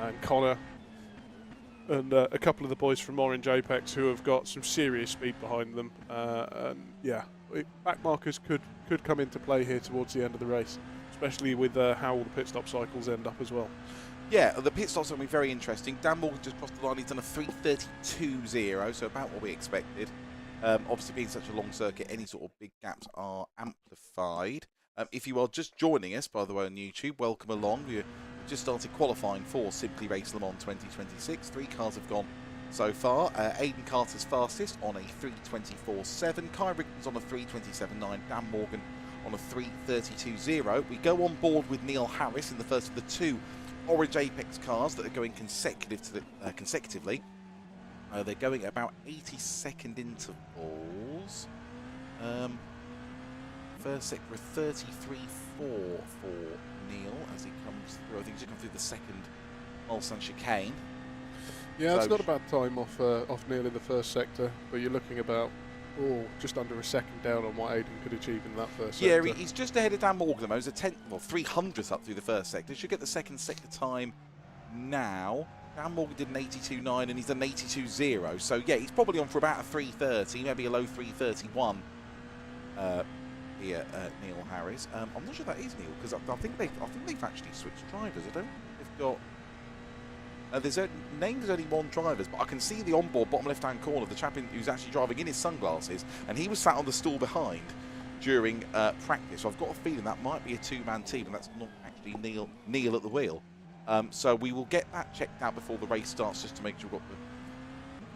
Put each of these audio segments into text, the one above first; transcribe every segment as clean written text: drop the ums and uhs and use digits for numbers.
and Connor, and a couple of the boys from Orange Apex who have got some serious speed behind them. And yeah, back markers could come into play here towards the end of the race, especially with how all the pit stop cycles end up as well. Yeah, the pit stops are going to be very interesting. Dan Morgan just crossed the line. He's done a 3:32.0, so about what we expected. Obviously, being such a long circuit, any sort of big gaps are amplified. If you are just joining us, by the way, on YouTube, welcome along. We've just started qualifying for Simply Race Le Mans 2026. 3 cars have gone so far. Aidan Carter's fastest on a 3:24.7. Kai Rigden's on a 3:27.9. Dan Morgan on a 3:32.0. We go on board with Neil Harris in the first of the 2 Orange Apex cars that are going consecutively. They're going at about 80-second intervals. First sector, 33.4 for Neil as he comes through. I think he's just come through the second Mulsanne chicane. Yeah, it's not a bad time off Neil in the first sector, but you're looking about just under a second down on what Aidan could achieve in that first sector. Yeah, he's just ahead of Dan Morgan. He's a 300th up through the first sector. Should get the second sector time now. Dan Morgan did an 82.9 and he's done an 82.0. So yeah, he's probably on for about a 3:30, maybe a low 3:31. Here, Neil Harris. I'm not sure that is Neil because I think they've actually switched drivers. I don't think they've got. There's only one drivers, but I can see the onboard bottom left-hand corner, the chap who's actually driving in his sunglasses, and he was sat on the stool behind during practice. So I've got a feeling that might be a 2-man team, and that's not actually Neil at the wheel. So we will get that checked out before the race starts, just to make sure we've got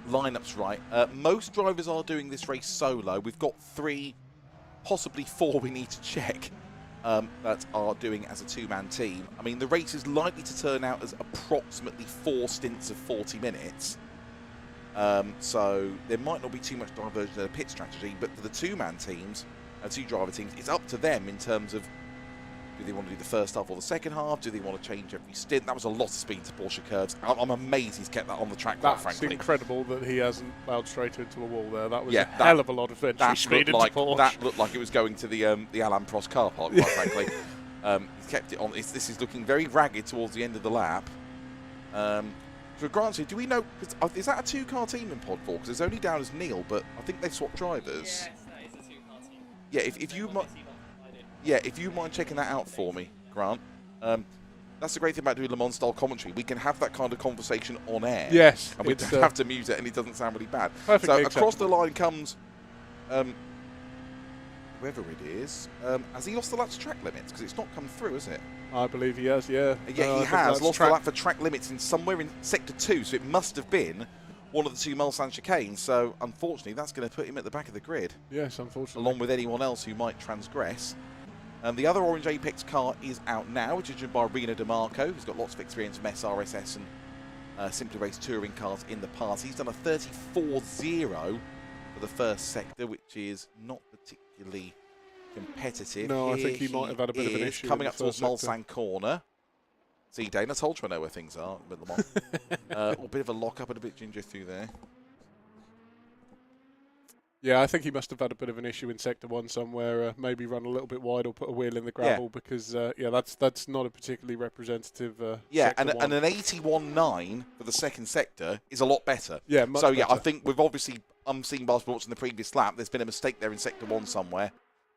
the lineups right. Most drivers are doing this race solo. We've got 3, possibly 4 we need to check. That are doing as a 2-man team. I mean, the race is likely to turn out as approximately 4 stints of 40 minutes. So there might not be too much diversion in the pit strategy, but for the 2-man teams, 2-driver teams, it's up to them in terms of do they want to do the first half or the second half? Do they want to change every stint? That was a lot of speed to Porsche curves. I'm amazed he's kept that on the track, quite frankly. That's incredible that he hasn't plowed straight into a wall there. That was a hell of a lot of entry speed into Porsche. That looked like it was going to the Alain Prost car park, quite frankly. He's kept it on. This is looking very ragged towards the end of the lap. For granted, do we know, is that a 2-car team in Pod 4? Because it's only down as Neil, but I think they've swapped drivers. Yes, that is a 2-car team. Yeah, if you mind checking that out for me, Grant. That's the great thing about doing Le Mans style commentary. We can have that kind of conversation on air. Yes. And we don't have to mute it, and it doesn't sound really bad. Perfectly so across the line comes whoever it is. Has he lost the lap to track limits? Because it's not come through, has it? I believe he has, yeah. Yeah, he has lost the lap for track limits in somewhere in sector 2, so it must have been one of the 2 Mulsanne chicanes. So unfortunately, that's going to put him at the back of the grid. Yes, unfortunately. Along with anyone else who might transgress. The other Orange Apex car is out now, which is driven by Reno DeMarco, who's got lots of experience from SRES and Simply Race touring cars in the past. He's done a 34.0 for the first sector, which is not particularly competitive. No, I think he might have had a bit of an issue. Coming up towards Mulsanne corner. See, Dane, I told you I know where things are. A bit of a lock-up and a bit ginger through there. Yeah, I think he must have had a bit of an issue in Sector 1 somewhere, maybe run a little bit wide or put a wheel in the gravel because, that's not a particularly representative and an 81.9 for the second sector is a lot better. Yeah, much better. I think we've obviously seen Bas Sports in the previous lap. There's been a mistake there in Sector 1 somewhere,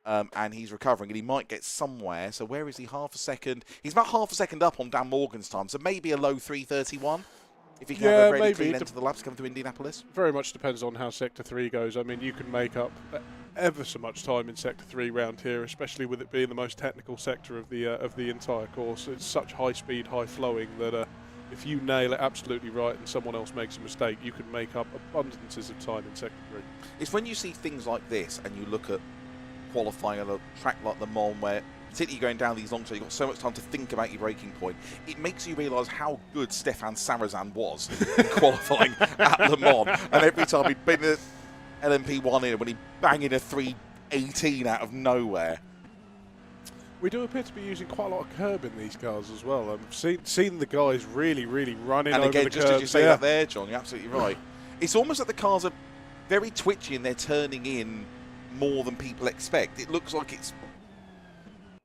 and he's recovering, and he might get somewhere. So where is he? Half a second. He's about half a second up on Dan Morgan's time, so maybe a low 3:31. If he can have a really clean end to the laps coming to Indianapolis. Very much depends on how Sector 3 goes. I mean, you can make up ever so much time in Sector 3 round here, especially with it being the most technical sector of the entire course. It's such high speed, high flowing that if you nail it absolutely right and someone else makes a mistake, you can make up abundances of time in Sector 3. It's when you see things like this and you look at qualifying on a track like the Mans where, particularly going down these long shots, you've got so much time to think about your braking point. It makes you realise how good Stefan Sarrazin was in qualifying at Le Mans. And every time he'd been in LMP1 here, when he'd bang in a 3:18 out of nowhere. We do appear to be using quite a lot of curb in these cars as well. I've seen the guys really running over the curbs. And again, just as you say that there, John, you're absolutely right. It's almost like the cars are very twitchy and they're turning in more than people expect. It looks like it's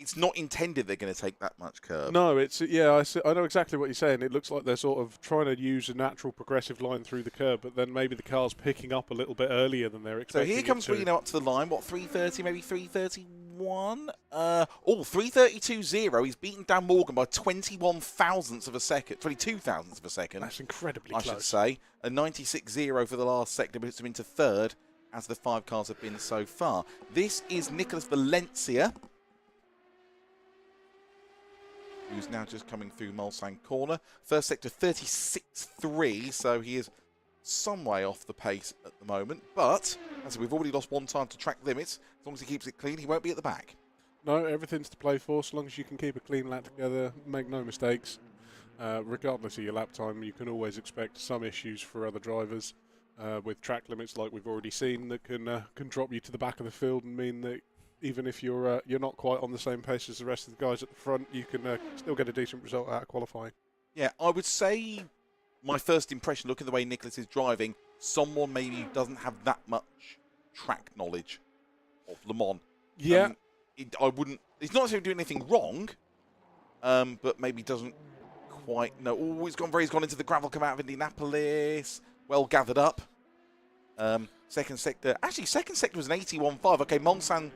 it's not intended they're going to take that much curb. No, it's yeah. I know exactly what you're saying. It looks like they're sort of trying to use a natural progressive line through the curb, but then maybe the car's picking up a little bit earlier than they're So expecting. here comes Reno up to the line. What, 330, maybe 331? 332.0. He's beaten down Morgan by 21 thousandths of a second, 22 thousandths of a second. That's incredibly I close. should say. A 96.0 for the last sector, but it's him into third, as the 5 cars have been so far. This is Nicholas Valencia, who's now just coming through Mulsanne corner. First sector 36.3, so he is some way off the pace at the moment. But, as we've already lost 1 time to track limits, as long as he keeps it clean, he won't be at the back. No, everything's to play for, so long as you can keep a clean lap together, make no mistakes. Regardless of your lap time, you can always expect some issues for other drivers with track limits, like we've already seen, that can drop you to the back of the field and mean that even if you're not quite on the same pace as the rest of the guys at the front, you can still get a decent result out of qualifying. Yeah, I would say my first impression, looking at the way Nicholas is driving, someone maybe who doesn't have that much track knowledge of Le Mans. Yeah. I wouldn't. He's not necessarily doing anything wrong, but maybe doesn't quite know. Oh, he's gone into the gravel come out of Indianapolis. Well gathered up. Second sector. Actually, second sector was an 81.5. Okay, Mulsanne.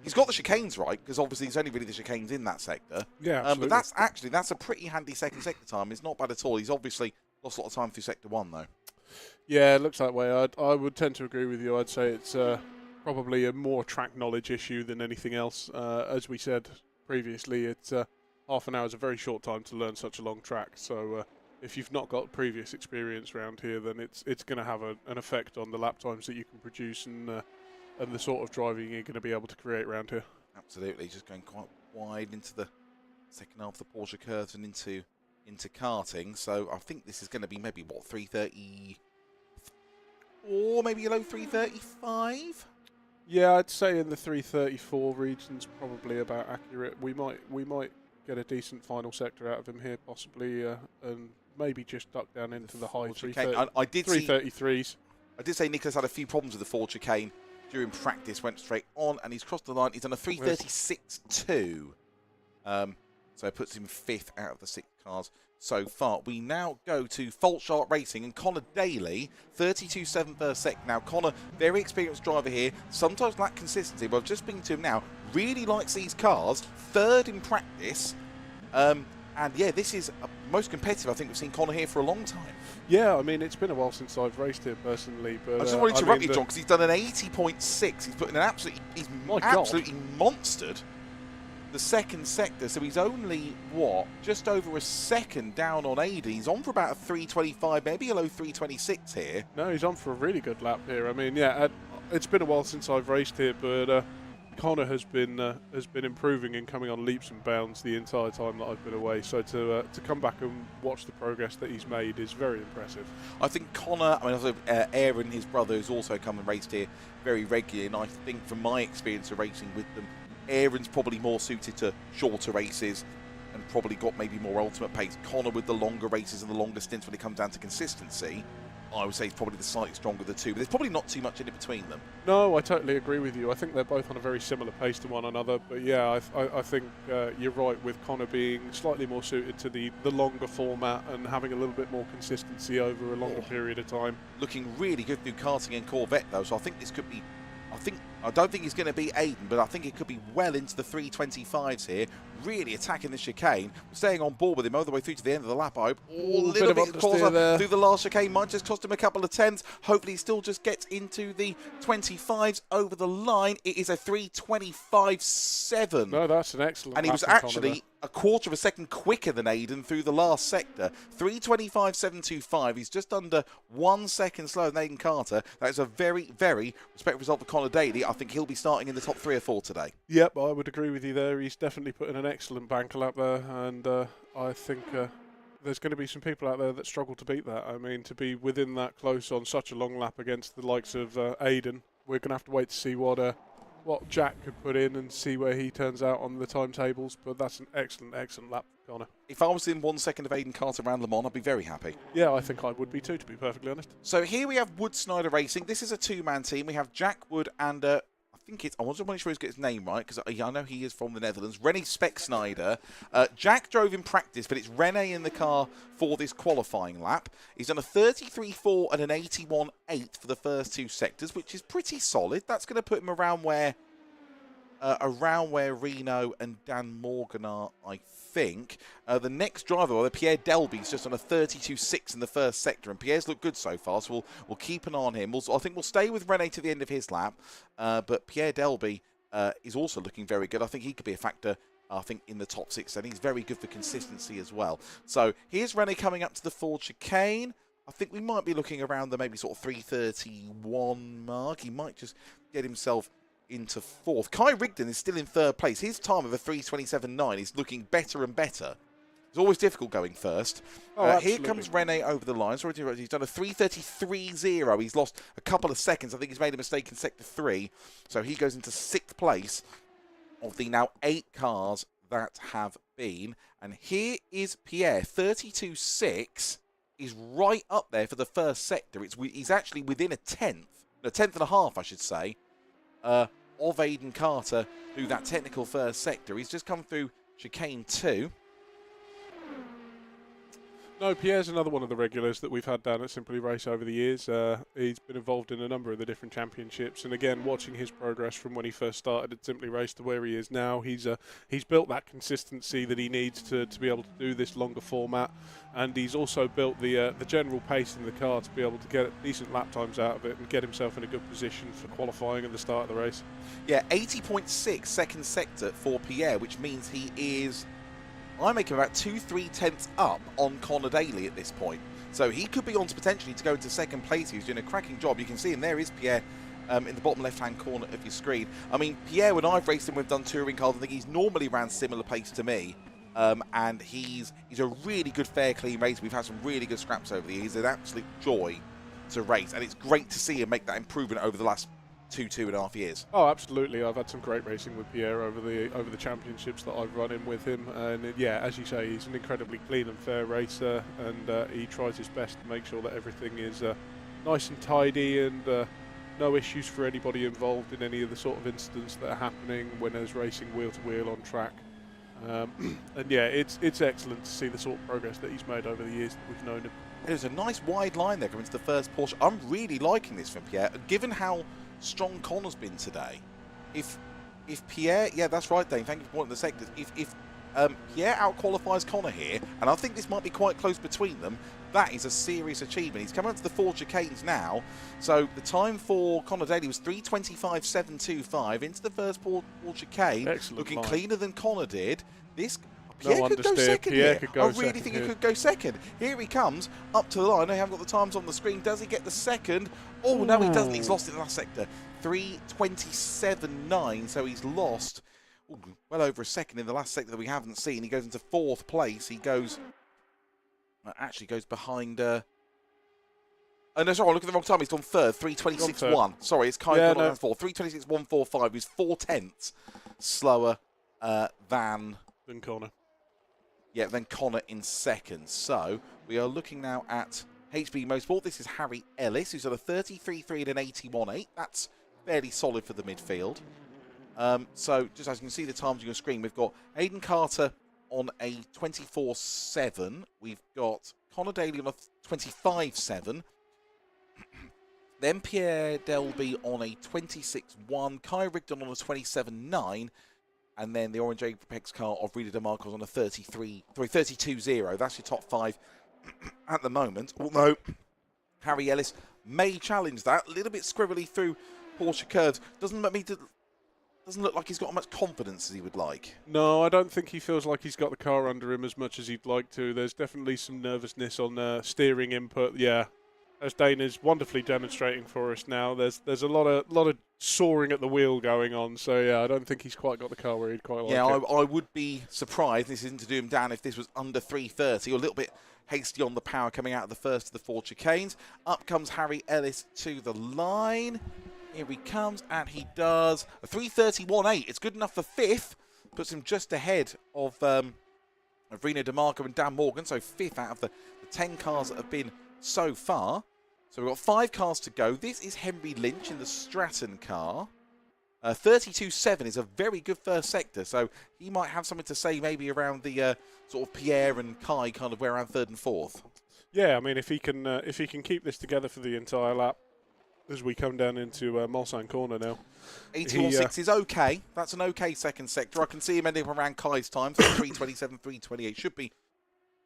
He's got the chicanes right, because obviously it's only really the chicanes in that sector. Yeah, absolutely. But that's a pretty handy second sector time. It's not bad at all. He's obviously lost a lot of time through sector 1 though. Yeah, it looks that way. I would tend to agree with you. I'd say it's probably a more track knowledge issue than anything else. As we said previously, it's half an hour is a very short time to learn such a long track. So if you've not got previous experience around here, then it's going to have an effect on the lap times that you can produce and the sort of driving you're going to be able to create around here. Absolutely, just going quite wide into the second half of the Porsche curves and into karting. So I think this is going to be maybe what, 330, or maybe a low 335. Yeah, I'd say in the 334 region's probably about accurate. We might get a decent final sector out of him here, possibly, and maybe just duck down into the high 333s. I did say Nicholas had a few problems with the Ford chicane during practice, went straight on, and he's crossed the line. He's done a 336.2. So it puts him 5th out of the 6 cars so far. We now go to Fault Sharp Racing and Connor Daly, 32.7 per second. Now, Connor, very experienced driver here, sometimes lack consistency, but I've just been to him now, really likes these cars, 3rd in practice. And yeah, this is most competitive I think we've seen Connor here for a long time. Yeah, I mean, it's been a while since I've raced here personally, but I just want to interrupt you, John, because he's done an 80.6. He's put in an absolutely monstered the second sector, so he's only, what, just over a second down on Aiden. He's on for about a 325, maybe a low 326 here. No, he's on for a really good lap here. I mean, yeah, it's been a while since I've raced here, but Connor has been improving and coming on leaps and bounds the entire time that I've been away. So to come back and watch the progress that he's made is very impressive. I think Connor, I mean, also Aaron, his brother, who's also come and raced here very regularly, and I think from my experience of racing with them, Aaron's probably more suited to shorter races and probably got maybe more ultimate pace. Connor with the longer races and the longer stints when it comes down to consistency, I would say he's probably the slightly stronger of the two, but there's probably not too much in it between them. No, I totally agree with you. I think they're both on a very similar pace to one another, but yeah, I think you're right with Connor being slightly more suited to the longer format and having a little bit more consistency over a longer period of time. Looking really good through karting and Corvette though, so I think this could be, I don't think he's going to be Aiden, but I think it could be well into the 325s here. Really attacking the chicane. Staying on board with him all the way through to the end of the lap, I hope. A little bit closer through the last chicane. Might just cost him a couple of tenths. Hopefully he still just gets into the 25s over the line. It is a 325.7. No, that's an excellent And he was actually a quarter of a second quicker than Aiden through the last sector. 325.725. He's just under 1 second slower than Aiden Carter. That is a very, very respectful result for Connor Daly. I think he'll be starting in the top 3 or 4 today. Yep, I would agree with you there. He's definitely put in an excellent banker lap there, and I think there's going to be some people out there that struggle to beat that. I mean, to be within that close on such a long lap against the likes of Aiden, we're going to have to wait to see what Jack could put in and see where he turns out on the timetables, but that's an excellent, excellent lap for Connor. If I was in 1 second of Aiden Carter around Le Mans, I'd be very happy. Yeah, I think I would be too, to be perfectly honest. So here we have Wood Snyder Racing. This is a 2-man team. We have Jack Wood and I think it's, I wasn't really sure he's got his name right, because I know he is from the Netherlands. Rene Specksnyder. Jack drove in practice, but it's Rene in the car for this qualifying lap. He's done a 33.4 and an 81.8 for the first 2 sectors, which is pretty solid. That's going to put him around where Reno and Dan Morgan are, I think. The next driver, Pierre Delby's just on a 32.6 in the first sector, and Pierre's looked good so far, so we'll keep an eye on him. I think we'll stay with Rene to the end of his lap, but Pierre Delby is also looking very good. I think he could be a factor, I think, in the top 6, and he's very good for consistency as well. So here's Rene coming up to the Ford chicane. I think we might be looking around the maybe sort of 3:31 mark. He might just get himself into 4th. Kai Rigdon is still in 3rd place. His time of a 3:27.9 is looking better and better. It's always difficult going first. Here comes Rene over the line. Sorry to interrupt. He's done a 3:33.0. He's lost a couple of seconds. I think he's made a mistake in sector 3. So he goes into 6th place of the now 8 cars that have been. And here is Pierre. 32.6 is right up there for the first sector. He's actually within a 10th. A 10th and a half, I should say. Of Aiden Carter through that technical first sector. He's just come through chicane 2. No, Pierre's another one of the regulars that we've had down at Simply Race over the years. He's been involved in a number of the different championships, and again, watching his progress from when he first started at Simply Race to where he is now, he's built that consistency that he needs to be able to do this longer format, and he's also built the general pace in the car to be able to get decent lap times out of it and get himself in a good position for qualifying at the start of the race. Yeah, 80.6 second sector for Pierre, which means he is, I make him about 2-3 tenths up on Connor Daly at this point. So he could be on to potentially to go into 2nd place. He's doing a cracking job. You can see him there is Pierre in the bottom left-hand corner of your screen. I mean, Pierre, when I've raced him, we've done touring cars. I think he's normally ran similar pace to me. And he's a really good, fair, clean racer. We've had some really good scraps over the years. He's an absolute joy to race. And it's great to see him make that improvement over the last 2.5 years. Oh, absolutely. I've had some great racing with Pierre over the championships that I've run in with him, and yeah, as you say, he's an incredibly clean and fair racer, and he tries his best to make sure that everything is nice and tidy, and no issues for anybody involved in any of the sort of incidents that are happening when there's racing wheel to wheel on track. And yeah, it's excellent to see the sort of progress that he's made over the years that we've known him. There's a nice wide line there coming to the first Porsche. I'm really liking this from Pierre, given how strong Connor's been today. If Pierre, yeah, that's right, Dane, thank you for pointing the sectors. If Pierre outqualifies Connor here, and I think this might be quite close between them, that is a serious achievement. He's coming up to the 4 chicanes now, so the time for Connor Daly was 3:25.725 into the first Porsche chicane. Excellent looking line. Cleaner than Connor did. Pierre could go understeer. second Pierre here. could go I really second think here. he could go second. Here he comes up to the line. I haven't got the times on the screen. Does he get the second? Oh, no, he doesn't. He's lost in the last sector. 3:27.9. So he's lost well over a second in the last sector that we haven't seen. He goes into 4th place. He goes, actually goes behind. Oh no, sorry, I'm looking at the wrong time. He's done 3rd. 3:26.1. Sorry, it's kind of on 4. 3:26.145. He's 4 tenths slower than Connor. Yeah, then Connor in 2nd. So we are looking now at HB Motorsport. This is Harry Ellis, who's at a 33.3 and an 81.8. That's fairly solid for the midfield. So just as you can see the times on your screen, we've got Aiden Carter on a 24.7. We've got Connor Daly on a 25.7. Then Pierre Delby on a 26.1. Kai Rigdon on a 27.9. And then the Orange Apex car of Rita DeMarco's on a 32.0. That's your top 5 at the moment. Although Harry Ellis may challenge that. A little bit scribbly through Porsche curves. Doesn't look like he's got as much confidence as he would like. No, I don't think he feels like he's got the car under him as much as he'd like to. There's definitely some nervousness on steering input. Yeah, as Dana's wonderfully demonstrating for us now, there's a lot of soaring at the wheel going on. So yeah, I don't think he's quite got the car where he'd quite like it. Yeah, I would be surprised, this isn't to do him down, if this was under 3:30 or a little bit hasty on the power coming out of the first of the 4 chicanes. Up comes Harry Ellis to the line. Here he comes, and he does a 3:31.8. It's good enough for 5th. Puts him just ahead of Reno DeMarco and Dan Morgan. So 5th out of the 10 cars that have been so far. So we've got 5 cars to go. This is Henry Lynch in the Stratton car. 32.7 is a very good first sector, so he might have something to say maybe around the sort of Pierre and Kai kind of where around third and fourth. Yeah, I mean, if he can keep this together for the entire lap as we come down into Mulsanne corner now. 81.6 is okay. That's an okay second sector. I can see him ending up around Kai's time, so 3:27, 3:28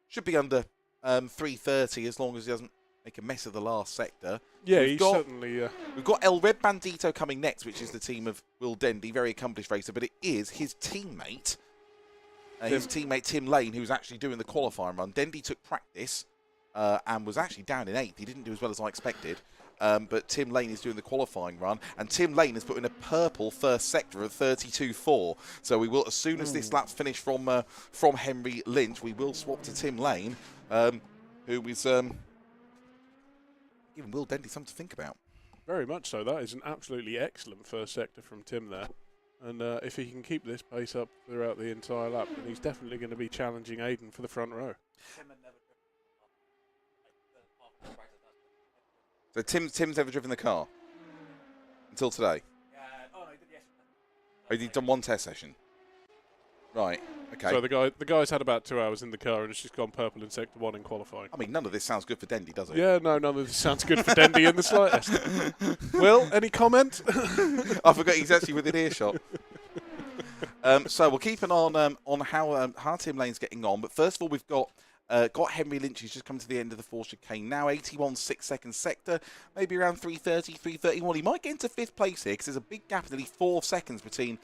should be under 3:30 as long as he doesn't make a mess of the last sector. Yeah, he's certainly... We've got El Red Bandito coming next, which is the team of Will Dendy, very accomplished racer, but it is his teammate, Tim Lane, who's actually doing the qualifying run. Dendy took practice and was actually down in 8th. He didn't do as well as I expected. But Tim Lane is doing the qualifying run, and Tim Lane has put in a purple first sector of 32.4. So we will, as soon as this lap's finished from Henry Lynch, we will swap to Tim Lane, who is giving Will Dendy something to think about. Very much so. That is an absolutely excellent first sector from Tim there. And if he can keep this pace up throughout the entire lap, then he's definitely going to be challenging Aiden for the front row. So Tim's never driven the car until today? Oh, no, he did yesterday. Oh, he'd done one test session? Right, okay. So the guy's had about 2 hours in the car and it's just gone purple in Sector 1 in qualifying. I mean, none of this sounds good for Dendy, does it? Yeah, no, none of this sounds good for Dendy in the slightest. Will, any comment? I forgot he's actually within earshot. So we'll keep an eye on how Tim Lane's getting on. But first of all, we've got Henry Lynch, who's just come to the end of the 4 chicane now. 81.6 second sector, maybe around 3:30, 3:31. He might get into 5th place here because there's a big gap of nearly 4 seconds between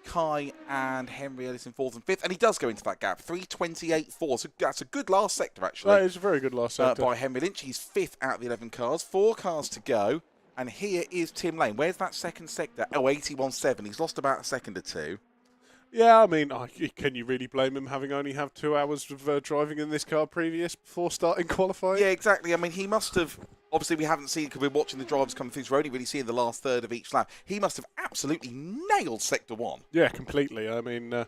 Kai and Henry Ellis in 4th and 5th. And he does go into that gap, 3:28.4. So that's a good last sector, actually. That is a very good last sector. By Henry Lynch. He's 5th out of the 11 cars. 4 cars to go. And here is Tim Lane. Where's that second sector? Oh, 81.7. He's lost about a second or two. Yeah, I mean, can you really blame him having only had 2 hours of driving in this car before starting qualifying? Yeah, exactly. I mean, he must have... Obviously, we haven't seen it because we're watching the drivers come through, so we're only really seeing the last third of each lap. He must have absolutely nailed Sector 1. Yeah, completely. I mean,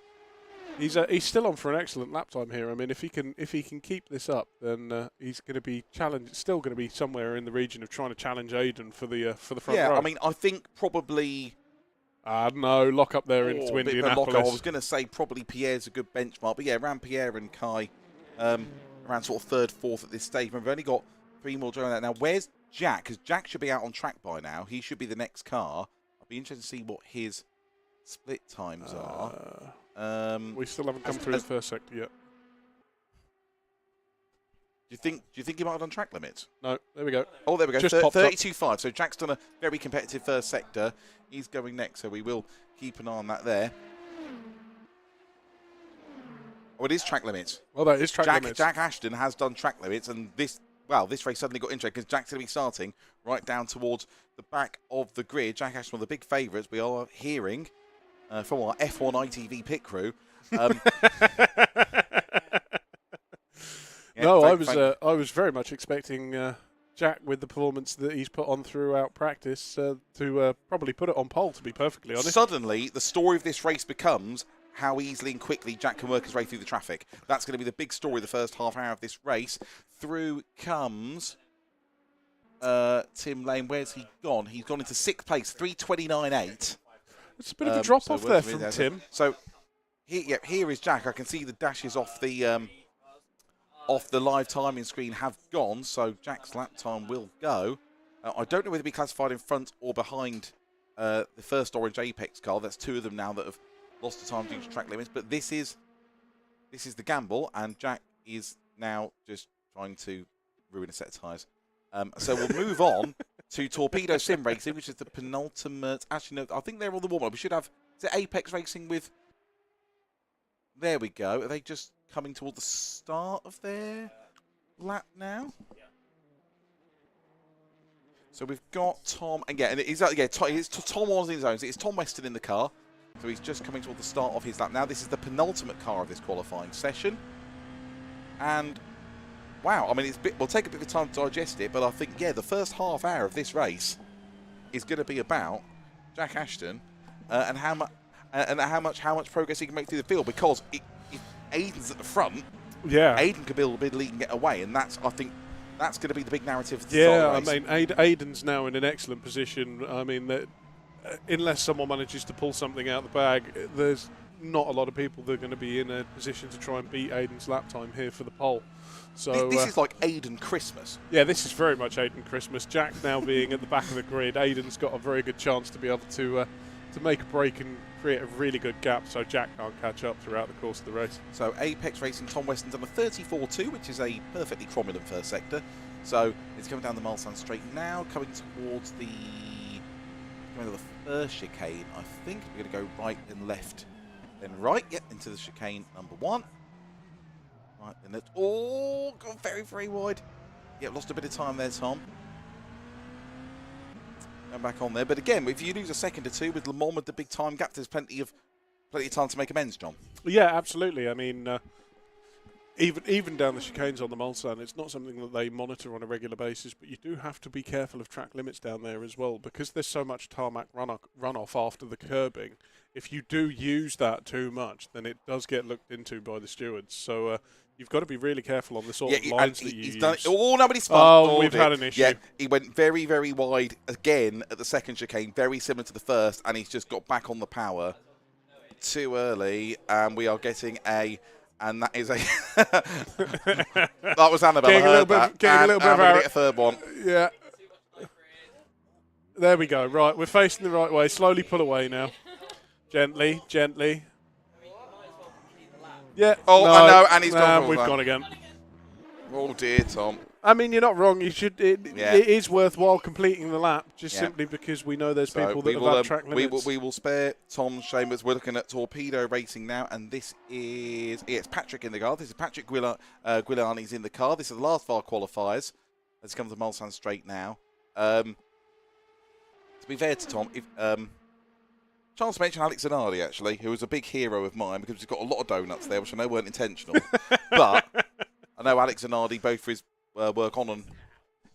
he's still on for an excellent lap time here. I mean, if he can keep this up, then he's going to be still going to be somewhere in the region of trying to challenge Aiden for the front row. Yeah, I mean, I think probably... no, lock up there into Indianapolis. I was going to say probably Pierre's a good benchmark, but yeah, around Pierre and Kai, around sort of 3rd, 4th at this stage. We've only got 3 more doing that. Now, where's Jack? Because Jack should be out on track by now. He should be the next car. I'll be interested to see what his split times are. We still haven't come through the first sector yet. Do you think he might have done track limits? No, there we go. Oh, there we go. Just popped up. 32.5. So Jack's done a very competitive first sector. He's going next, so we will keep an eye on that there. Oh, it is track limits. Well, that is track limits. Jack Ashton has done track limits, and this race suddenly got interesting because Jack's going to be starting right down towards the back of the grid. Jack Ashton, one of the big favourites. We are hearing from our F1 ITV pit crew. Yeah, no, I was very much expecting Jack, with the performance that he's put on throughout practice, to probably put it on pole, to be perfectly honest. Suddenly, the story of this race becomes how easily and quickly Jack can work his way through the traffic. That's going to be the big story of the first half hour of this race. Through comes Tim Lane. Where's he gone? He's gone into 6th place, 3:29.8. It's a bit of a drop-off there from Tim. So, here is Jack. I can see the dashes off the live timing screen have gone, so Jack's lap time will go. I don't know whether to be classified in front or behind the first orange Apex car. That's 2 of them now that have lost the time due to track limits. But this is the gamble, and Jack is now just trying to ruin a set of tyres. So we'll move on to Torpedo Sim Racing, which is the penultimate. Actually, no, I think they're on the warm-up. We should have... Is it Apex Racing with... There we go. Are they just coming toward the start of their lap now? Yeah. So we've got Tom, and it's Tom on his own. It's Tom Weston in the car, so he's just coming toward the start of his lap. Now this is the penultimate car of this qualifying session, and wow, I mean we'll take a bit of time to digest it, but I think the first half hour of this race is going to be about Jack Ashton and how much progress he can make through the field, because if Aiden's at the front, Aiden could build a bit of lead and get away, and I think that's going to be the big narrative of the race. I mean, Aiden's now in an excellent position. I mean, unless someone manages to pull something out of the bag, there's not a lot of people that are going to be in a position to try and beat Aiden's lap time here for the pole. So This is like Aiden Christmas. yeah, this is very much Aiden Christmas. Jack now being at the back of the grid, Aiden's got a very good chance to be able to make a break and create a really good gap so Jack can't catch up throughout the course of the race. So Apex Racing, Tom Weston's on a 34.2, which is a perfectly cromulent first sector. So it's coming down the Mulsanne straight now, coming towards the first chicane. I think we're going to go right and left, then right, into the chicane number 1. Right, then it's all gone very, very wide. Yeah, lost a bit of time there, Tom. Going back on there, but again, if you lose a second or two with Le Mans with the big time gap, there's plenty of time to make amends, John. Yeah, absolutely. I mean, even down the chicanes on the Mulsanne, it's not something that they monitor on a regular basis, but you do have to be careful of track limits down there as well, because there's so much tarmac runoff after the curbing. If you do use that too much, then it does get looked into by the stewards. So you've got to be really careful on the sort of lines that you use. Done it. Oh, nobody spun. Oh, we've had an issue. Yeah, he went very, very wide again at the second chicane, very similar to the first, and he's just got back on the power too early, and we are getting a... And that is a... that was Annabelle, Getting a little bit of a third one. Yeah. There we go. Right, we're facing the right way. Slowly pull away now. Gently, gently. Yeah. Oh, I know, and he's gone. We've gone again. Oh dear, Tom. I mean, you're not wrong. You should. It is worthwhile completing the lap, just simply because we know there's people that have had track limits. We will spare Tom Chambers. We're looking at Torpedo Racing now, and this is it's Patrick in the car. This is Patrick Guiliani's in the car. This is the last of our qualifiers. Let's come to Mulsanne straight now. To be fair to Tom, if chance to mention Alex Zanardi, actually, who was a big hero of mine because he's got a lot of donuts there, which I know weren't intentional. But I know Alex Zanardi, both for his work on and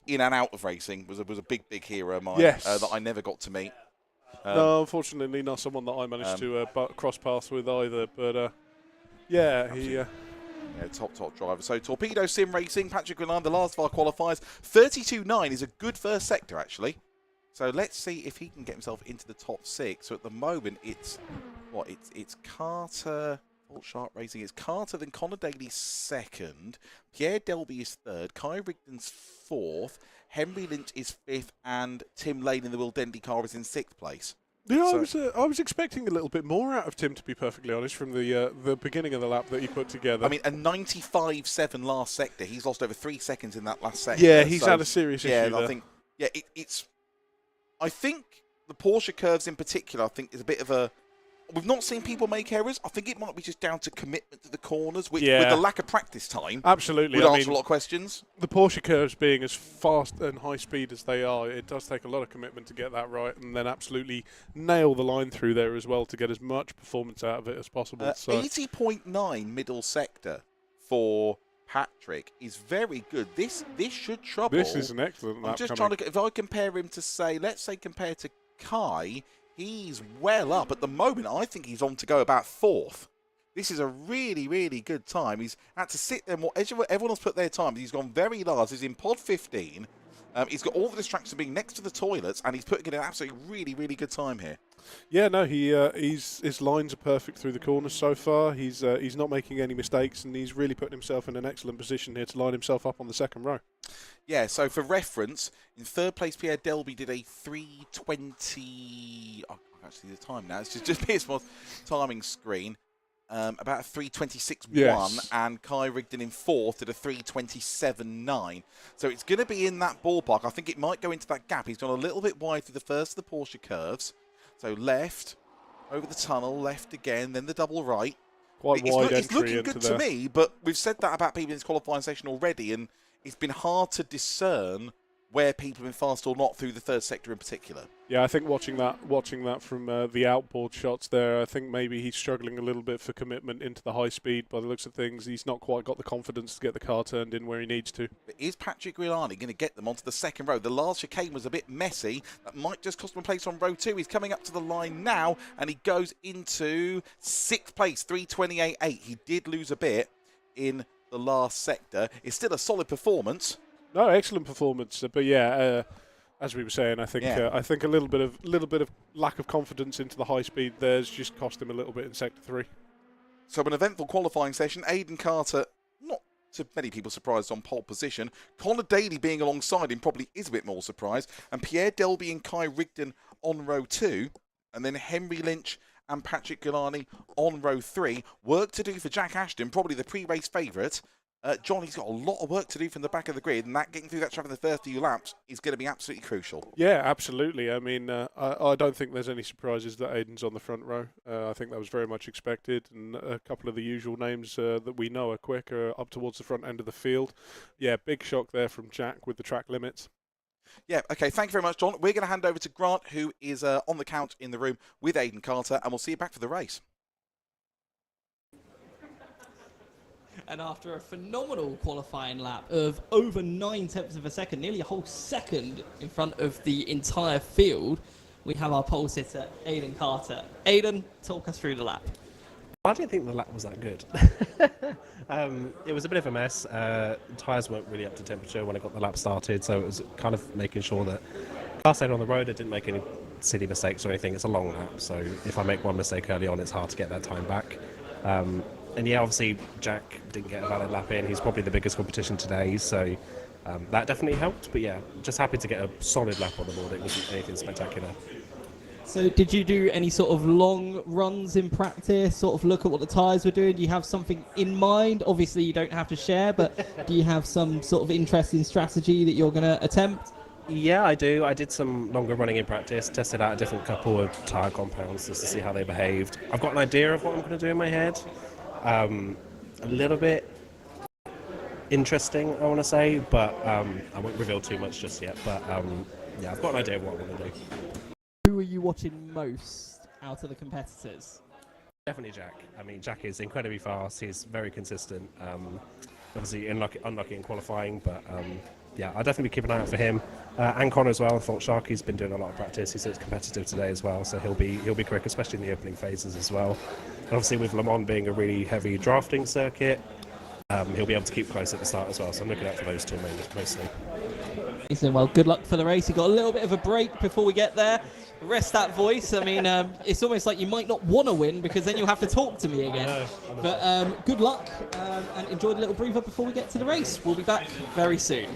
in and out of racing, was a big hero of mine. Yes. That I never got to meet. No, unfortunately, not someone that I managed to cross paths with either. But yeah, he. Top driver. So Torpedo Sim Racing, Patrick Guilin, the last of our qualifiers. 32.9 is a good first sector, actually. So let's see if he can get himself into the top 6. So at the moment, it's Carter, Fault Sharp Racing. It's Carter, then Connor Daly's second. Pierre Delby is third. Kai Rigdon's fourth. Henry Lynch is fifth, and Tim Lane in the Will Dendy car is in sixth place. Yeah, I was expecting a little bit more out of Tim, to be perfectly honest, from the beginning of the lap that he put together. I mean, a 95.7 last sector. He's lost over 3 seconds in that last sector. Yeah, he's had a serious issue there. I think. Yeah, I think the Porsche curves in particular, I think, is a bit of a... We've not seen people make errors. I think it might be just down to commitment to the corners, which with the lack of practice time, absolutely, would answer a lot of questions. The Porsche curves being as fast and high speed as they are, it does take a lot of commitment to get that right, and then absolutely nail the line through there as well to get as much performance out of it as possible. 80.9 middle sector for Patrick is very good. This should trouble. This is an excellent lap. I'm just trying to... If I compare him to, say, let's say compared to Kai... He's well up. At the moment, I think he's on to go about fourth. This is a really, really good time. He's had to sit there and watch. Everyone has put their time. He's gone very large. He's in pod 15. He's got all the distractions of being next to the toilets, and he's putting in an absolutely really, really good time here. Yeah, no, his lines are perfect through the corners so far. He's not making any mistakes, and he's really putting himself in an excellent position here to line himself up on the second row. Yeah, so for reference, in third place, Pierre Delby did a 3:20. Oh, I can't see the time now. It's just a small timing screen. About a 3:26.1, yes. And Kai Rigdon in fourth at a 3:27.9. So it's going to be in that ballpark. I think it might go into that gap. He's gone a little bit wide through the first of the Porsche curves. So left, over the tunnel, left again, then the double right. Quite wide entry. It's looking good to me, but we've said that about people in this qualifying session already, and it's been hard to discern where people have been fast or not through the third sector in particular. Yeah, I think watching that from the outboard shots there, I think maybe he's struggling a little bit for commitment into the high speed. By the looks of things, he's not quite got the confidence to get the car turned in where he needs to. But is Patrick Guilani going to get them onto the second row? The last chicane was a bit messy. That might just cost him a place on row 2. He's coming up to the line now, and he goes into 6th place, 3:28.8. He did lose a bit in the last sector. It's still a solid performance. No, excellent performance. But yeah, As we were saying, Yeah. I think a little bit of lack of confidence into the high speed there's just cost him a little bit in sector 3. So an eventful qualifying session. Aidan Carter, not to many people surprised, on pole position. Connor Daly being alongside him probably is a bit more surprised. And Pierre Delby and Kai Rigdon on row 2. And then Henry Lynch and Patrick Gilani on row 3. Work to do for Jack Ashton, probably the pre-race favourite. Johnny's got a lot of work to do from the back of the grid, and that getting through that track in the first few laps is going to be absolutely crucial. Yeah, absolutely. I mean, I don't think there's any surprises that Aiden's on the front row. I think that was very much expected, and a couple of the usual names that we know are quick are up towards the front end of the field. Yeah, big shock there from Jack with the track limits. Yeah, okay, thank you very much, John. We're going to hand over to Grant, who is on the count in the room with Aidan Carter, and we'll see you back for the race. And after a phenomenal qualifying lap of over 9/10 of a second, nearly a whole second in front of the entire field, we have our pole sitter, Aidan Carter. Aidan, talk us through the lap. I didn't think the lap was that good. It was a bit of a mess. Tyres weren't really up to temperature when I got the lap started, so it was kind of making sure that car stayed on the road. I didn't make any silly mistakes or anything. It's a long lap, so if I make one mistake early on, it's hard to get that time back. And yeah, obviously Jack didn't get a valid lap in. He's probably the biggest competition today, so that definitely helped. But yeah, just happy to get a solid lap on the board. It wasn't anything spectacular. So did you do any sort of long runs in practice, sort of look at what the tyres were doing? Do you have something in mind? Obviously you don't have to share, but do you have some sort of interesting strategy that you're going to attempt? Yeah, I do. I did some longer running in practice, tested out a different couple of tyre compounds just to see how they behaved. I've got an idea of what I'm going to do in my head. A little bit interesting, I want to say, but I won't reveal too much just yet. But yeah, I've got an idea of what I want to do. Who are you watching most out of the competitors? Definitely Jack. I mean, Jack is incredibly fast. He's very consistent. Obviously unlucky in qualifying, but yeah, I'll definitely keep an eye out for him. And Connor as well. I thought Sharky's been doing a lot of practice. He said it's competitive today as well, so he'll be quick, especially in the opening phases as well. And obviously with Le Mans being a really heavy drafting circuit, he'll be able to keep close at the start as well. So I'm looking out for those two mostly. Amazing. Well, good luck for the race. You got a little bit of a break before we get there. Rest that voice. I mean, it's almost like you might not want to win because then you'll have to talk to me again. I know. But good luck and enjoy the little breather before we get to the race. We'll be back very soon.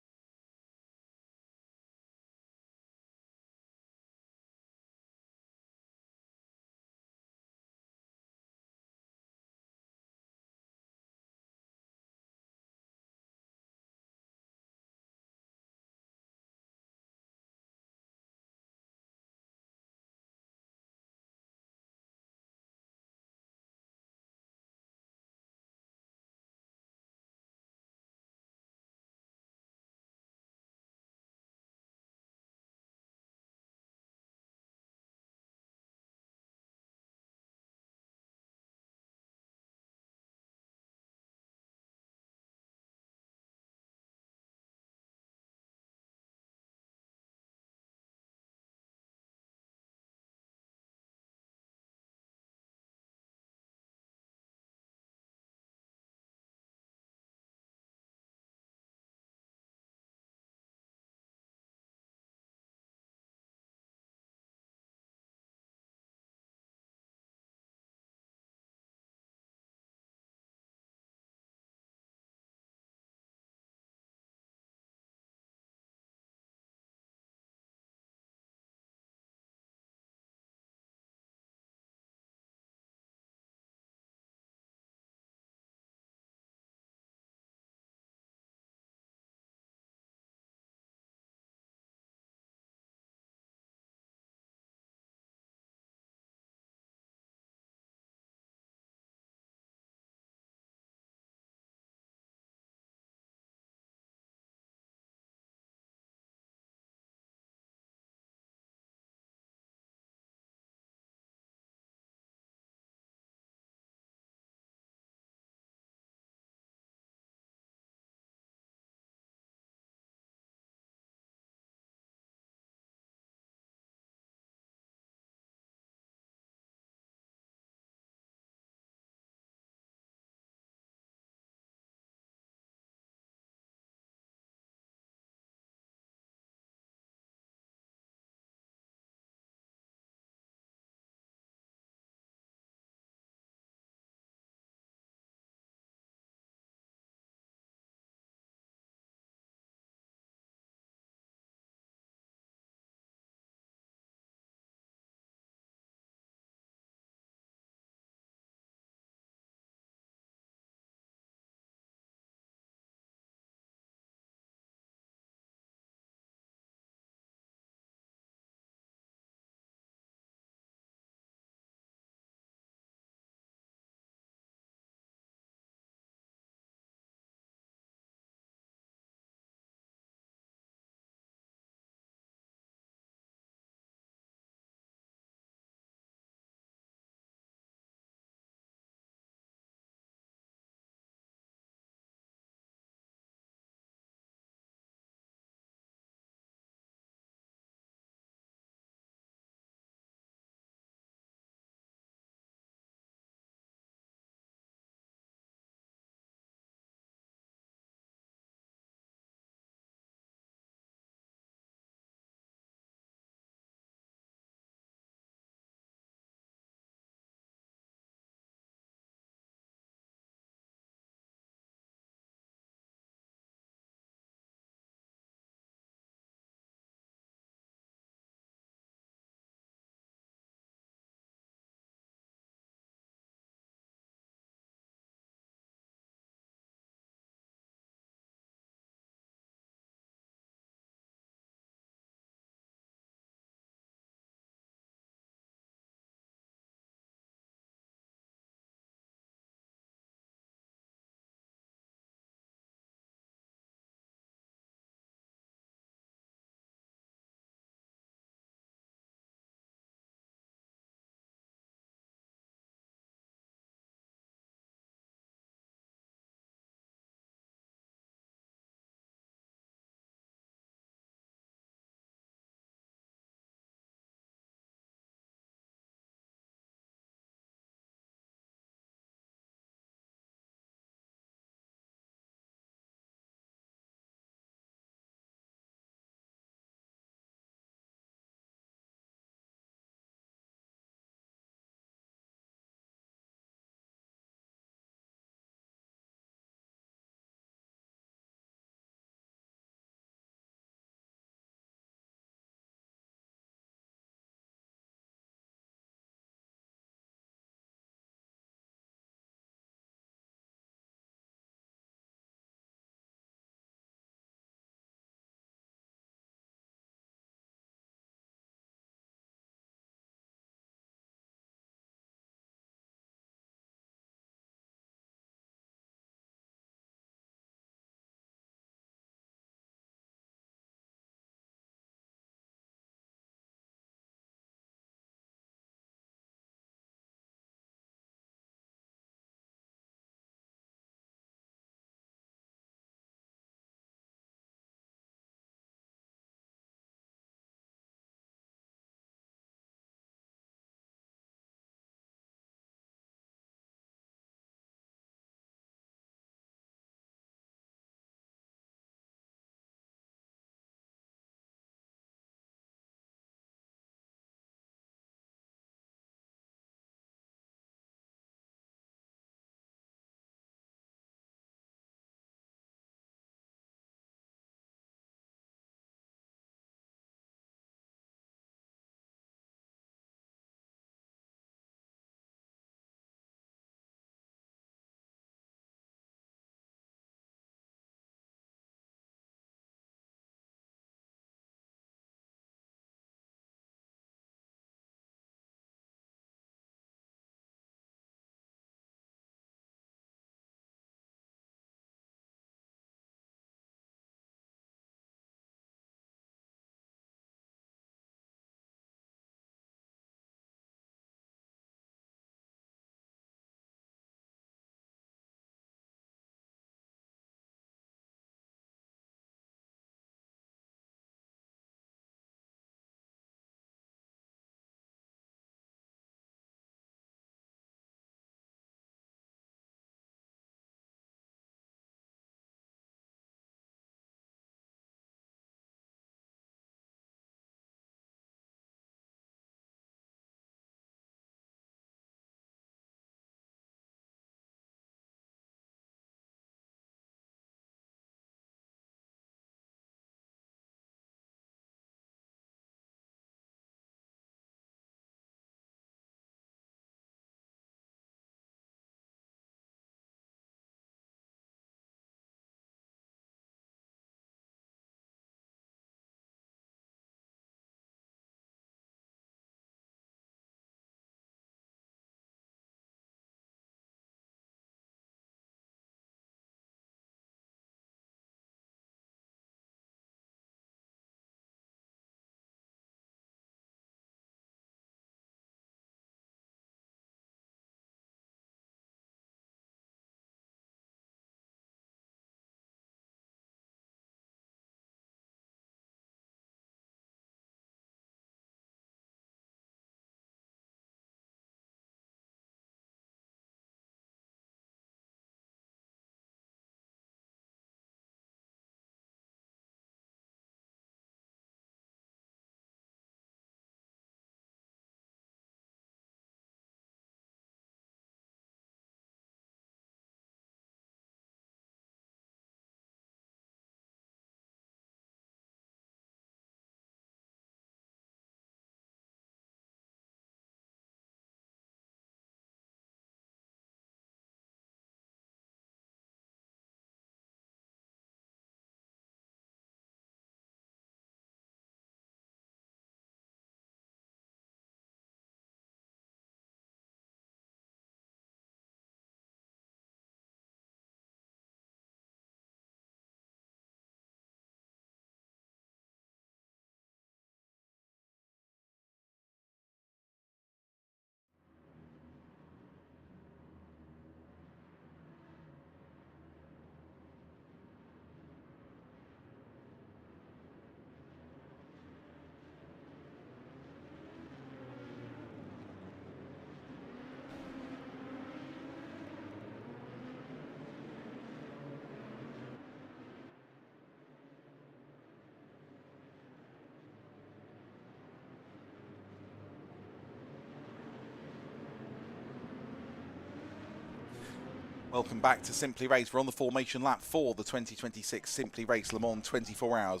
Welcome back to Simply Race. We're on the formation lap for the 2026 Simply Race Le Mans 24 hours.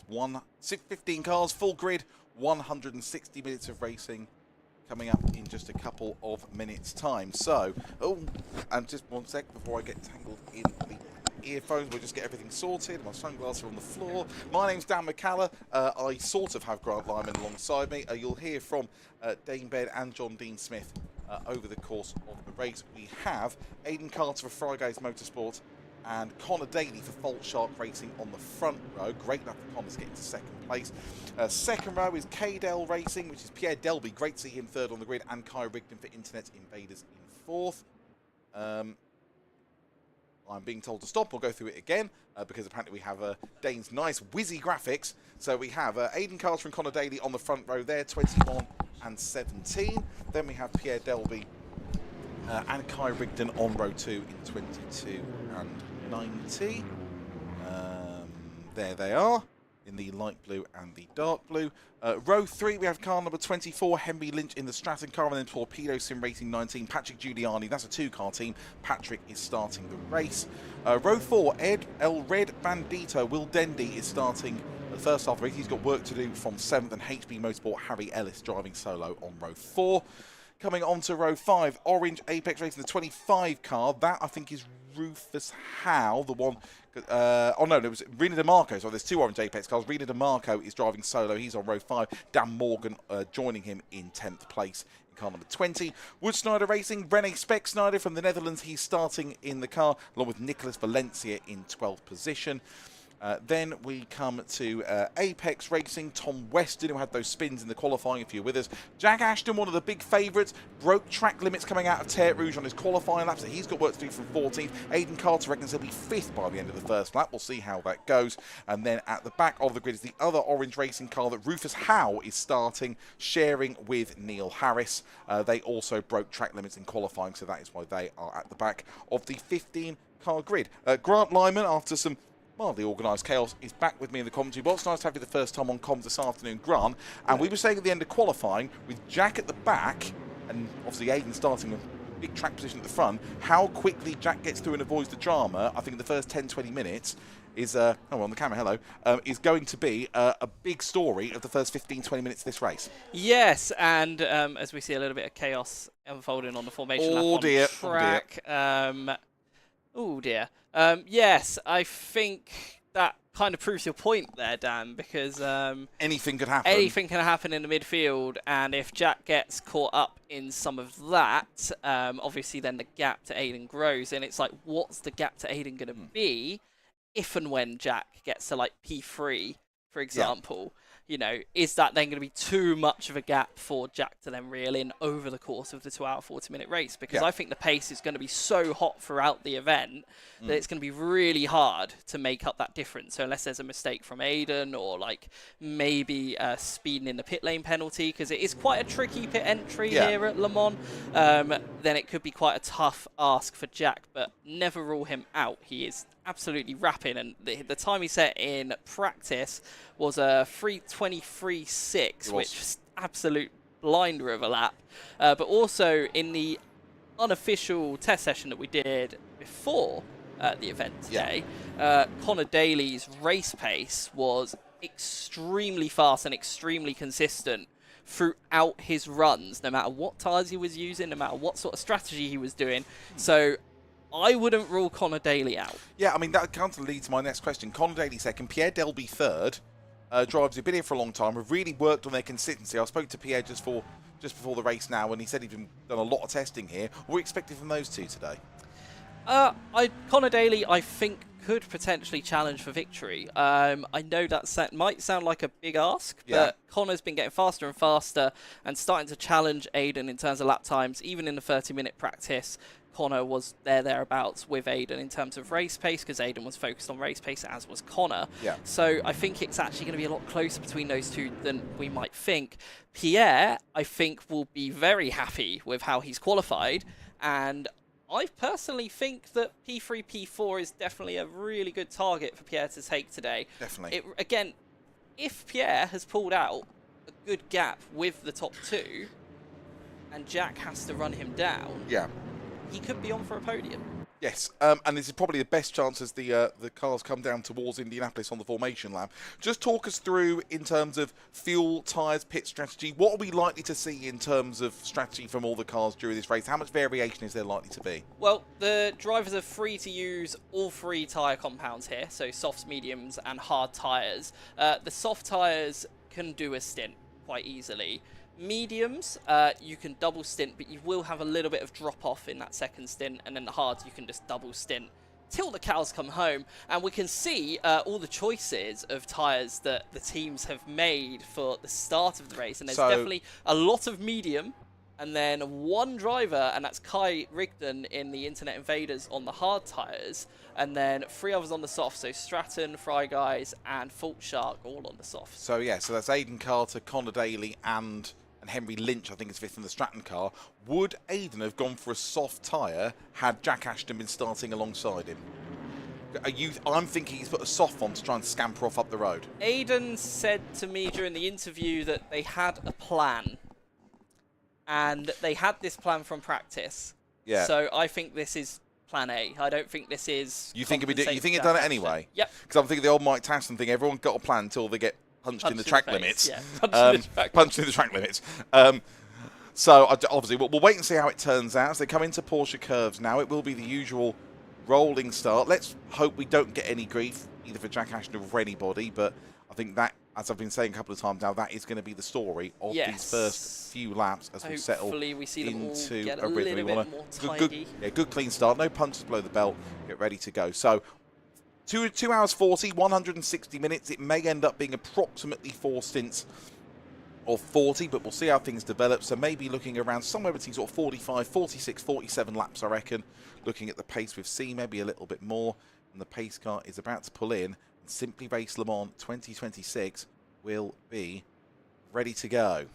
15 cars, full grid, 160 minutes of racing coming up in just a couple of minutes' time. So, and just one sec before I get tangled in the earphones, we'll just get everything sorted. My sunglasses are on the floor. My name's Dan McCalla. I sort of have Grant Lyman alongside me. You'll hear from Dane Baird and John Dean Smith over the course of the race. We have Aidan Carter for Frygaze Motorsport and Connor Daly for Fault Shark Racing on the front row. Great enough for Connor to get into second place. Second row is KDEL Racing, which is Pierre Delby. Great to see him third on the grid, and Kai Rigdon for Internet Invaders in fourth. I'm being told to stop. We'll go through it again because apparently we have Dane's nice whizzy graphics. So we have Aidan Carter and Connor Daly on the front row there, 21 and 17. Then we have Pierre Delby and Kai Rigdon on row 2 in 22 and 90. There they are in the light blue and the dark blue. Row 3, we have car number 24, Henry Lynch in the Stratton car, and then Torpedo Sim Racing 19, Patrick Giuliani. That's a 2-car team. Patrick is starting the race. Row 4, El Red Bandito, Will Dendy is starting the first half of the race. He's got work to do from 7th, and HB Motorsport, Harry Ellis driving solo on row 4. Coming on to row 5, Orange Apex Racing, the 25 car. That, I think, is Rufus Howe, the one... oh, no, it was Rena DeMarco. So there's 2 Orange Apex cars. Rena DeMarco is driving solo. He's on row 5. Dan Morgan joining him in 10th place in car number 20. Wood Snyder Racing, Rene Speck Snyder from the Netherlands. He's starting in the car, along with Nicholas Valencia in 12th position. Then we come to Apex Racing, Tom Weston, who had those spins in the qualifying, if you're with us. Jack Ashton, one of the big favourites, broke track limits coming out of Terre Rouge on his qualifying lap, so he's got work to do from 14th. Aidan Carter reckons he'll be 5th by the end of the first lap. We'll see how that goes. And then at the back of the grid is the other Orange Racing car that Rufus Howe is starting, sharing with Neil Harris. They also broke track limits in qualifying, so that is why they are at the back of the 15-car grid. Grant Lyman, after some mildly organised chaos, is back with me in the commentary box. Nice to have you the first time on comms this afternoon, Grant. And we were saying at the end of qualifying, with Jack at the back, and obviously Aidan starting a big track position at the front, how quickly Jack gets through and avoids the drama, I think in the first 10-20 minutes, is, oh, on the camera, hello, is going to be a big story of the first 15-20 minutes of this race. Yes, and as we see a little bit of chaos unfolding on the formation lap on track. Oh dear. Yes, I think that kind of proves your point there, Dan, because anything could happen. Anything can happen in the midfield, and if Jack gets caught up in some of that, obviously then the gap to Aidan grows, and it's like, what's the gap to Aidan going to be if and when Jack gets to like P3, for example? Yeah. You know, is that then going to be too much of a gap for Jack to then reel in over the course of the 2-hour, 40-minute race? Because I think the pace is going to be so hot throughout the event that it's going to be really hard to make up that difference. So unless there's a mistake from Aidan or like maybe speeding in the pit lane penalty, because it is quite a tricky pit entry here at Le Mans, then it could be quite a tough ask for Jack. But never rule him out. He is absolutely rapping, and the time he set in practice was a 3:23.6, which is absolute blinder of a lap. But also in the unofficial test session that we did before the event today, Connor Daly's race pace was extremely fast and extremely consistent throughout his runs, no matter what tyres he was using, no matter what sort of strategy he was doing. So I wouldn't rule Connor Daly out. Yeah, I mean, that kind of leads to my next question. Connor Daly second, Pierre Delby third. Drivers who've been here for a long time, have really worked on their consistency. I spoke to Pierre just before the race now, and he said he'd done a lot of testing here. What are we expecting from those two today? Connor Daly, I think, could potentially challenge for victory. I know that might sound like a big ask, but Connor's been getting faster and faster and starting to challenge Aidan in terms of lap times. Even in the 30-minute practice, Connor was thereabouts with Aidan in terms of race pace, because Aidan was focused on race pace, as was Connor. Yeah. So I think it's actually going to be a lot closer between those two than we might think. Pierre, I think, will be very happy with how he's qualified, and I personally think that P3, P4 is definitely a really good target for Pierre to take today. Definitely. Again, if Pierre has pulled out a good gap with the top two, and Jack has to run him down, he could be on for a podium. Yes, and this is probably the best chance as the cars come down towards Indianapolis on the formation lap. Just talk us through in terms of fuel, tyres, pit strategy. What are we likely to see in terms of strategy from all the cars during this race? How much variation is there likely to be? Well, the drivers are free to use all 3 tyre compounds here, so softs, mediums and hard tyres. The soft tyres can do a stint quite easily. Mediums, you can double stint, but you will have a little bit of drop off in that second stint, and then the hards you can just double stint till the cows come home. And we can see all the choices of tyres that the teams have made for the start of the race, and there's definitely a lot of medium, and then one driver, and that's Kai Rigdon in the Internet Invaders on the hard tyres, and then 3 others on the soft, so Stratton, Fry Guys and Fault Shark all on the soft. So yeah, so that's Aidan Carter, Connor Daly and Henry Lynch, I think is 5th in the Stratton car. Would Aidan have gone for a soft tyre had Jack Ashton been starting alongside him? I'm thinking he's put a soft on to try and scamper off up the road. Aidan said to me during the interview that they had a plan. And they had this plan from practice. Yeah. So I think this is plan A. I don't think this is... You think it'd done it anyway? Yep. Because I'm thinking the old Mike Tyson thing, everyone got a plan until they get punched in the track limits. Yeah, punched in the track limits. So obviously we'll wait and see how it turns out. As they come into Porsche curves now, it will be the usual rolling start. Let's hope we don't get any grief, either for Jack Ashton or for anybody, but I think that, as I've been saying a couple of times now, that is going to be the story of these first few laps as we settle we see them into all get a a rhythm. little bit more tidy. Good clean start. No punches below the belt. Get ready to go. So 2 hours 40, 160 minutes. It may end up being approximately 4 stints of 40, but we'll see how things develop. So maybe looking around somewhere between sort of 45, 46, 47 laps, I reckon. Looking at the pace we've seen, maybe a little bit more. And the pace car is about to pull in. And Simply Race Le Mans 2026 will be ready to go.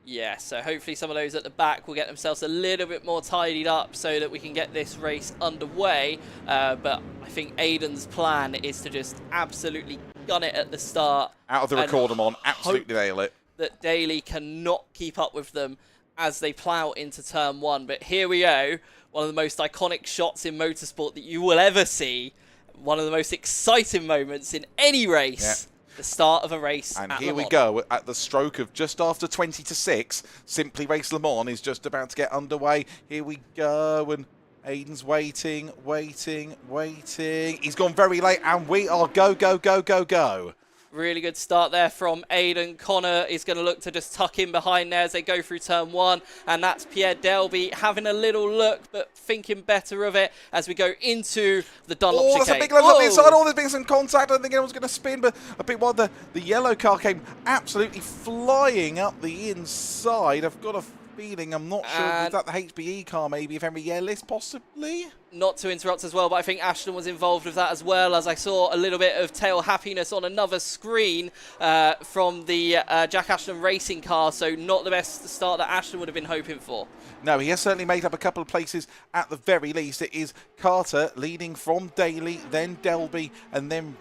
Yeah, so hopefully some of those at the back will get themselves a little bit more tidied up so that we can get this race underway. But I think Aidan's plan is to just absolutely gun it at the start. Out of the recorder, on, absolutely nail it. That Daly cannot keep up with them as they plough into turn 1. But here we go, one of the most iconic shots in motorsport that you will ever see. One of the most exciting moments in any race. Yeah. The start of a race. And here we go at the stroke of just after 20 to 6. Simply Race Le Mans is just about to get underway. Here we go, and Aidan's waiting. He's gone very late, and we are go. Really good start there from Aidan. Connor is going to look to just tuck in behind there as they go through turn 1. And that's Pierre Delby having a little look, but thinking better of it as we go into the Dunlop chicane. That's a big look up the inside. There's been some contact. I don't think anyone's going to spin, but a bit while the yellow car came absolutely flying up the inside. I've got a feeling, I'm not sure, is that the HBE car maybe, if Henry Yellis possibly? Not to interrupt as well, but I think Ashton was involved with that as well, as I saw a little bit of tail happiness on another screen from the Jack Ashton racing car, so not the best start that Ashton would have been hoping for. No, he has certainly made up a couple of places at the very least. It is Carter leading from Daly, then Delby, and then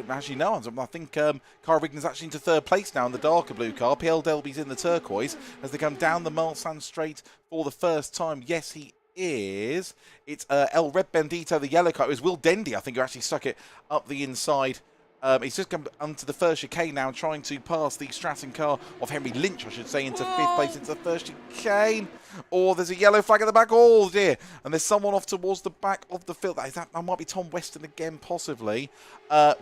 actually no, I think Carl Rigdon's actually into 3rd place now in the darker blue car. PL Delby's in the turquoise as they come down the Mulsanne straight for the first time. Yes, he is. It's El Red Bendito, the yellow car. It was Will Dendy, I think, who actually stuck it up the inside. He's just come onto the first chicane now, trying to pass the Stratton car of Henry Lynch, I should say, into 5th place into the first chicane. Oh, there's a yellow flag at the back. Oh, dear. And there's someone off towards the back of the field. That might be Tom Weston again, possibly.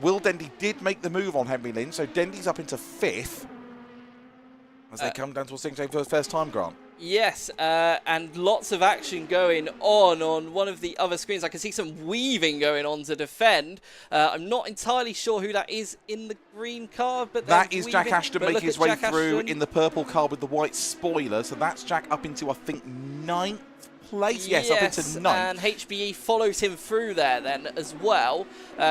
Will Dendy did make the move on Henry Lynch, so Dendy's up into 5th as they come down towards 6th for the first time, Grant. Yes, and lots of action going on one of the other screens. I can see some weaving going on to defend. I'm not entirely sure who that is in the green car, but that is Jack Ashton making his way through Ashton in the purple car with the white spoiler. So that's Jack up into, I think, 9th place. Yes, up into 9th. And HBE follows him through there then as well.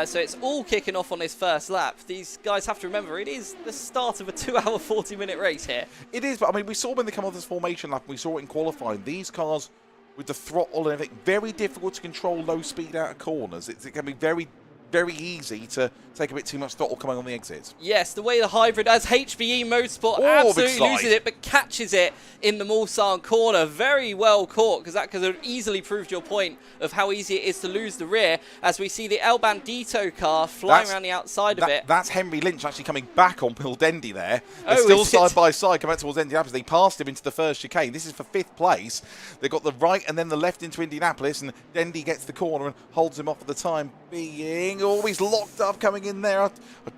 So it's all kicking off on this first lap. These guys have to remember, it is the start of a 2 hour 40-minute race here. It is, but I mean, we saw when they come off this formation lap, we saw it in qualifying. These cars with the throttle and everything, very difficult to control low speed out of corners. It can be very very easy to take a bit too much throttle coming on the exits. Yes, the way the hybrid, as HBE Motorsport Oh, absolutely big slide. loses it, but catches it in the Mulsanne corner. Very well caught, because that could have easily proved your point of how easy it is to lose the rear, as we see the El Bandito car flying around the outside of it. That's Henry Lynch actually coming back on Will Dendy there. They're Oh, still is it? side by side coming back towards Indianapolis. They passed him into the first chicane. This is for 5th place. They've got the right and then the left into Indianapolis, and Dendy gets the corner and holds him off at the time being. Always locked up coming in there. I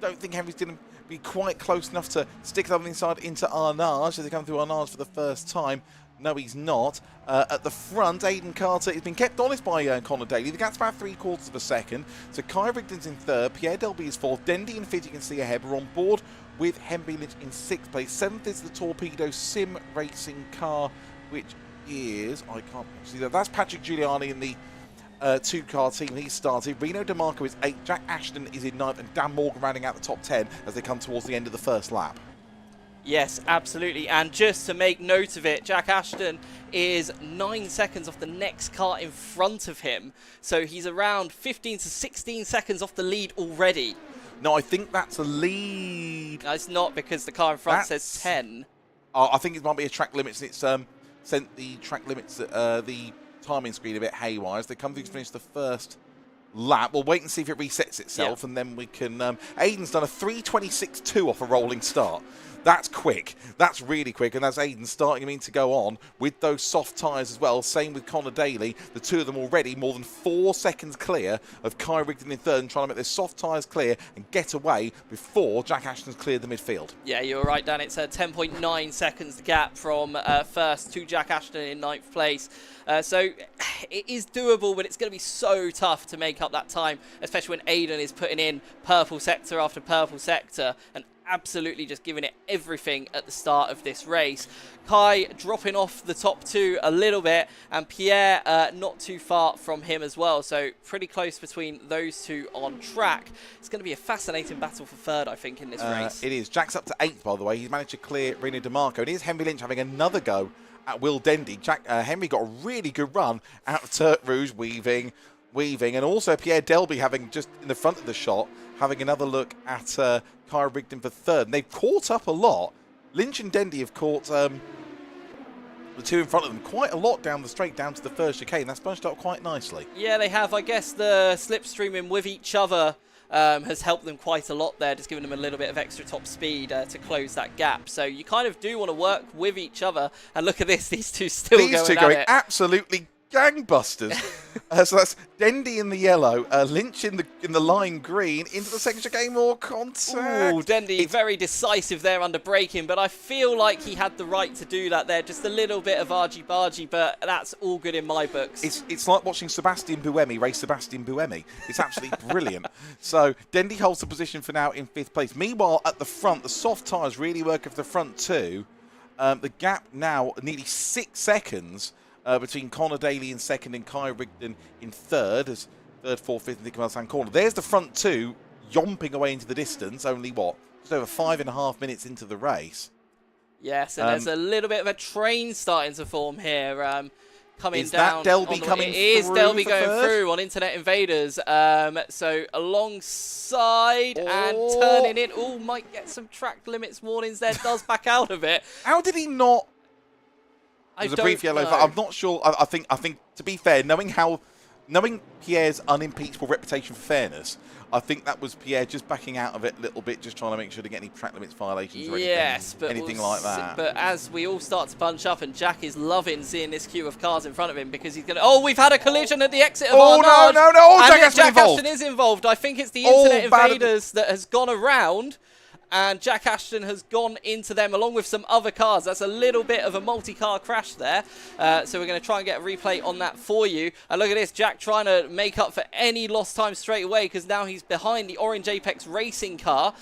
don't think Henry's going to be quite close enough to stick it up inside into Arnage as they come through Arnage for the first time. No, he's not. At the front, Aidan Carter has been kept honest by Connor Daly. The gap's about 3/4 of a second. So Kai Rigdon's in 3rd, Pierre Delby is 4th, Dendy and Fitz you can see ahead. We're on board with Henry Lynch in 6th place. 7th is the Torpedo Sim Racing car, which is, I can't see that. That's Patrick Giuliani in the 2-car team. He started. Reno DeMarco is 8th, Jack Ashton is in 9th, and Dan Morgan rounding out the top 10 as they come towards the end of the first lap. Yes, absolutely. And just to make note of it, Jack Ashton is 9 seconds off the next car in front of him. So he's around 15 to 16 seconds off the lead already. No, I think that's a lead. No, it's not, because the car in front says 10. I think it might be a track limits. It's sent the track limits, the timing screen a bit haywire. As they come through to finish the first lap. We'll wait and see if it resets itself, and then we can... Aidan's done a 3:26.2 off a rolling start. That's quick. That's really quick, and that's Aidan starting him in to go on with those soft tyres as well. Same with Connor Daly. The two of them already more than 4 seconds clear of Kai Rigdon in 3rd and trying to make their soft tyres clear and get away before Jack Ashton's cleared the midfield. Yeah, you're right, Dan. It's 10.9 seconds the gap from 1st to Jack Ashton in 9th place. So it is doable, but it's going to be so tough to make up that time, especially when Aidan is putting in purple sector after purple sector and absolutely just giving it everything at the start of this race. Kai dropping off the top 2 a little bit, and Pierre not too far from him as well, so pretty close between those two on track. It's going to be a fascinating battle for 3rd, I think, in this race. It is. Jack's up to 8th, by the way. He's managed to clear Reno DeMarco. It is Henry Lynch having another go at Will Dendy. Henry got a really good run out of Turt Rouge, weaving, and also Pierre Delby having just in the front of the shot, having another look at Kai Rigdon for 3rd. And they've caught up a lot. Lynch and Dendy have caught the two in front of them quite a lot down the straight, down to the first chicane. That's bunched up quite nicely. Yeah, they have. I guess the slipstreaming with each other has helped them quite a lot there, just giving them a little bit of extra top speed to close that gap. So you kind of do want to work with each other. And look at this, these two still These two going at it. absolutely gangbusters. So that's Dendy in the yellow, Lynch in the lime green, into the second chicane, more contact. Ooh, Dendy very decisive there under braking, but I feel like he had the right to do that there. Just a little bit of argy-bargy, but that's all good in my books. It's like watching Sebastian Buemi race Sebastian Buemi. It's absolutely brilliant. So Dendy holds the position for now in 5th place. Meanwhile, at the front, the soft tyres really work for the front two. The gap now nearly 6 seconds between Connor Daly in 2nd and Kai Rigdon in 3rd, as 3rd, 4th, 5th, and Nick Mulsanne corner. There's the front two yomping away into the distance, only what? Just over 5.5 minutes into the race. Yes, and there's a little bit of a train starting to form here. Coming is down. That Delby coming It is through Delby for going 3rd? through on Internet Invaders. So alongside and turning in. Oh, might get some track limits warnings there. Does back out of it. How did he not? It was a brief yellow. I'm not sure. I think to be fair, knowing Pierre's unimpeachable reputation for fairness, I think that was Pierre just backing out of it a little bit, just trying to make sure to get any track limits violations or anything like that. But as we all start to bunch up, and Jack is loving seeing this queue of cars in front of him, because he's going to... Oh, we've had a collision at the exit of Arnage. No. Oh, and Jack Ashton is involved. I think it's the Internet Invaders that has gone around, and Jack Ashton has gone into them along with some other cars. That's a little bit of a multi-car crash there. So we're going to try and get a replay on that for you. And look at this, Jack trying to make up for any lost time straight away, because now he's behind the Orange Apex racing car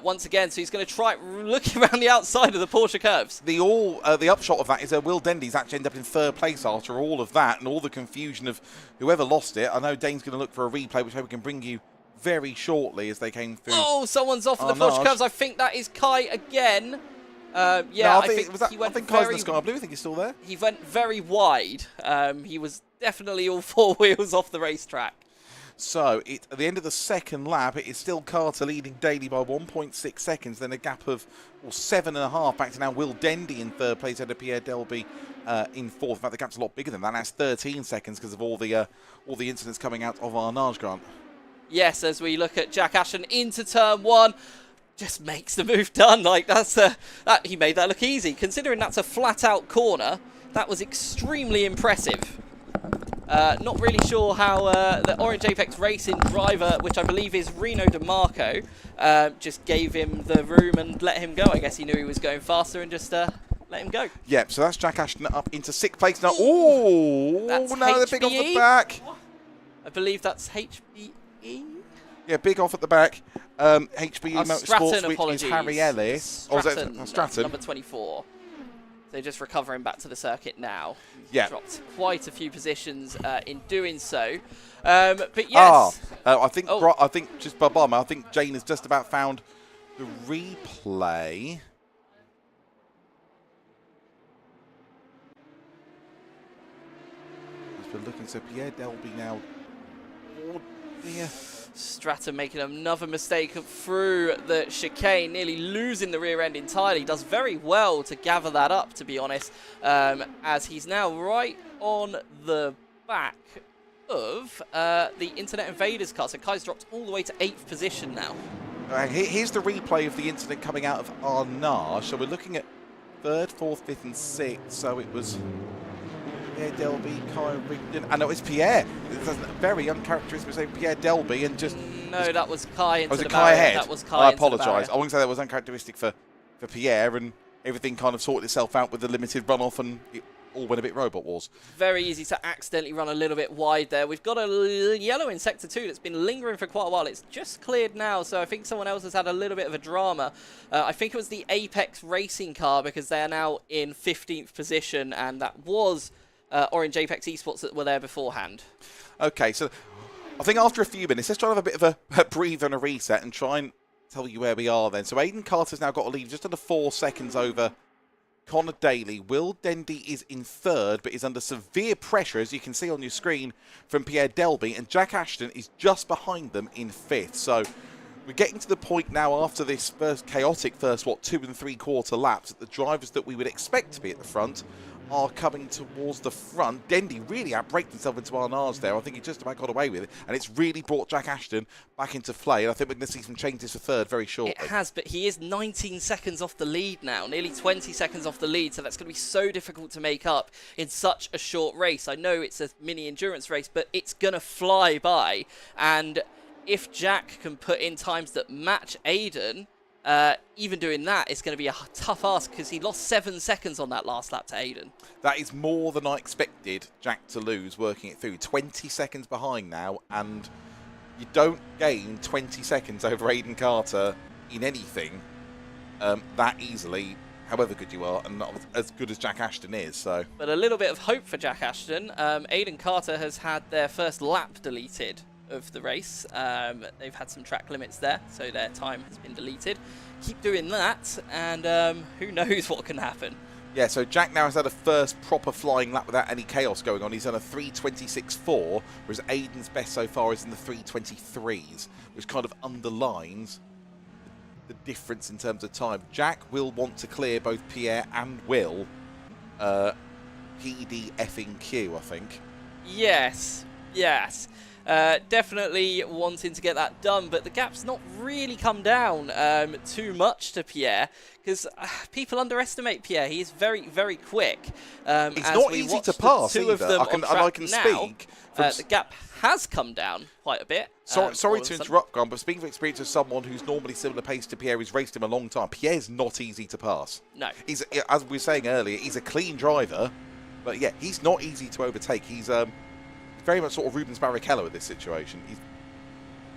once again. So he's going to try looking around the outside of the Porsche curves. The upshot of that is that Will Dendy's actually ended up in 3rd place after all of that and all the confusion of whoever lost it. I know Dane's going to look for a replay, which I hope we can bring you very shortly as they came through. Oh, someone's off of the Porsche curves. I think that is Kai again. Yeah, no, I think he went Kai's in the sky blue. I think he's still there. He went very wide. He was definitely all 4 wheels off the racetrack. So at the end of the second lap, it is still Carter leading Daly by 1.6 seconds. Then a gap of 7.5 back to now Will Dendy in third place ahead of Pierre Delby in fourth. In fact, the gap's a lot bigger than that. That's 13 seconds because of all the incidents coming out of Arnage, Grant. Yes, as we look at Jack Ashton into turn one, just makes the move done. Like he made that look easy. Considering that's a flat-out corner, that was extremely impressive. Not really sure how the Orange Apex Racing driver, which I believe is Reno DeMarco, just gave him the room and let him go. I guess he knew he was going faster and just let him go. Yep, so that's Jack Ashton up into 6th place now. Oh, that's no, the big off the HBE? back. I believe that's HBE. Yeah, big off at the back. HBE Motorsports, Stratton, which apologies. is Harry Ellis. Stratton. Number 24. So just recovering back to the circuit now. Yeah. Dropped quite a few positions in doing so. But yes. I think just Bob, I think Jane has just about found the replay. As we're looking, so Pierre Delby now. Oh dear. Stratton making another mistake through the chicane, nearly losing the rear end entirely. Does very well to gather that up, to be honest, as he's now right on the back of the Internet Invaders car. So Kai's dropped all the way to 8th position now. Here's the replay of the incident coming out of Arnage. So we're looking at 3rd, 4th, 5th and 6th. So it was Pierre Delby, Kai Rigdon, and it was Pierre. It's a very uncharacteristic mistake. Pierre Delby and just... No, that was Kai into was the it Kai barrier. ahead? That was Kai I into the apologise. barrier. I wouldn't say that was uncharacteristic for Pierre, and everything kind of sorted itself out with the limited runoff, and it all went a bit Robot Wars. Very easy to accidentally run a little bit wide there. We've got a yellow in Sector 2 that's been lingering for quite a while. It's just cleared now, so I think someone else has had a little bit of a drama. I think it was the Apex Racing car, because they are now in 15th position, and that was Orange Apex Esports that were there beforehand. Okay, so I think after a few minutes, let's try to have a bit of a breathe and a reset and try and tell you where we are then. So Aidan Carter's now got to lead just under 4 seconds over Connor Daly. Will Dendy is in 3rd, but is under severe pressure, as you can see on your screen, from Pierre Delby, and Jack Ashton is just behind them in 5th. So we're getting to the point now after this chaotic first, 2 3/4 laps, that the drivers that we would expect to be at the front are coming towards the front. Dendy really outbraked himself into Arnage there. I think he just about got away with it, and it's really brought Jack Ashton back into play, and I think we're going to see some changes for 3rd very shortly. It has, but he is 19 seconds off the lead now, nearly 20 seconds off the lead, so that's going to be so difficult to make up in such a short race. I know it's a mini endurance race, but it's going to fly by, and if Jack can put in times that match Aiden, even doing that, it's going to be a tough ask, because he lost 7 seconds on that last lap to Aiden. That is more than I expected Jack to lose working it through. 20 seconds behind now, and you don't gain 20 seconds over Aiden Carter in anything that easily, however good you are, and not as good as Jack Ashton is. So, but a little bit of hope for Jack Ashton. Aiden Carter has had their first lap deleted of the race. They've had some track limits there, so their time has been deleted. Keep doing that, and who knows what can happen. Yeah, so Jack now has had a first proper flying lap without any chaos going on. He's done a 3:26.4, whereas Aiden's best so far is in the 3:23s, which kind of underlines the difference in terms of time. Jack will want to clear both Pierre and Will PD effing Q, I think. Yes, yes. Definitely wanting to get that done, but the gap's not really come down too much to Pierre, because people underestimate Pierre. He is very, very quick. It's not easy to pass either. I can speak. The gap has come down quite a bit. Sorry to interrupt, Grant, but speaking of experience as someone who's normally similar pace to Pierre, who's raced him a long time, Pierre's not easy to pass. No. He's, as we were saying earlier, he's a clean driver, but yeah, he's not easy to overtake. He's very much sort of Rubens Barrichello in this situation.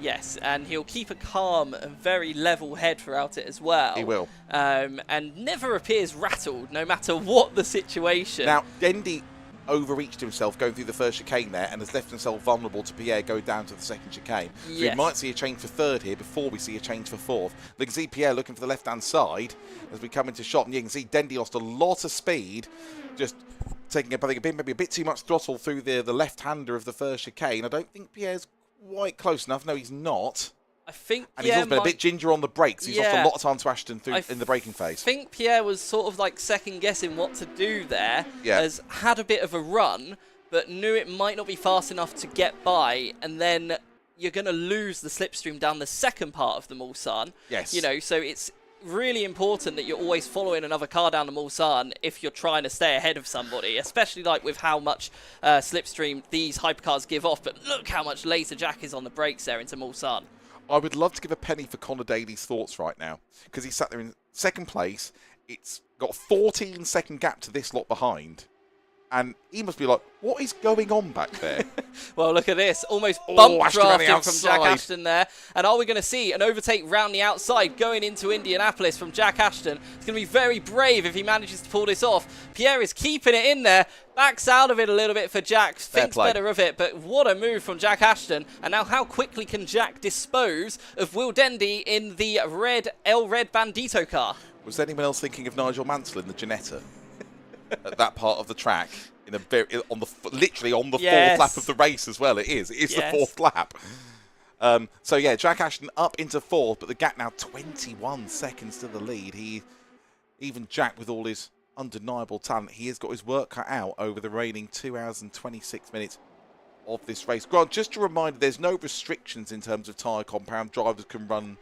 Yes, and he'll keep a calm and very level head throughout it as well. He will. And never appears rattled, no matter what the situation. Now, Dendy overreached himself going through the first chicane there and has left himself vulnerable to Pierre go down to the second chicane. So yes. We might see a change for 3rd here before we see a change for 4th. We can see Pierre looking for the left-hand side as we come into shot, and you can see Dendy lost a lot of speed, just taking maybe a bit too much throttle through the left-hander of the first chicane. I don't think Pierre's quite close enough. No, he's not. I think And he's also been a bit ginger on the brakes. He's lost a lot of time to Ashton in the braking phase. I think Pierre was sort of like second guessing what to do there. Yeah. Has had a bit of a run, but knew it might not be fast enough to get by, and then you're going to lose the slipstream down the second part of the Mulsanne. Yes. You know, so it's really important that you're always following another car down the Mulsanne if you're trying to stay ahead of somebody, especially like with how much slipstream these hypercars give off. But look how much later Jack is on the brakes there into Mulsanne. I would love to give a penny for Connor Daly's thoughts right now, because he sat there in second place. It's got a 14-second gap to this lot behind. And he must be like, what is going on back there? Well, look at this. Almost bump Ashton around the drafting from Jack outside. Ashton there. And are we going to see an overtake round the outside going into Indianapolis from Jack Ashton? It's going to be very brave if he manages to pull this off. Pierre is keeping it in there. Backs out of it a little bit for Jack. Thinks better of it. But what a move from Jack Ashton. And now how quickly can Jack dispose of Will Dendy in the red Bandito car? Was anyone else thinking of Nigel Mansell in the Ginetta? At that part of the track, literally on the fourth lap of the race as well. It is the fourth lap. So yeah, Jack Ashton up into fourth, but the gap now 21 seconds to the lead. Even Jack, with all his undeniable talent, he has got his work cut out over the remaining 2 hours and 26 minutes of this race. Grant, just a reminder, there's no restrictions in terms of tyre compound. Drivers can run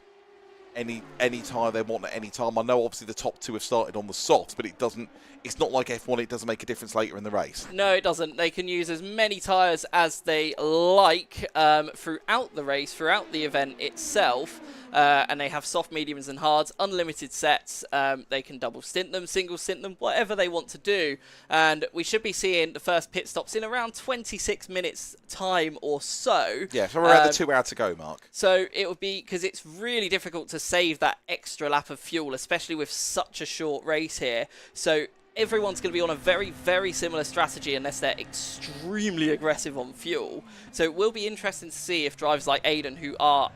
any tyre they want at any time. I know obviously the top two have started on the softs, but it's not like F1, it doesn't make a difference later in the race. No, it doesn't. They can use as many tyres as they like throughout the race, throughout the event itself. And they have soft, mediums and hards, unlimited sets. They can double stint them, single stint them, whatever they want to do. And we should be seeing the first pit stops in around 26 minutes time or so. Yeah, so we're at the 2 hour to go mark. So it would be, because it's really difficult to save that extra lap of fuel, especially with such a short race here. So everyone's going to be on a very, very similar strategy unless they're extremely aggressive on fuel. So it will be interesting to see if drivers like Aiden, who are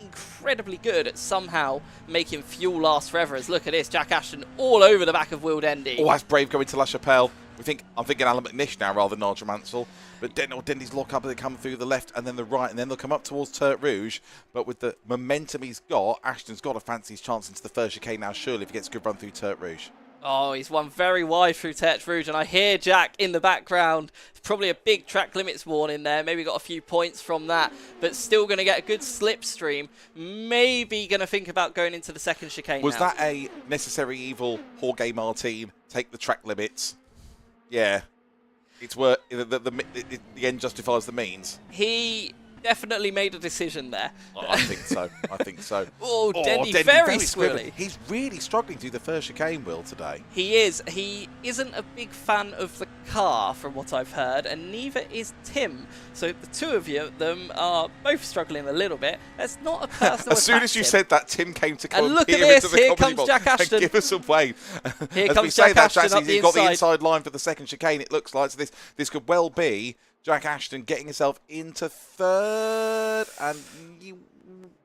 incredibly good at somehow making fuel last forever, as look at this, Jack Ashton all over the back of Will Dendy. Oh, that's brave going to La Chapelle. I'm thinking Alan McNish now rather than Nigel Mansell. But Dendy's lock up, they come through the left and then the right, and then they'll come up towards Tertre Rouge. But with the momentum he's got, Ashton's got to fancy his chance into the first chicane now, surely, if he gets a good run through Tertre Rouge. Oh, he's won very wide through Tertre Rouge, and I hear Jack in the background. It's probably a big track limits warning there. Maybe got a few points from that, but still going to get a good slipstream. Maybe going to think about going into the second chicane Was now. that a necessary evil, Jorge Martin, take the track limits? Yeah. It's where the end justifies the means. He definitely made a decision there. I think so. Oh, Dendy very squirrely. He's really struggling through the first chicane, Will, today. He is. He isn't a big fan of the car, from what I've heard, and neither is Tim. So the two of them are both struggling a little bit. That's not a personal As soon as you said that, Tim came to come and look at peer this. into the Here comedy comes box Jack Ashton. and give us a wave. Here As comes we say Jack that, Ashton up he's the got the inside. inside line for the second chicane, it looks like. So this could well be Jack Ashton getting himself into third, and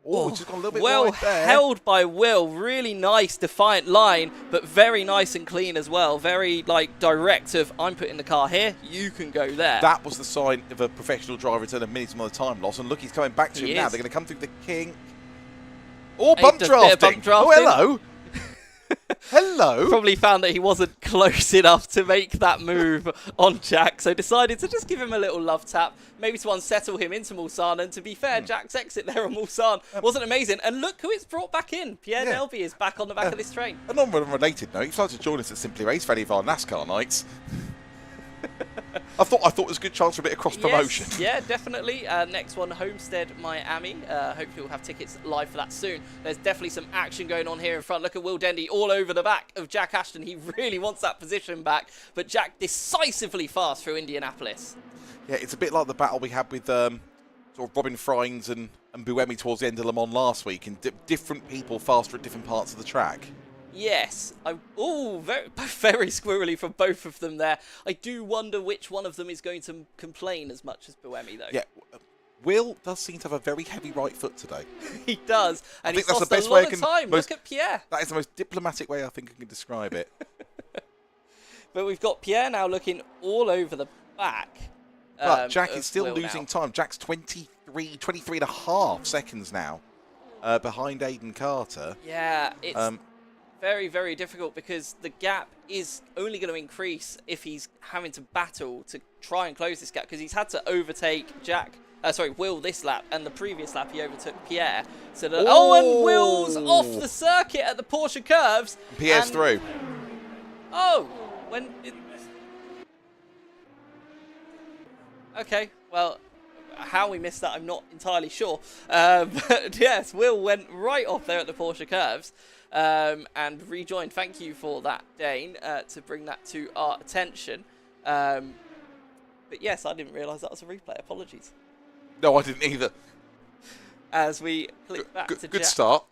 just gone a little bit well wide there. held by Will. Really nice, defiant line, but very nice and clean as well. Very direct of, I'm putting the car here, you can go there. That was the sign of a professional driver return, a minimum of time loss. And look, he's coming back to him now. They're going to come through the king. Oh, bump drafting. Oh, hello. Hello. Probably found that he wasn't close enough to make that move on Jack, so decided to just give him a little love tap, maybe to unsettle him into Mulsanne. And to be fair, Jack's exit there on Mulsanne wasn't amazing. And look who it's brought back in. Pierre Nelby is back on the back of this train. And on a related note, you've started to join us at Simply Race for any of our NASCAR nights. I thought it was a good chance for a bit of cross promotion. Yes, yeah, definitely. Next one, Homestead, Miami. Hopefully we'll have tickets live for that soon. There's definitely some action going on here in front. Look at Will Dendy all over the back of Jack Ashton. He really wants that position back, but Jack decisively fast through Indianapolis. Yeah, it's a bit like the battle we had with sort of Robin Frines and Buemi towards the end of Le Mans last week, and different people faster at different parts of the track. Yes. Very squirrely from both of them there. I do wonder which one of them is going to complain as much as Buemi, though. Yeah. Will does seem to have a very heavy right foot today. He does. And he's that's lost the best a lot way of time. Look at Pierre. That is the most diplomatic way I think I can describe it. But we've got Pierre now looking all over the back. But Jack of is still Will losing now. time. Jack's 23 and a half seconds now behind Aiden Carter. Yeah, it's very, very difficult because the gap is only going to increase if he's having to battle to try and close this gap, because he's had to overtake Will this lap, and the previous lap he overtook Pierre. So that, and Will's off the circuit at the Porsche curves. Pierre's and, through. Okay, well, how we missed that, I'm not entirely sure. But yes, Will went right off there at the Porsche curves and rejoined. Thank you for that, Dane, to bring that to our attention. But yes, I didn't realise that was a replay. Apologies. No, I didn't either. As we click back to Jack. Good start.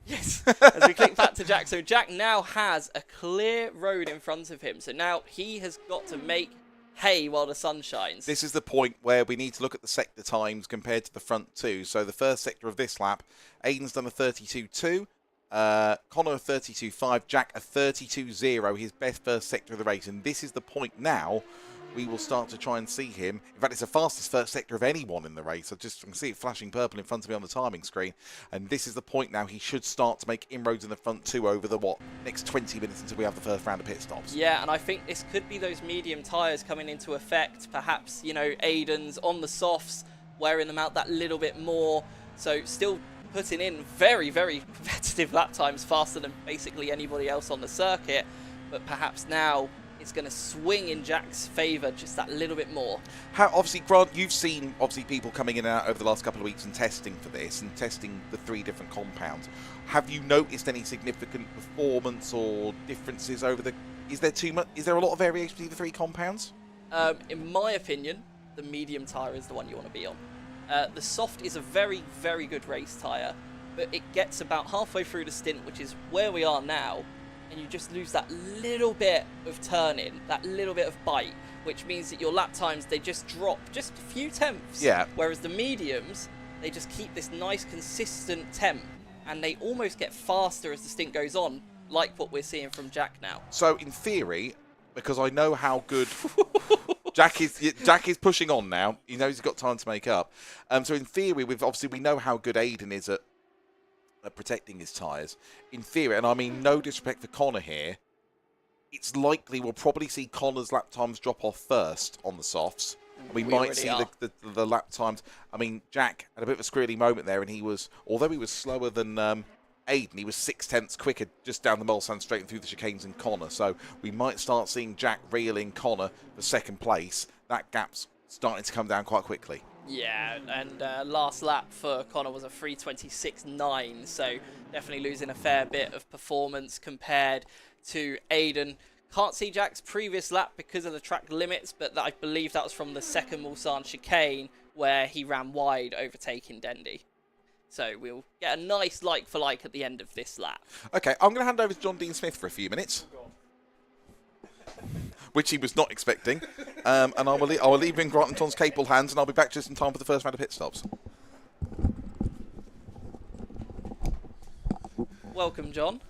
Yes, as we click back to Jack. So Jack now has a clear road in front of him. So now he has got to make hay while the sun shines. This is the point where we need to look at the sector times compared to the front two. So the first sector of this lap, Aiden's done a 32.2, Connor a 32.5, Jack a 32.0, his best first sector of the race. And this is the point now we will start to try and see him. In fact, it's the fastest first sector of anyone in the race. I can see it flashing purple in front of me on the timing screen. And this is the point now he should start to make inroads in the front two over the, next 20 minutes until we have the first round of pit stops. Yeah, and I think this could be those medium tyres coming into effect. Perhaps, Aiden's on the softs, wearing them out that little bit more. So still putting in very, very competitive lap times, faster than basically anybody else on the circuit. But perhaps now it's going to swing in Jack's favour just that little bit more. Obviously, Grant, you've seen people coming in and out over the last couple of weeks and testing for this and testing the 3 different compounds. Have you noticed any significant performance or differences over the? Is there a lot of variation between the 3 compounds? In my opinion, the medium tyre is the one you want to be on. The soft is a very, very good race tyre, but it gets about halfway through the stint, which is where we are now, and you just lose that little bit of turn-in, that little bit of bite, which means that your lap times, they just drop just a few tenths. Yeah. Whereas the mediums, they just keep this nice, consistent temp, and they almost get faster as the stint goes on, like what we're seeing from Jack now. So, in theory, because I know how good Jack is pushing on now. He knows he's got time to make up. So, in theory, we know how good Aiden is at protecting his tyres. In theory, and I mean no disrespect for Connor here, it's likely we'll probably see Connor's lap times drop off first on the softs. And we might see the lap times. I mean, Jack had a bit of a squirrely moment there, and although he was slower than Aiden, he was 0.6 quicker just down the Mulsanne straight and through the chicanes than Connor. So we might start seeing Jack reeling Connor for second place. That gap's starting to come down quite quickly. Yeah, and last lap for Connor was a 3:26.9, so definitely losing a fair bit of performance compared to Aiden. Can't see Jack's previous lap because of the track limits, but I believe that was from the second Mulsanne chicane where he ran wide, overtaking Dendy. So we'll get a nice like-for-like at the end of this lap. Okay, I'm going to hand over to John Dean Smith for a few minutes, which he was not expecting. And I will leave him in Grant and Tom's capable hands, and I'll be back just in time for the first round of pit stops. Welcome, John.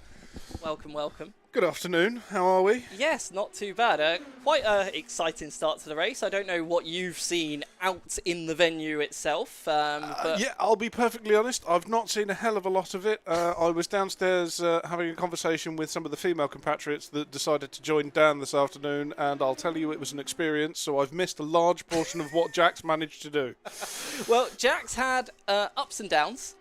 Welcome. Good afternoon. How are we? Yes, not too bad. Quite an exciting start to the race. I don't know what you've seen out in the venue itself. But Yeah, I'll be perfectly honest. I've not seen a hell of a lot of it. I was downstairs having a conversation with some of the female compatriots that decided to join Dan this afternoon, and I'll tell you it was an experience, so I've missed a large portion of what Jack's managed to do. Well, Jack's had ups and downs.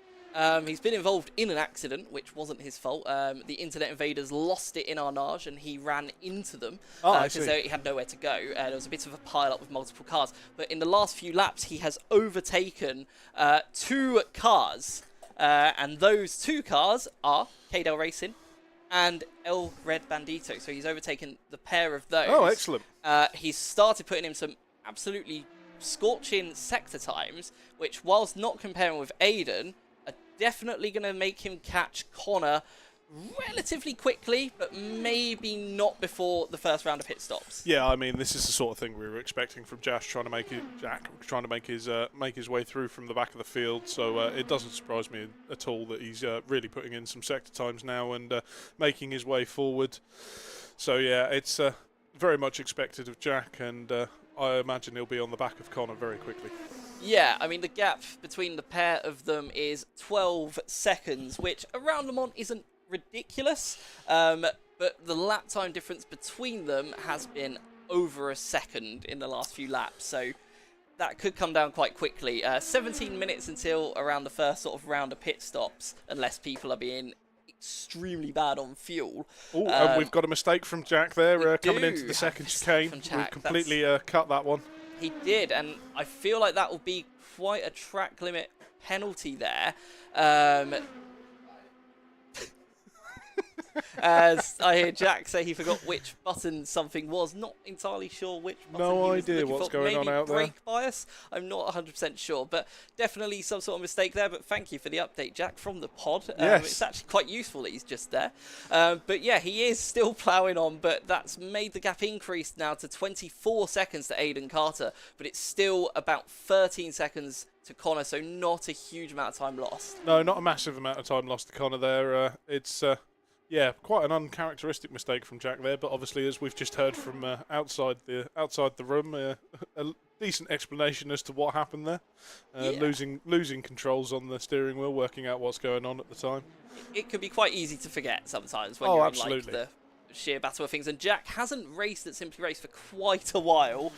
He's been involved in an accident, which wasn't his fault. The internet invaders lost it in Arnage, and he ran into them because he had nowhere to go. There was a bit of a pile-up with multiple cars. But in the last few laps, he has overtaken 2 cars. And those 2 cars are K-Del Racing and El Red Bandito. So he's overtaken the pair of those. Oh, excellent. He's started putting in some absolutely scorching sector times, which, whilst not comparing with Aiden, definitely going to make him catch Connor relatively quickly, but maybe not before the first round of pit stops. Yeah, I mean, this is the sort of thing we were expecting from Jack trying to make his way through from the back of the field. So it doesn't surprise me at all that he's really putting in some sector times now and making his way forward. So yeah, it's very much expected of Jack, and I imagine he'll be on the back of Connor very quickly. Yeah, I mean, the gap between the pair of them is 12 seconds, which around Le Mans isn't ridiculous, but the lap time difference between them has been over a second in the last few laps, so that could come down quite quickly. 17 minutes until around the first sort of round of pit stops, unless people are being extremely bad on fuel. Oh, and we've got a mistake from Jack there coming into the have second a mistake chicane. from Jack. We've completely cut that one. He did, and I feel like that will be quite a track limit penalty there. As I hear Jack say he forgot which button something was. Not entirely sure which button No he was idea looking what's for. going on Maybe out there. brake bias? I'm not 100% sure, but definitely some sort of mistake there. But thank you for the update, Jack, from the pod. Yes. It's actually quite useful that he's just there. But yeah, he is still ploughing on, but that's made the gap increased now to 24 seconds to Aiden Carter, but it's still about 13 seconds to Connor, so not a huge amount of time lost. No, not a massive amount of time lost to Connor there. It's yeah, quite an uncharacteristic mistake from Jack there, but obviously, as we've just heard from outside the room, a decent explanation as to what happened there. Yeah. Losing controls on the steering wheel, working out what's going on at the time. It can be quite easy to forget sometimes when Oh, you're absolutely. in like the sheer battle of things. And Jack hasn't raced at Simply Race for quite a while.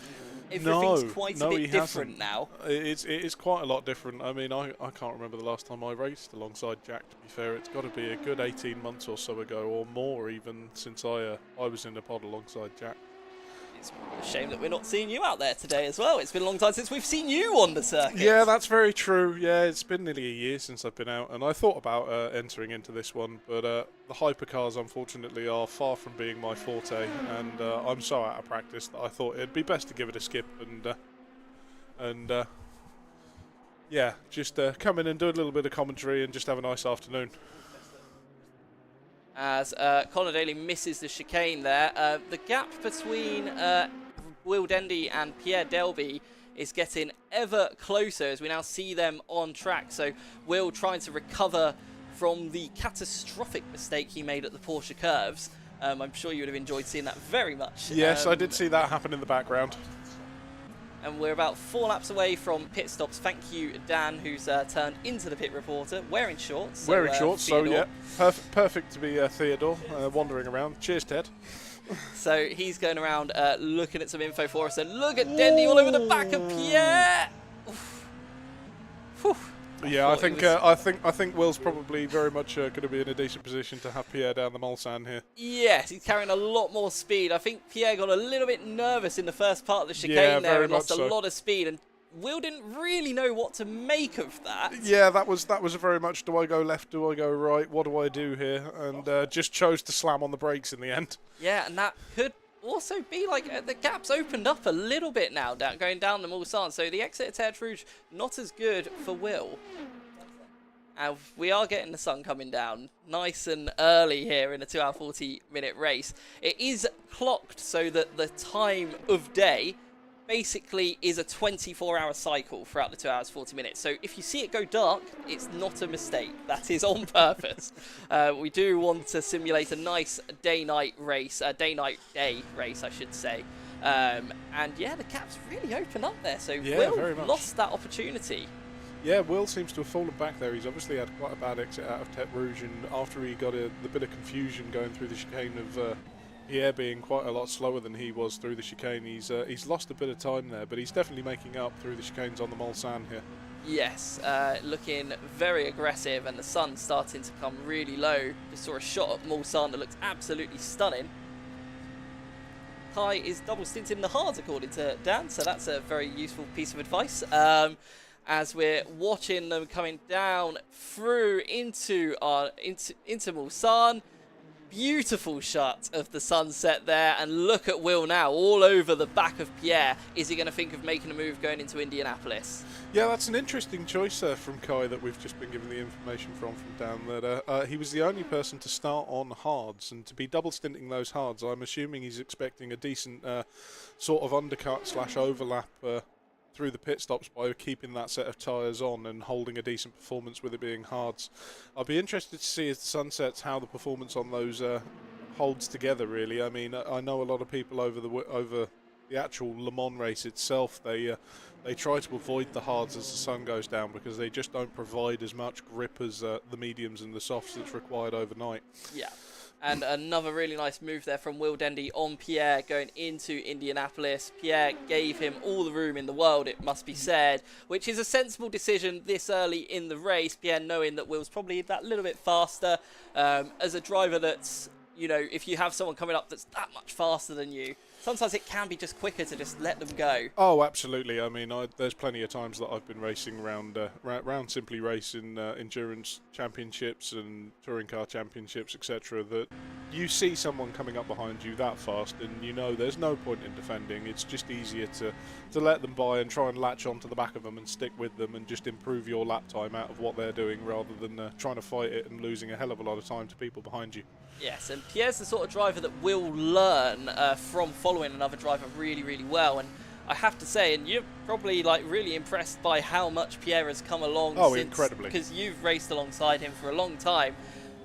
Everything's quite a bit different now. It is quite a lot different. I mean, I can't remember the last time I raced alongside Jack, to be fair. It's got to be a good 18 months or so ago, or more even, since I was in the pod alongside Jack. It's a shame that we're not seeing you out there today as well. It's been a long time since we've seen you on the circuit. Yeah, that's very true. Yeah, it's been nearly a year since I've been out, and I thought about entering into this one, but the hypercars, unfortunately, are far from being my forte, and I'm so out of practice that I thought it'd be best to give it a skip and yeah, just come in and do a little bit of commentary and just have a nice afternoon. As Conor Daly misses the chicane there. The gap between Will Dendy and Pierre Delby is getting ever closer as we now see them on track. So Will trying to recover from the catastrophic mistake he made at the Porsche curves. I'm sure you would have enjoyed seeing that very much. Yes, I did see that happen in the background. And we're about 4 laps away from pit stops. Thank you, Dan, who's turned into the pit reporter, wearing shorts. So, So Theodore. yeah, perfect to be Theodore wandering around. Cheers, Ted. So he's going around looking at some info for us. And look at Dendy all over the back of Pierre. Oof. Whew. Yeah, I thought think Will's probably very much going to be in a decent position to have Pierre down the Mulsanne here. Yes, he's carrying a lot more speed. I think Pierre got a little bit nervous in the first part of the chicane Yeah, there very and lost much a so. lot of speed. And Will didn't really know what to make of that. Yeah, that was a very much, do I go left, do I go right, what do I do here? And just chose to slam on the brakes in the end. Yeah, and that could also be like the gap's opened up a little bit now, going down the Mulsanne. So the exit at Terre Rouge, not as good for Will. And we are getting the sun coming down nice and early here in a 2 hour 40 minute race. It is clocked so that the time of day basically is a 24-hour cycle throughout the 2 hours 40 minutes. So if you see it go dark, it's not a mistake. That is on purpose. We do want to simulate a nice day-night race, a day-night-day race, I should say. And yeah, the gap's really open up there. So Yeah, Will very much. lost that opportunity. Yeah, Will seems to have fallen back there. He's obviously had quite a bad exit out of Terre Rouge, and after he got the bit of confusion going through the chicane of Pierre being quite a lot slower than he was through the chicane, he's lost a bit of time there, but he's definitely making up through the chicanes on the Mulsanne here. Yes, looking very aggressive, and the sun starting to come really low. Just saw a shot at Mulsanne that looks absolutely stunning. Kai is double stinted in the hards, according to Dan, so that's a very useful piece of advice. As we're watching them coming down through into Mulsanne. Beautiful shot of the sunset there, and look at Will now all over the back of Pierre. Is he going to think of making a move going into Indianapolis? Yeah, that's an interesting choice from Kai that we've just been given the information from Dan, that he was the only person to start on hards, and to be double stinting those hards, I'm assuming he's expecting a decent sort of undercut / overlap through the pit stops by keeping that set of tyres on and holding a decent performance with it being hards. I'll be interested to see as the sun sets how the performance on those holds together, really. I mean, I know a lot of people over the the actual Le Mans race itself, they try to avoid the hards as the sun goes down because they just don't provide as much grip as the mediums and the softs that's required overnight. Yeah. And another really nice move there from Will Dendy on Pierre going into Indianapolis. Pierre gave him all the room in the world, it must be said, which is a sensible decision this early in the race. Pierre knowing that Will's probably that little bit faster. As a driver that's, you know, if you have someone coming up that's that much faster than you, sometimes it can be just quicker to just let them go. Oh, absolutely. I mean, there's plenty of times that I've been racing round simply racing endurance championships and touring car championships, etc. That you see someone coming up behind you that fast, and you know there's no point in defending. It's just easier to let them by and try and latch onto the back of them and stick with them and just improve your lap time out of what they're doing, rather than trying to fight it and losing a hell of a lot of time to people behind you. Yes, and Pierre's the sort of driver that will learn from following another driver really, really well. And I have to say, and you're probably like really impressed by how much Pierre has come along. Oh, incredibly. Because you've raced alongside him for a long time,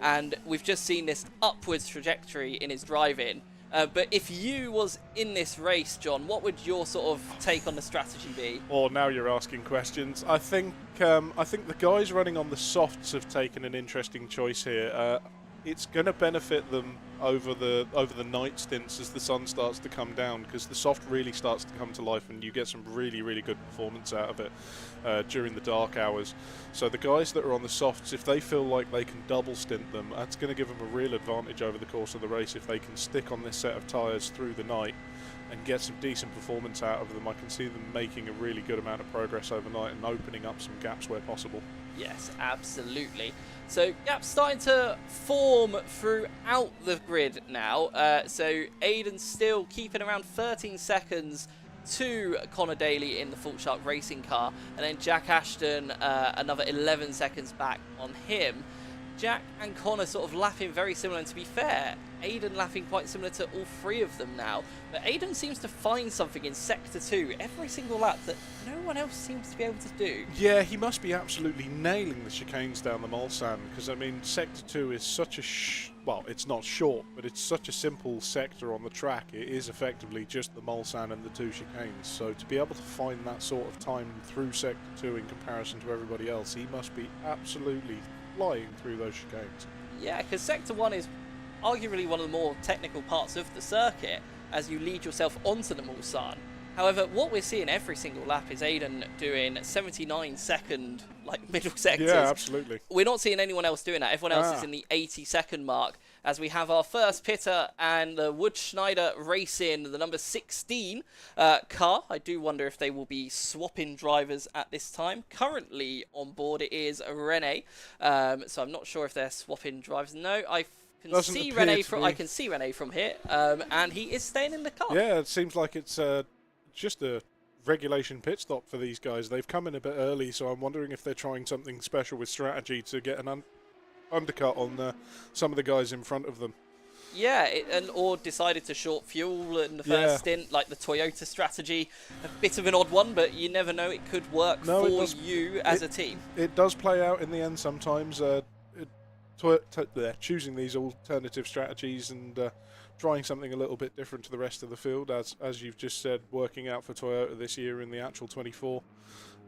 and we've just seen this upwards trajectory in his driving. But if you was in this race, John, what would your sort of take on the strategy be? Or now you're asking questions. I think the guys running on the softs have taken an interesting choice here. It's going to benefit them over the night stints as the sun starts to come down, because the soft really starts to come to life and you get some really, really good performance out of it during the dark hours. So the guys that are on the softs, if they feel like they can double stint them, that's going to give them a real advantage over the course of the race if they can stick on this set of tyres through the night and get some decent performance out of them. I can see them making a really good amount of progress overnight and opening up some gaps where possible. Yes, absolutely. So gaps starting to form throughout the grid now. So Aiden still keeping around 13 seconds to Connor Daly in the Full Shark racing car, and then Jack Ashton another 11 seconds back on him. Jack and Connor sort of lapping very similar, and to be fair, Aiden lapping quite similar to all three of them now. But Aiden seems to find something in Sector 2 every single lap that no one else seems to be able to do. Yeah, he must be absolutely nailing the chicanes down the Mulsanne, because I mean, Sector 2 is such a well, it's not short, but it's such a simple sector on the track. It is effectively just the Mulsanne and the two chicanes. So to be able to find that sort of time through Sector 2 in comparison to everybody else, he must be absolutely flying through those chicanes. Yeah, because Sector 1 is arguably one of the more technical parts of the circuit as you lead yourself onto the Mulsanne. However, what we're seeing every single lap is Aiden doing 79-second like middle sectors. Yeah, absolutely. We're not seeing anyone else doing that. Everyone else is in the 80-second mark, as we have our first pitter and the Wood Schneider Racing, the number 16 car. I do wonder if they will be swapping drivers at this time. Currently on board it is Rene, so I'm not sure if they're swapping drivers. No, I can see Rene from here, and he is staying in the car. Yeah, it seems like it's just a regulation pit stop for these guys. They've come in a bit early, so I'm wondering if they're trying something special with strategy to get an undercut on some of the guys in front of them. Yeah, or decided to short fuel in the first stint, like the Toyota strategy. A bit of an odd one, but you never know, it could work for you as a team. It does play out in the end sometimes. Choosing these alternative strategies and trying something a little bit different to the rest of the field, as you've just said, working out for Toyota this year in the actual 24.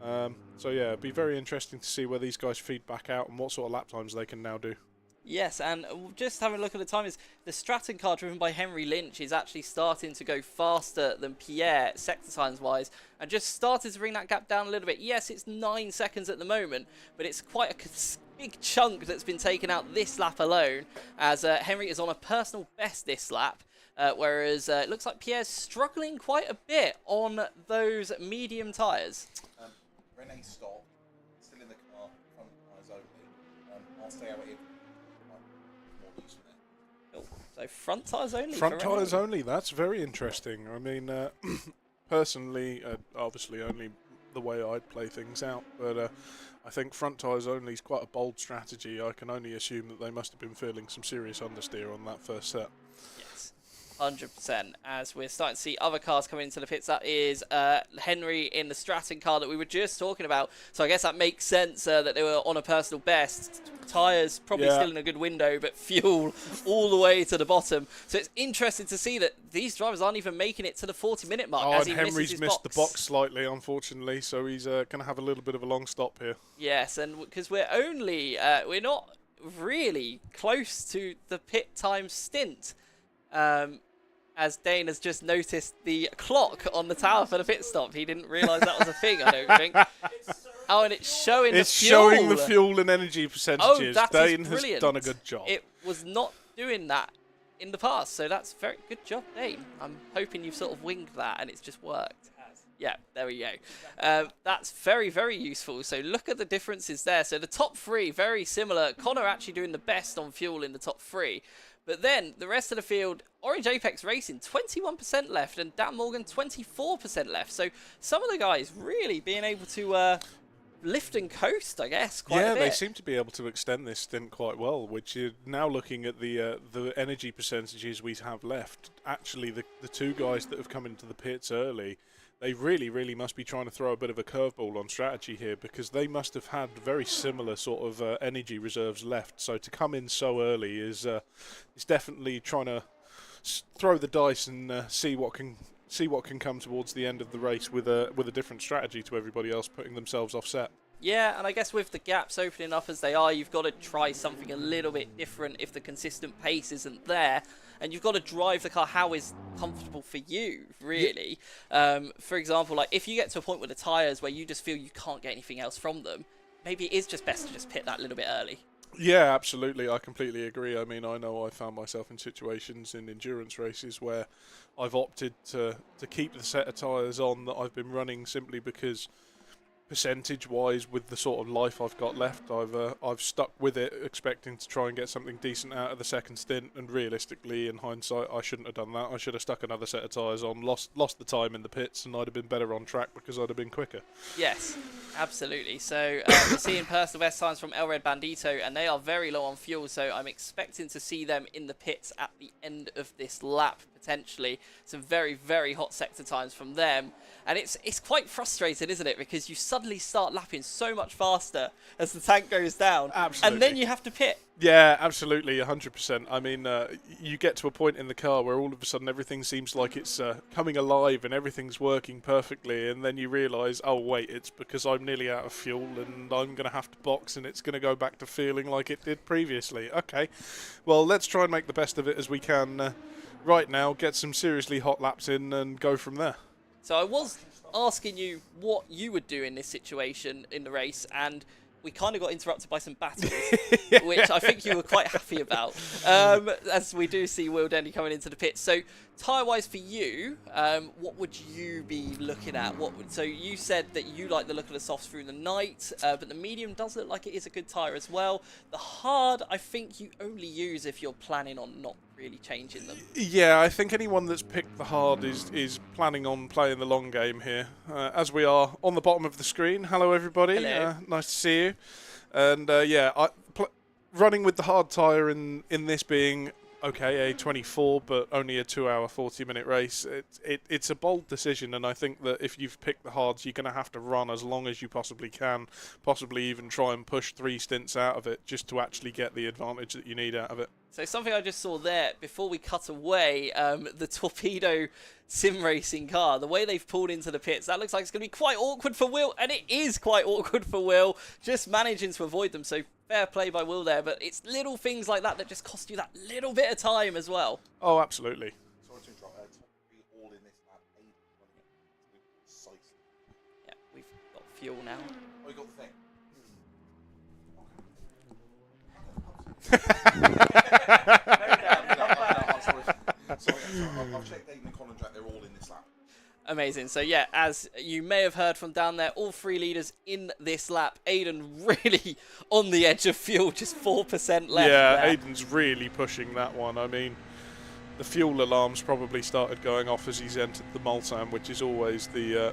So yeah, it'd be very interesting to see where these guys feed back out and what sort of lap times they can now do. Yes, and just having a look at the time, is the Stratton car driven by Henry Lynch is actually starting to go faster than Pierre sector times wise, and just started to bring that gap down a little bit. Yes, it's 9 seconds at the moment, but it's quite a big chunk that's been taken out this lap alone, as Henry is on a personal best this lap, whereas it looks like Pierre's struggling quite a bit on those medium tyres. Rene stopped, still in the car, front tyres only. I'll stay out here. More use for it. So front tyres only? Front tyres only, that's very interesting. I mean, personally, obviously only the way I'd play things out, but I think front tyres only is quite a bold strategy. I can only assume that they must have been feeling some serious understeer on that first set. Yes. 100%. As we're starting to see other cars coming into the pits, that is Henry in the Stratton car that we were just talking about. So I guess that makes sense that they were on a personal best. Tyres probably still in a good window, but fuel all the way to the bottom. So it's interesting to see that these drivers aren't even making it to the 40-minute mark. As and Henry's missed the box slightly, unfortunately, so he's going to have a little bit of a long stop here. Yes, and because we're only, we're not really close to the pit time stint. As Dane has just noticed the clock on the tower for the pit stop. He didn't realise that was a thing, I don't think. Oh, and it's showing the fuel. It's showing the fuel and energy percentages. Oh, that Dane is has brilliant. done a good job. It was not doing that in the past, so that's very good job, Dane. I'm hoping you've sort of winged that and it's just worked. Yeah, there we go. That's very, very useful. So look at the differences there. So the top three, very similar. Connor actually doing the best on fuel in the top three. But then the rest of the field, Orange Apex Racing, 21% left, and Dan Morgan, 24% left. So some of the guys really being able to lift and coast, I guess, quite a bit. Yeah, they seem to be able to extend this stint quite well, which you're now looking at the energy percentages we have left. Actually, the two guys that have come into the pits early, they really, really must be trying to throw a bit of a curveball on strategy here, because they must have had very similar sort of energy reserves left. So to come in so early is definitely trying to throw the dice and see what can come towards the end of the race with a different strategy to everybody else putting themselves offset. Yeah, and I guess with the gaps opening up as they are, you've got to try something a little bit different if the consistent pace isn't there. And you've got to drive the car how is comfortable for you, really. For example, like if you get to a point with the tyres where you just feel you can't get anything else from them, maybe it is just best to just pit that little bit early. Yeah, absolutely. I completely agree. I mean, I know I found myself in situations in endurance races where I've opted to keep the set of tyres on that I've been running simply because percentage-wise, with the sort of life I've got left, I've stuck with it, expecting to try and get something decent out of the second stint. And realistically, in hindsight, I shouldn't have done that. I should have stuck another set of tyres on, lost the time in the pits, and I'd have been better on track because I'd have been quicker. Yes, absolutely. So we're seeing personal best times from El Red Bandito, and they are very low on fuel. So I'm expecting to see them in the pits at the end of this lap, potentially. Some very, very hot sector times from them. And it's quite frustrating, isn't it? Because you suddenly start lapping so much faster as the tank goes down. Absolutely. And then you have to pit. Yeah, absolutely, 100%. I mean, you get to a point in the car where all of a sudden everything seems like it's coming alive and everything's working perfectly, and then you realise, oh wait, it's because I'm nearly out of fuel and I'm going to have to box and it's going to go back to feeling like it did previously. Okay, well, let's try and make the best of it as we can right now, get some seriously hot laps in and go from there. So I was asking you what you would do in this situation in the race, and we kind of got interrupted by some battles, which I think you were quite happy about, as we do see Will Denny coming into the pit. So tyre-wise for you, what would you be looking at? So you said that you like the look of the softs through the night, but the medium does look like it is a good tyre as well. The hard, I think you only use if you're planning on not really changing them. Yeah, I think anyone that's picked the hard is planning on playing the long game here. As we are on the bottom of the screen. Hello, everybody. Hello. Nice to see you. And yeah, running with the hard tyre in this being, okay, a 24, but only a 2-hour, 40-minute race, it's a bold decision, and I think that if you've picked the hards, you're going to have to run as long as you possibly can, possibly even try and push 3 stints out of it just to actually get the advantage that you need out of it. So something I just saw there, before we cut away, the Torpedo sim racing car, the way they've pulled into the pits, that looks like it's going to be quite awkward for Will, and it is quite awkward for Will, just managing to avoid them. So fair play by Will there, but it's little things like that that just cost you that little bit of time as well. Oh, absolutely. Sorry to interrupt. All in this lap, precisely. Yeah, we've got fuel now. Oh, you got the thing. I've checked Aiden and Colin Jack, they're all in this lap. Amazing. So yeah, as you may have heard from down there, all 3 leaders in this lap. Aiden really on the edge of fuel, just 4% left. Yeah, there. Aiden's really pushing that one. I mean, the fuel alarms probably started going off as he's entered the Mulsanne, which is always the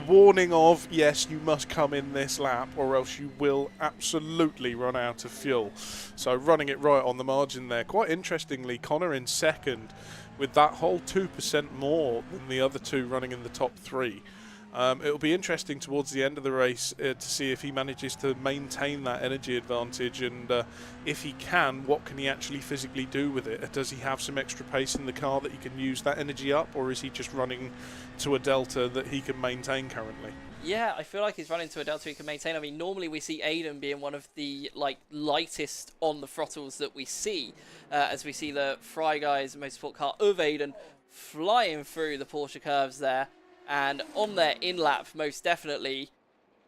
warning of, yes, you must come in this lap or else you will absolutely run out of fuel. So running it right on the margin there. Quite interestingly, Connor in second with that whole 2% more than the other two running in the top three. It'll be interesting towards the end of the race to see if he manages to maintain that energy advantage, and if he can, what can he actually physically do with it? Does he have some extra pace in the car that he can use that energy up, or is he just running to a delta that he can maintain currently? Yeah, I feel like he's running to a delta he can maintain. I mean, normally we see Aiden being one of the lightest on the throttles that we see, as we see the Fry Guys motorsport car of Aiden flying through the Porsche curves there, and on their in-lap, most definitely,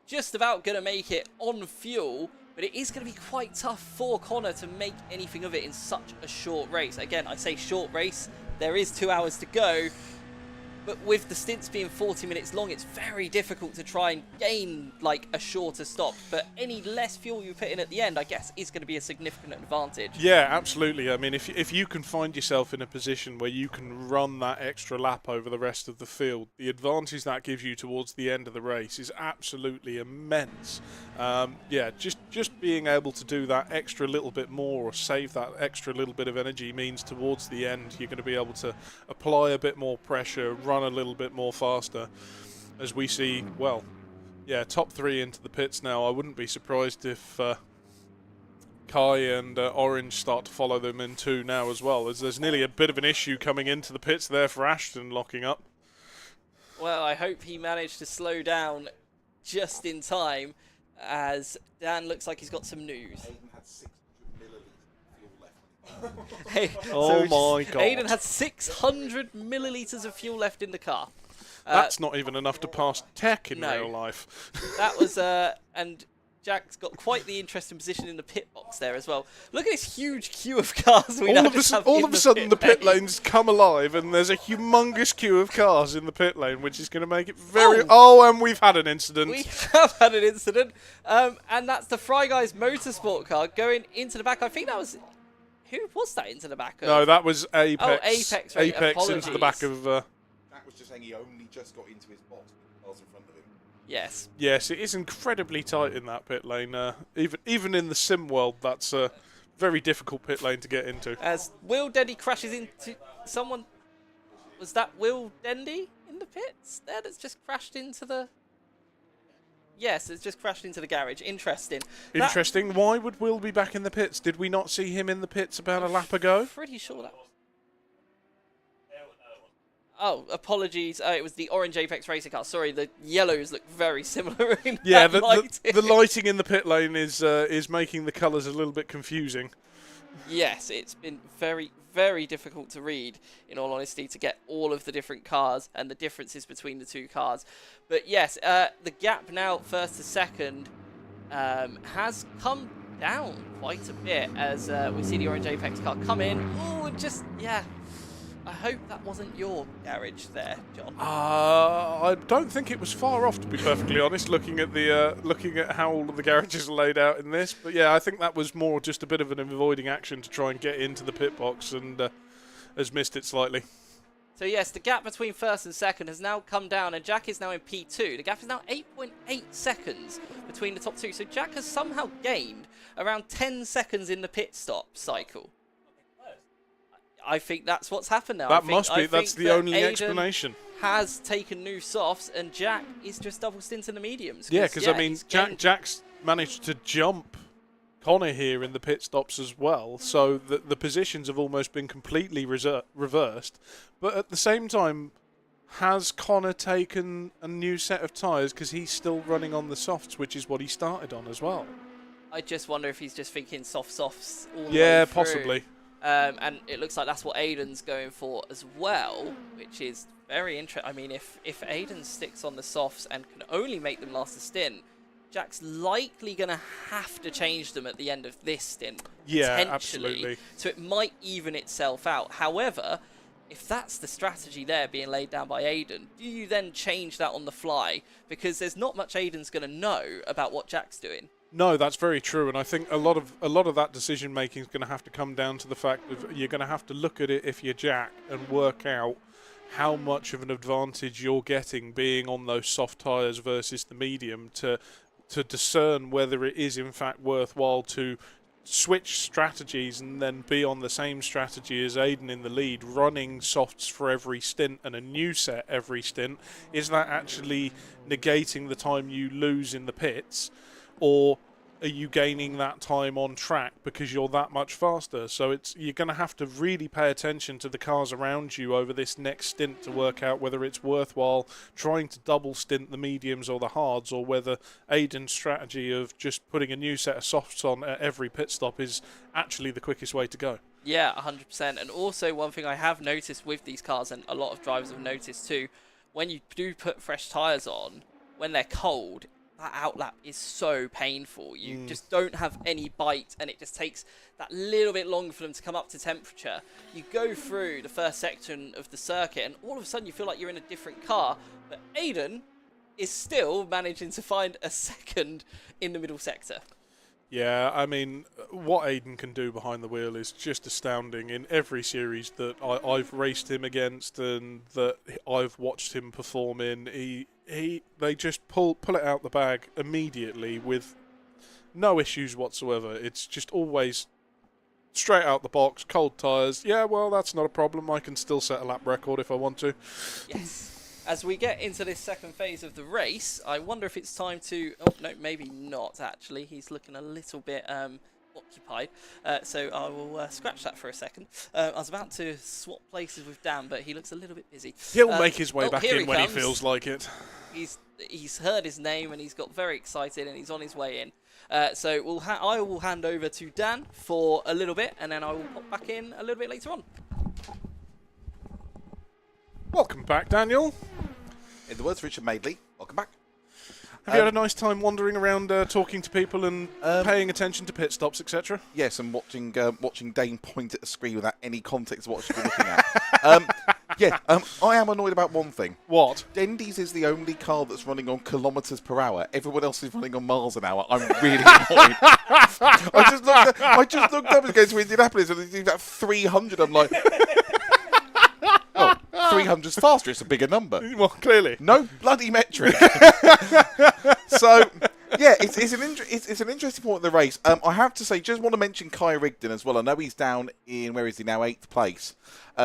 just about going to make it on fuel, but it is going to be quite tough for Connor to make anything of it in such a short race. Again, I say short race, there is 2 hours to go, but with the stints being 40 minutes long, it's very difficult to try and gain like a shorter stop. But any less fuel you put in at the end, I guess, is going to be a significant advantage. Yeah, absolutely. I mean, if you can find yourself in a position where you can run that extra lap over the rest of the field, the advantage that gives you towards the end of the race is absolutely immense. Yeah, just being able to do that extra little bit more or save that extra little bit of energy means towards the end you're going to be able to apply a bit more pressure, run a little bit more faster, as we see. Well, yeah, top three into the pits now. I wouldn't be surprised if Kai and Orange start to follow them in two now as well, as there's nearly a bit of an issue coming into the pits there for Ashton locking up. Well, I hope he managed to slow down just in time, as Dan looks like he's got some news. Aiden had 600 millilitres of fuel left. Hey, Oh my God. Aiden had 600 millilitres of fuel left in the car. That's not even enough to pass tech in no. real life. That was, and Jack's got quite the interesting position in the pit box there as well. Look at this huge queue of cars we now just have all in of a sudden the pit lane. lanes come alive and there's a humongous queue of cars in the pit lane, which is going to make it very... Oh, and we've had an incident. We have had an incident, and that's the Fry Guys motorsport car going into the back. I think that was... Who was that into the back of? No, that was Apex. Oh, Apex, right. Apex into the back of... Jack was just saying he only just got into his box with the cars in front of him. Yes. Yes, it is incredibly tight in that pit lane. Even in the sim world, that's a very difficult pit lane to get into. As Will Dendy crashes into someone. Was that Will Dendy in the pits there that's just crashed into the... Yes, it's just crashed into the garage. Interesting. Interesting. Why would Will be back in the pits? Did we not see him in the pits about a lap ago? Pretty sure that... Oh, apologies. It was the orange Apex racing car. Sorry, the yellows look very similar in Yeah, that lighting. the lighting in the pit lane is making the colours a little bit confusing. Yes, it's been very, very difficult to read, in all honesty, to get all of the different cars and the differences between the two cars. But yes, the gap now, first to second, has come down quite a bit as we see the orange Apex car come in. Oh, just, yeah. I hope that wasn't your garage there, John. I don't think it was far off, to be perfectly honest. Looking at how all of the garages are laid out in this, but yeah, I think that was more just a bit of an avoiding action to try and get into the pit box, and has missed it slightly. So yes, the gap between first and second has now come down, and Jack is now in P2. The gap is now 8.8 seconds between the top two. So Jack has somehow gained around 10 seconds in the pit stop cycle. I think that's what's happened now. That's the only Aiden explanation. Has taken new softs, and Jack is just double stinting the mediums. Yeah, because I mean, he's gained... Jack's managed to jump Connor here in the pit stops as well, so the positions have almost been completely reversed. But at the same time, has Connor taken a new set of tyres because he's still running on the softs, which is what he started on as well? I just wonder if he's just thinking softs all the way Yeah, through. possibly. And it looks like that's what Aiden's going for as well, which is very interesting. I mean, if Aiden sticks on the softs and can only make them last a stint, Jack's likely going to have to change them at the end of this stint. Yeah, potentially. absolutely. So it might even itself out. However, if that's the strategy there being laid down by Aiden, do you then change that on the fly? Because there's not much Aiden's going to know about what Jack's doing. No, that's very true, and I think a lot of that decision making is going to have to come down to the fact that you're going to have to look at it if you're Jack and work out how much of an advantage you're getting being on those soft tyres versus the medium to discern whether it is in fact worthwhile to switch strategies and then be on the same strategy as Aiden in the lead, running softs for every stint and a new set every stint, is that actually negating the time you lose in the pits, or are you gaining that time on track because you're that much faster? So you're going to have to really pay attention to the cars around you over this next stint to work out whether it's worthwhile trying to double stint the mediums or the hards, or whether Aiden's strategy of just putting a new set of softs on at every pit stop is actually the quickest way to go. Yeah, 100%. And also one thing I have noticed with these cars, and a lot of drivers have noticed too, when you do put fresh tyres on, when they're cold, that outlap is so painful. You just don't have any bite, and it just takes that little bit longer for them to come up to temperature. You go through the first section of the circuit, and all of a sudden you feel like you're in a different car. But Aiden is still managing to find a second in the middle sector. Yeah, I mean, what Aiden can do behind the wheel is just astounding. In every series that I've raced him against and that I've watched him perform in, they just pull it out the bag immediately with no issues whatsoever. It's just always straight out the box, cold tyres. Yeah, well, that's not a problem. I can still set a lap record if I want to. Yes. As we get into this second phase of the race, I wonder if it's time to... Oh, no, maybe not, actually. He's looking a little bit occupied. So I will scratch that for a second. I was about to swap places with Dan, but he looks a little bit busy. He'll make his way back here in when comes. he feels like it. He's heard his name, and he's got very excited, and he's on his way in. So I will hand over to Dan for a little bit, and then I will pop back in a little bit later on. Welcome back, Daniel. In the words of Richard Madeley, welcome back. Have you had a nice time wandering around, talking to people and paying attention to pit stops, etc.? Yes, and watching Dane point at the screen without any context of what she's looking at. I am annoyed about one thing. What? Dendy's is the only car that's running on kilometres per hour. Everyone else is running on miles an hour. I'm really annoyed. I just looked up and going to Indianapolis and they do that 300. I'm like... Oh, 300's faster. It's a bigger number. Well, clearly. No bloody metric. So, yeah, it's an interesting point in the race. I have to say, just want to mention Kai Rigdon as well. I know he's down in, where is he now, 8th place.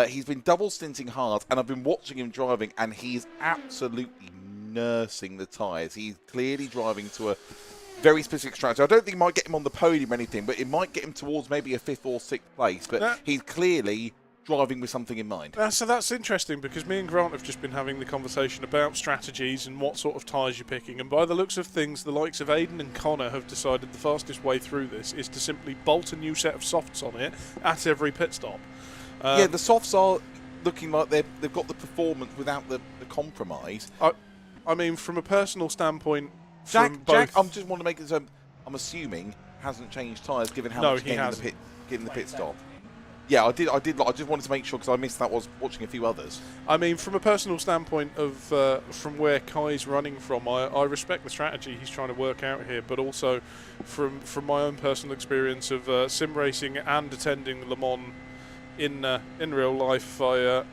He's been double stinting hard, and I've been watching him driving, and he's absolutely nursing the tyres. He's clearly driving to a very specific strategy. I don't think it might get him on the podium or anything, but it might get him towards maybe a 5th or 6th place. But he's clearly driving with something in mind. So that's interesting, because me and Grant have just been having the conversation about strategies and what sort of tyres you're picking, and by the looks of things, the likes of Aiden and Connor have decided the fastest way through this is to simply bolt a new set of softs on it at every pit stop. Yeah, the softs are looking like they've got the performance without the compromise. I mean, from a personal standpoint, Jack, both... I just want to make this. I'm assuming hasn't changed tyres given how much getting in the pit stop. Yeah, I did. I just wanted to make sure because I missed that. Was watching a few others. I mean, from a personal standpoint of from where Kai's running from, I respect the strategy he's trying to work out here, but also from my own personal experience of sim racing and attending Le Mans in real life, the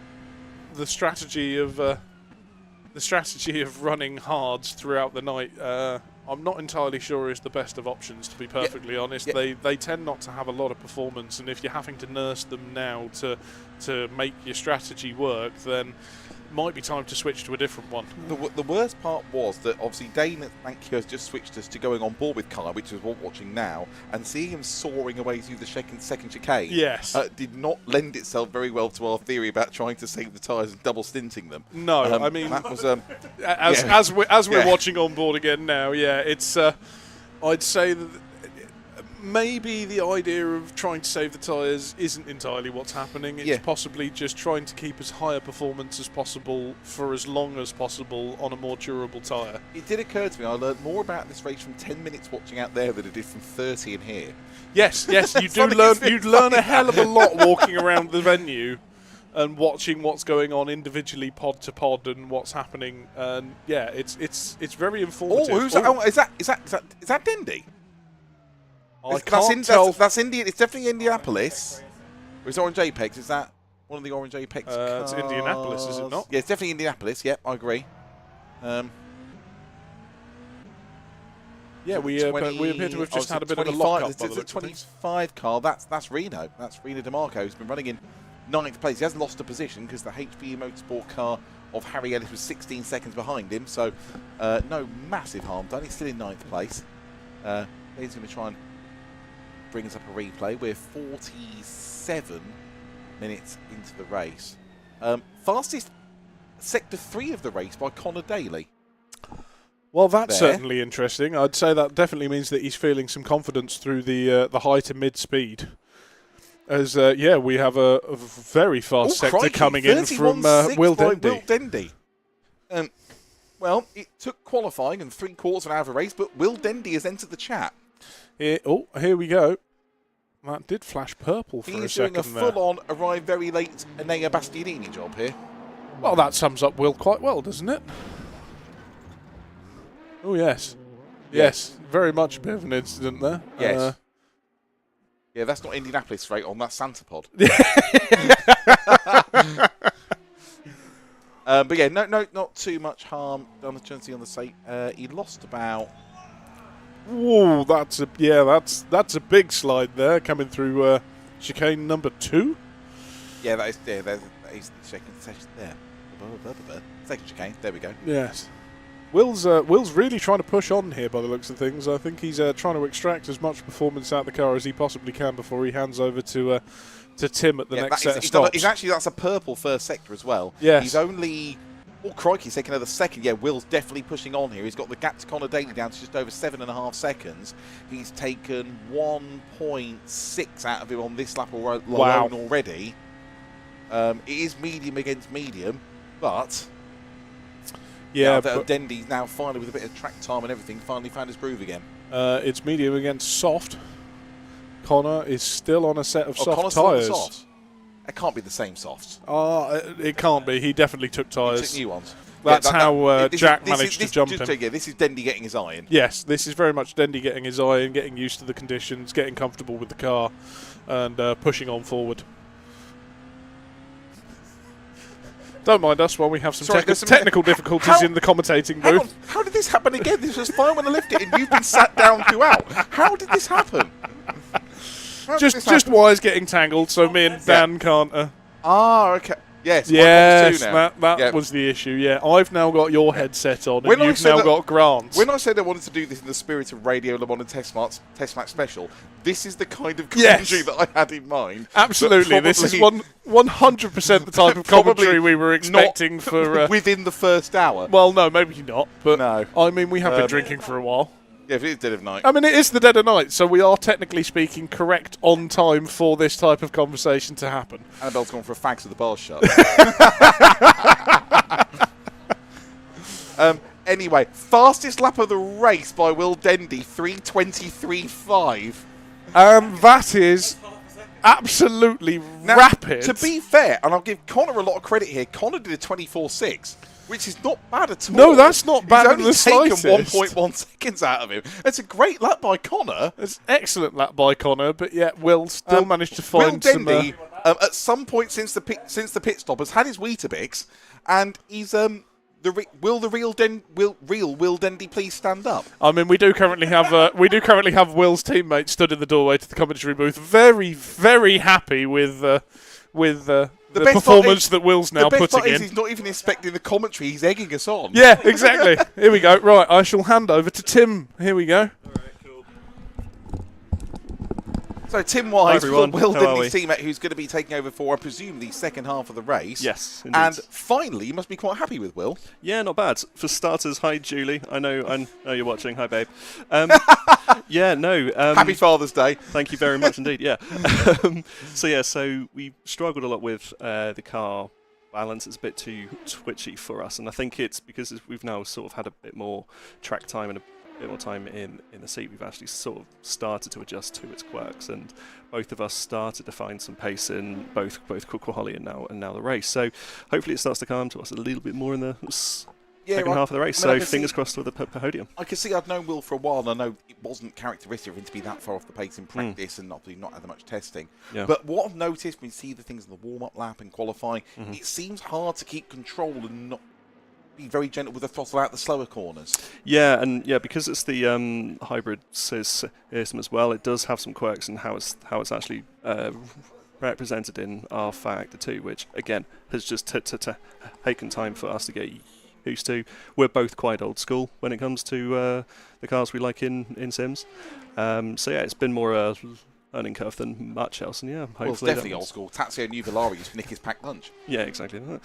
strategy of running hards throughout the night, I'm not entirely sure is the best of options, to be perfectly honest. Yeah. They tend not to have a lot of performance, and if you're having to nurse them now to make your strategy work, then it might be time to switch to a different one. The worst part was that obviously Dane at Thank You has just switched us to going on board with Kai, which is what we're watching now, and seeing him soaring away through the second chicane did not lend itself very well to our theory about trying to save the tyres and double stinting them. No, I mean, that was as we're watching on board again now. Yeah, it's I'd say that maybe the idea of trying to save the tyres isn't entirely what's happening. It's possibly just trying to keep as high a performance as possible for as long as possible on a more durable tyre. It did occur to me, I learned more about this race from 10 minutes watching out there than I did from 30 in here. Yes, you do learn. You'd learn a hell of a lot walking around the venue and watching what's going on individually, pod to pod, and what's happening. And yeah, it's very informative. Oh, who's that? Oh, is that Dendy? I can't tell. That's India. It's definitely Indianapolis. Or is it Orange Apex? Is that one of the Orange Apex cars? It's Indianapolis, is it not? Yeah, it's definitely Indianapolis. Yep, I agree. Yeah, we appear to have just had a bit of a lock-up by the looks of things. 25 car. That's Reno. That's Reno DeMarco, who's been running in 9th place. He hasn't lost a position because the HPE Motorsport car of Harry Ellis was 16 seconds behind him. So no massive harm done. He's still in 9th place. He's going to try and bring us up a replay. We're 47 minutes into the race. Fastest Sector 3 of the race by Connor Daly. Well, that's there. certainly interesting. I'd say that definitely means that he's feeling some confidence through the high to mid speed. As yeah, we have a very fast sector crikey, coming in from Will Dendy. Will Dendy. Well, it took qualifying and 3/4 of an hour of a race, but Will Dendy has entered the chat. Here we go. That did flash purple for a second. He's doing a full-on arrive very late Enea Bastianini job here. Well, that sums up Will quite well, doesn't it? Oh, yes. Yes, very much a bit of an incident there. Yes. Yeah, that's not Indianapolis straight on, that's Santa Pod. But yeah, no, not too much harm done on the site. He lost about... Whoa, that's a big slide there coming through chicane number 2. Yeah, that is the second session there. Second chicane, there we go. Yes. Will's really trying to push on here by the looks of things. I think he's trying to extract as much performance out of the car as he possibly can before he hands over to Tim at the next set of stops. That's a purple first sector as well. Yes. He's only... Oh, crikey, he's taking another second. Yeah, Will's definitely pushing on here. He's got the gap to Connor Daly down to just over 7.5 seconds. He's taken 1.6 out of him on this lap alone already. It is medium against medium, but... Yeah, Dendy's now finally, with a bit of track time and everything, finally found his groove again. It's medium against soft. Connor is still on a set of soft Connor's tyres. still on the softs? It can't be the same softs. It can't be. He definitely took tyres. He took new ones. That's how Jack managed to jump him. Yeah, this is Dendy getting his eye in. Yes, this is very much Dendy getting his eye in, getting used to the conditions, getting comfortable with the car, and pushing on forward. Don't mind us while we have some technical difficulties in the commentating booth. How did this happen again? This was fine when I left it, and you've been sat down throughout. How did this happen? Just wires getting tangled, so me and Dan can't. Okay. Yes. That was the issue. Yeah, I've now got your headset on, and you've now got Grant's. When I said I wanted to do this in the spirit of Radio Le Mans and Test Match Special, this is the kind of commentary that I had in mind. Absolutely, this is 100% the type of commentary we were expecting for within the first hour. Well, no, maybe not. But no. I mean, we have been drinking for a while. Yeah, if it is dead of night. I mean, it is the dead of night, so we are technically speaking correct on time for this type of conversation to happen. Annabelle's gone for a fags with the bars shut. Anyway, fastest lap of the race by Will Dendy, 3:23.5. That is absolutely rapid. To be fair, and I'll give Connor a lot of credit here, Connor did a 24.6. Which is not bad at all. No, that's not bad in the He's only slightest. taken 1.1 seconds out of him. It's a great lap by Connor. It's an excellent lap by Connor, but yet Will still managed to find Will Dendy, at some point since the pit stop, has had his Weetabix, and he's Will Dendy please stand up? I mean, we do currently have Will's teammate stood in the doorway to the commentary booth, very, very happy with the performance that Will's now putting in. The best part is he's not even inspecting the commentary, he's egging us on. Yeah, exactly. Here we go. Right, I shall hand over to Tim. Here we go. All right, cool. So Tim Wise, Will Dendy's teammate, who's going to be taking over for, I presume, the second half of the race. Yes, indeed. And finally, you must be quite happy with Will. Yeah, not bad. For starters, hi Julie. I know you're watching. Hi, babe. Yeah, no. Happy Father's Day. Thank you very much indeed. Yeah. So we struggled a lot with the car balance. It's a bit too twitchy for us, and I think it's because we've now sort of had a bit more track time and a bit more time in the seat. We've actually sort of started to adjust to its quirks, and both of us started to find some pace in both quali and now the race. So hopefully it starts to come to us a little bit more in the second half of the race. So fingers crossed with the podium. I can see I've known Will for a while, and I know it wasn't characteristic of him to be that far off the pace in practice and not had that much testing. Yeah. But what I've noticed when you see the things in the warm-up lap and qualifying, it seems hard to keep control and not be very gentle with the throttle out the slower corners. Yeah, and because it's the hybrid system as well, it does have some quirks in how it's actually represented in R Factor 2, which again has just taken time for us to get used to. We're both quite old school when it comes to the cars we like in Sims. So yeah, it's been more a learning curve than much else, and yeah, hopefully Well, it's definitely old school. Tazio Nuvolari used to nick his packed lunch. Yeah, exactly that.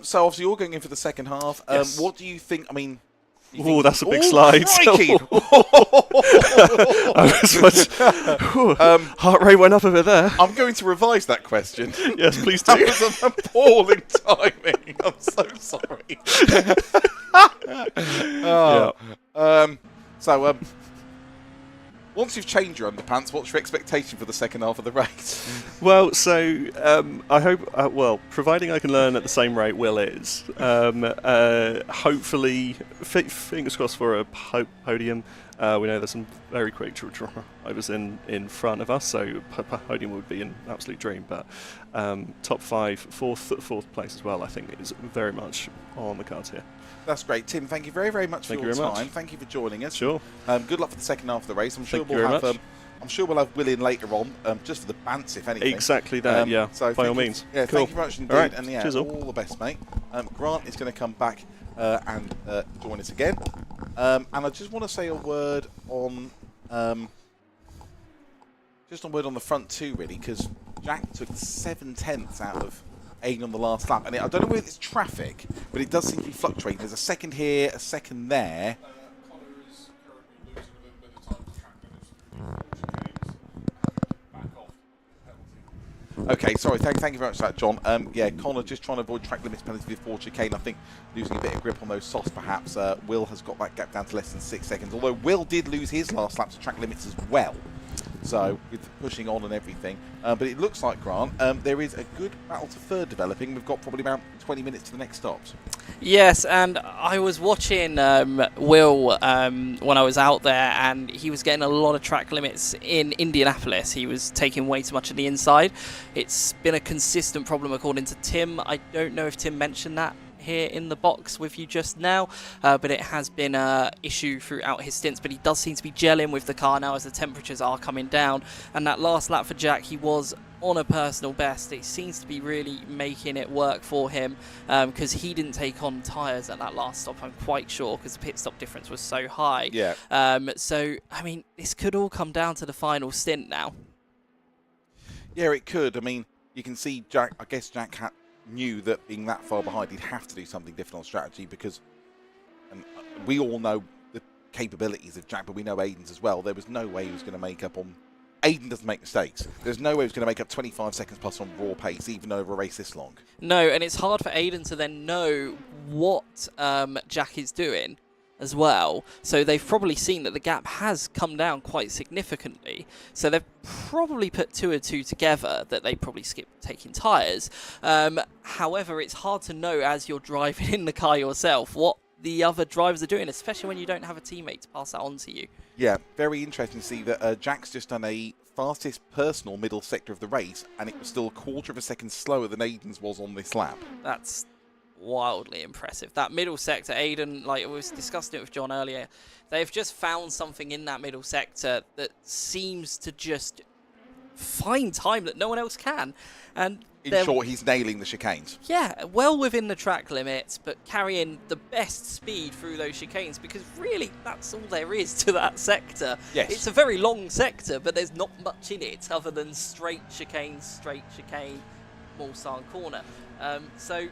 So obviously you're going in for the second half. Yes. What do you think? I mean, Oh, that's a big slide. Crikey. Heart rate went up a bit there. I'm going to revise that question. Yes, please do. That was an appalling timing. I'm so sorry. Once you've changed your underpants, what's your expectation for the second half of the race? Well, so I hope, providing I can learn at the same rate Will is, hopefully, fingers crossed for a podium. We know there's some very quick drivers in front of us, so podium would be an absolute dream. But top 5, fourth place as well, I think is very much on the cards here. That's great. Tim, thank you very, very much for your time. Thank you for joining us. Sure. Good luck for the second half of the race. I'm sure we'll have Will in later on, just for the bants, if anything. Exactly that, yeah. So by all means. Yeah, cool. Thank you very much indeed. All right. And yeah, cheers all the best, mate. Grant is going to come back and join us again. And I just want to say a word on the front two, really, because Jack took 7/10 out of Aiden on the last lap, and I don't know whether it's traffic, but it does seem to be fluctuating. There's a second here, a second there. Okay, sorry. Thank you very much for that, John. Yeah, Connor just trying to avoid track limits penalty before chicane. I think losing a bit of grip on those softs, perhaps. Will has got that gap down to less than 6 seconds, although Will did lose his last lap to track limits as well. So, with pushing on and everything. But it looks like, Grant, there is a good battle to third developing. We've got probably about 20 minutes to the next stops. Yes, and I was watching Will when I was out there, and he was getting a lot of track limits in Indianapolis. He was taking way too much of the inside. It's been a consistent problem according to Tim. I don't know if Tim mentioned that here in the box with you just now, but it has been an issue throughout his stints, but he does seem to be gelling with the car now as the temperatures are coming down. And that last lap for Jack, he was on a personal best. It seems to be really making it work for him, because he didn't take on tyres at that last stop, I'm quite sure, because the pit stop difference was so high. Yeah. So I mean, this could all come down to the final stint now. Yeah, it could. I mean, you can see Jack, I guess Jack knew that being that far behind, he'd have to do something different on strategy, because we all know the capabilities of Jack, but we know Aiden's as well. There was no way he was going to make up on... Aiden doesn't make mistakes. There's no way he was going to make up 25 seconds plus on raw pace, even over a race this long. No, and it's hard for Aiden to then know what Jack is doing as well. So they've probably seen that the gap has come down quite significantly. So they've probably put 2 and 2 together that they probably skipped taking tyres. However, it's hard to know as you're driving in the car yourself what the other drivers are doing, especially when you don't have a teammate to pass that on to you. Yeah, very interesting to see that Jack's just done a fastest personal middle sector of the race, and it was still a quarter of a second slower than Aiden's was on this lap. That's wildly impressive. That middle sector, Aiden, like we was discussing it with John earlier, they've just found something in that middle sector that seems to just find time that no one else can. And in short, he's nailing the chicanes. Yeah, well within the track limits, but carrying the best speed through those chicanes, because really, that's all there is to that sector. Yes. It's a very long sector, but there's not much in it other than straight chicane, Mulsanne corner. So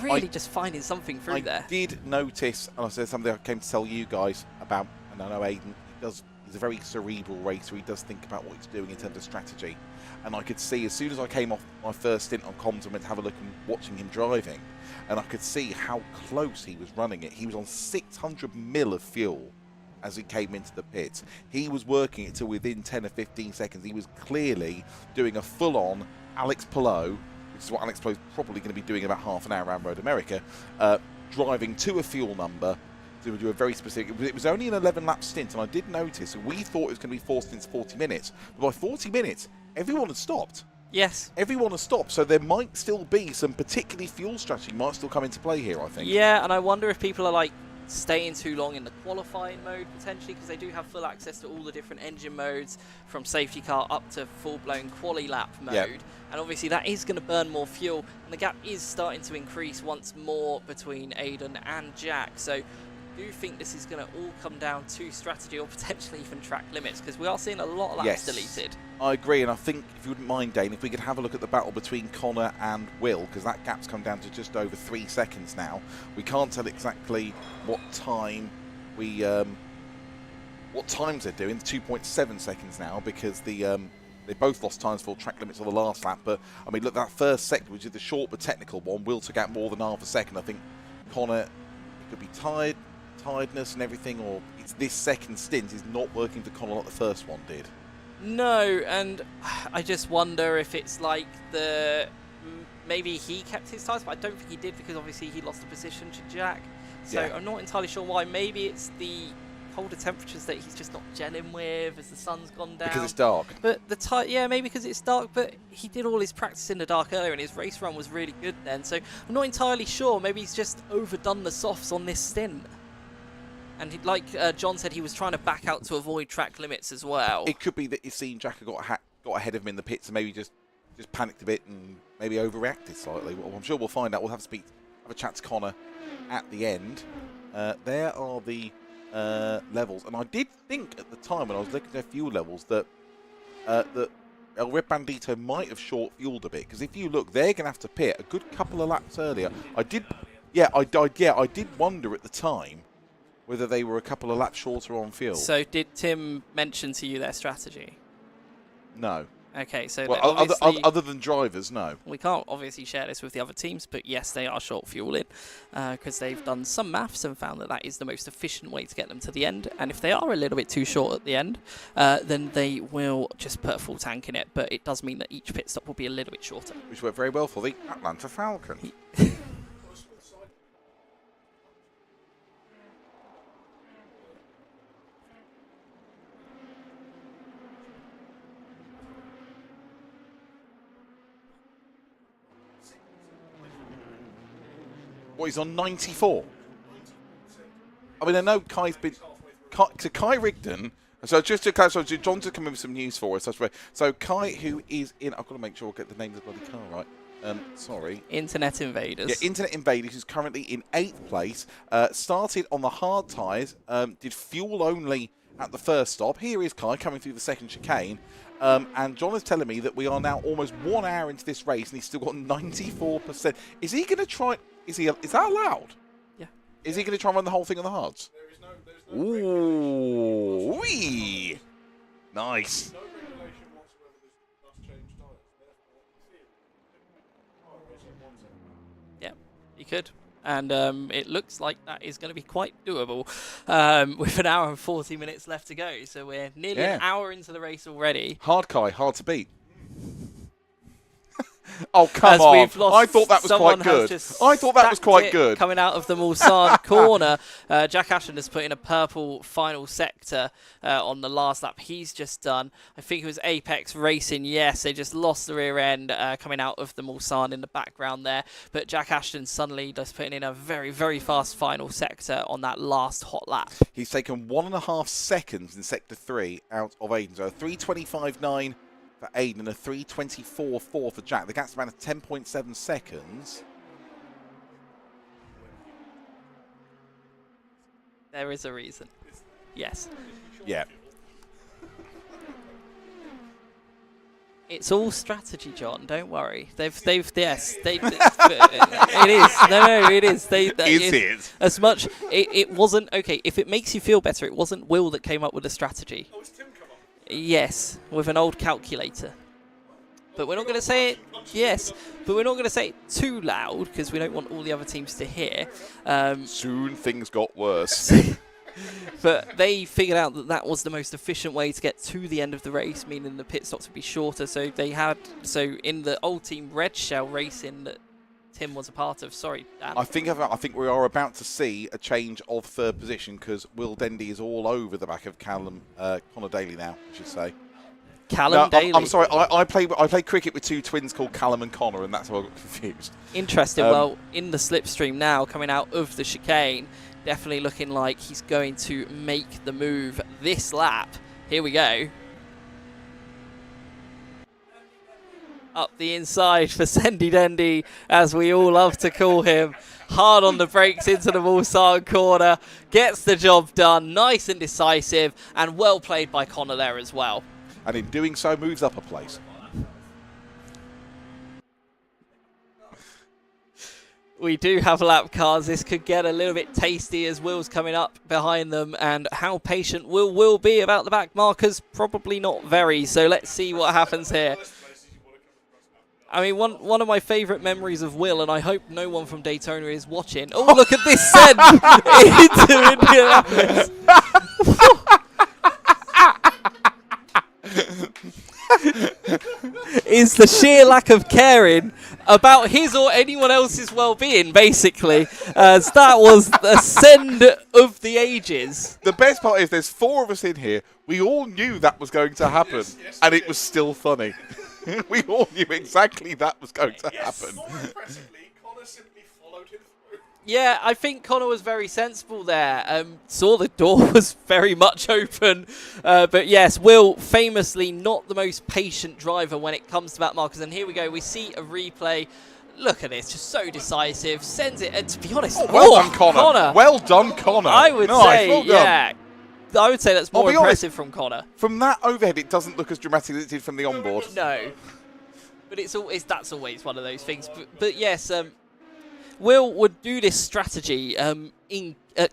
really just finding something through there. I did notice, and I said something I came to tell you guys about, and I know Aiden, he's a very cerebral racer. He does think about what he's doing in terms of strategy. And I could see, as soon as I came off my first stint on comms, I went to have a look and watching him driving, and I could see how close he was running it. He was on 600 mil of fuel as he came into the pits. He was working it to within 10 or 15 seconds. He was clearly doing a full-on Alex Palou, which is what Alex Palou is probably going to be doing about half an hour around Road America, driving to a fuel number to do a very specific... It was only an 11-lap stint, and I did notice, we thought it was going to be 4 stints, 40 minutes, but by 40 minutes, everyone had stopped. Yes. Everyone has stopped, so there might still be some particularly fuel strategy might still come into play here, I think. Yeah, and I wonder if people are like staying too long in the qualifying mode potentially, because they do have full access to all the different engine modes from safety car up to full-blown quali lap mode. Yep. And obviously that is going to burn more fuel, and the gap is starting to increase once more between Aiden and Jack. So I do think this is going to all come down to strategy or potentially even track limits, because we are seeing a lot of laps deleted. I agree, and I think, if you wouldn't mind, Dane, if we could have a look at the battle between Connor and Will, because that gap's come down to just over 3 seconds now. We can't tell exactly what time what times they're doing. 2.7 seconds now, because they both lost times for track limits on the last lap. But I mean, look, that first sector, which is the short but technical one, Will took out more than half a second. I think Connor, it could be tiredness and everything, or it's this second stint is not working for Connor like the first one did. No, and I just wonder if it's like maybe he kept his tyres, but I don't think he did, because obviously he lost the position to Jack. So Yeah. I'm not entirely sure why. Maybe it's the colder temperatures that he's just not gelling with as the sun's gone down. Because it's dark. But yeah, maybe because it's dark, but he did all his practice in the dark earlier, and his race run was really good then. So I'm not entirely sure. Maybe he's just overdone the softs on this stint. And like John said, he was trying to back out to avoid track limits as well. It could be that you've seen Jack got ahead of him in the pits and maybe just panicked a bit and maybe overreacted slightly. Well, I'm sure we'll find out. We'll have a chat to Connor at the end. There are the levels, and I did think at the time when I was looking at their fuel levels that El Red Bandito might have short fueled a bit, because if you look, they're going to have to pit a good couple of laps earlier. I did wonder at the time whether they were a couple of laps shorter on fuel. So did Tim mention to you their strategy? No. Okay, so well, other than drivers, no. We can't obviously share this with the other teams, but yes, they are short fueling, because they've done some maths and found that that is the most efficient way to get them to the end. And if they are a little bit too short at the end, then they will just put a full tank in it. But it does mean that each pit stop will be a little bit shorter. Which worked very well for the Atlanta Falcon. Well, he's on 94. I mean, I know Kai's been... Kai Rigdon... So just to clarify, so John's just come in with some news for us. That's right. So Kai, who is in... I've got to make sure I get the name of the bloody car right. Sorry. Internet Invaders. Yeah, Internet Invaders, who's currently in 8th place. Started on the hard tyres. Did fuel only at the first stop. Here is Kai coming through the second chicane. And John is telling me that we are now almost 1 hour into this race and he's still got 94%. Is he going to try... Is that allowed? Yeah. Is he going to try and run the whole thing on the hards? There is no Ooh, wee. Nice. no regulation whatsoever that must change tyres. Therefore, Yeah, he could. And it looks like that is going to be quite doable with 1 hour and 40 minutes left to go. So we're nearly an hour into the race already. Hard Kai, hard to beat. Oh, come on. I thought that was quite good. I thought that was quite good. Coming out of the Mulsanne corner, Jack Ashton has put in a purple final sector on the last lap he's just done. I think it was Apex Racing. Yes, they just lost the rear end coming out of the Mulsanne in the background there. But Jack Ashton suddenly just putting in a very, very fast final sector on that last hot lap. He's taken 1.5 seconds in Sector 3 out of Aiden. So 3:25.9 for Aiden and a 3:24.4 for Jack. The gap's around 10.7 seconds. There is a reason. Yes. Yeah. It's all strategy, John. Don't worry. It is. No, it is. Is it? As much. It wasn't okay. If it makes you feel better, it wasn't Will that came up with the strategy. Oh, it's Tim come up. Yes, with an old calculator. But we're not going to say it. Yes, but we're not going to say it too loud because we don't want all the other teams to hear. Soon things got worse. But they figured out that that was the most efficient way to get to the end of the race, meaning the pit stops would be shorter. So in the old team Red Shell Racing that Tim was a part of. Sorry, Dan. I think we are about to see a change of third position because Will Dendy is all over the back of Connor Daly now, I should say. Callum Daly. I'm sorry. I play cricket with two twins called Callum and Connor, and that's how I got confused. Interesting. Well, in the slipstream now, coming out of the chicane, definitely looking like he's going to make the move this lap. Here we go. Up the inside for Sendy Dendy, as we all love to call him. Hard on the brakes into the Mulsanne corner. Gets the job done. Nice and decisive, and well played by Connor there as well. And in doing so, moves up a place. We do have lap cars. This could get a little bit tasty as Will's coming up behind them. And how patient will be about the back markers? Probably not very. So let's see what happens here. I mean, one of my favourite memories of Will, and I hope no one from Daytona is watching. Oh, look at this send into Indianapolis. Is the sheer lack of caring about his or anyone else's well-being, basically. As that was the send of the ages. The best part is there's 4 of us in here. We all knew that was going to happen, and it was still funny. We all knew exactly that was going to happen. More impressively, Connor simply followed him through. Yeah, I think Connor was very sensible there. Saw the door was very much open. But yes, Will, famously not the most patient driver when it comes to back markers. And here we go. We see a replay. Look at this. Just so decisive. Sends it. And to be honest, well done, Connor. Well done, Connor. I would say, well yeah. I would say that's more impressive from Connor. From that overhead, it doesn't look as dramatic as it did from the onboard. No. But that's always one of those things. But yes, Will would do this strategy at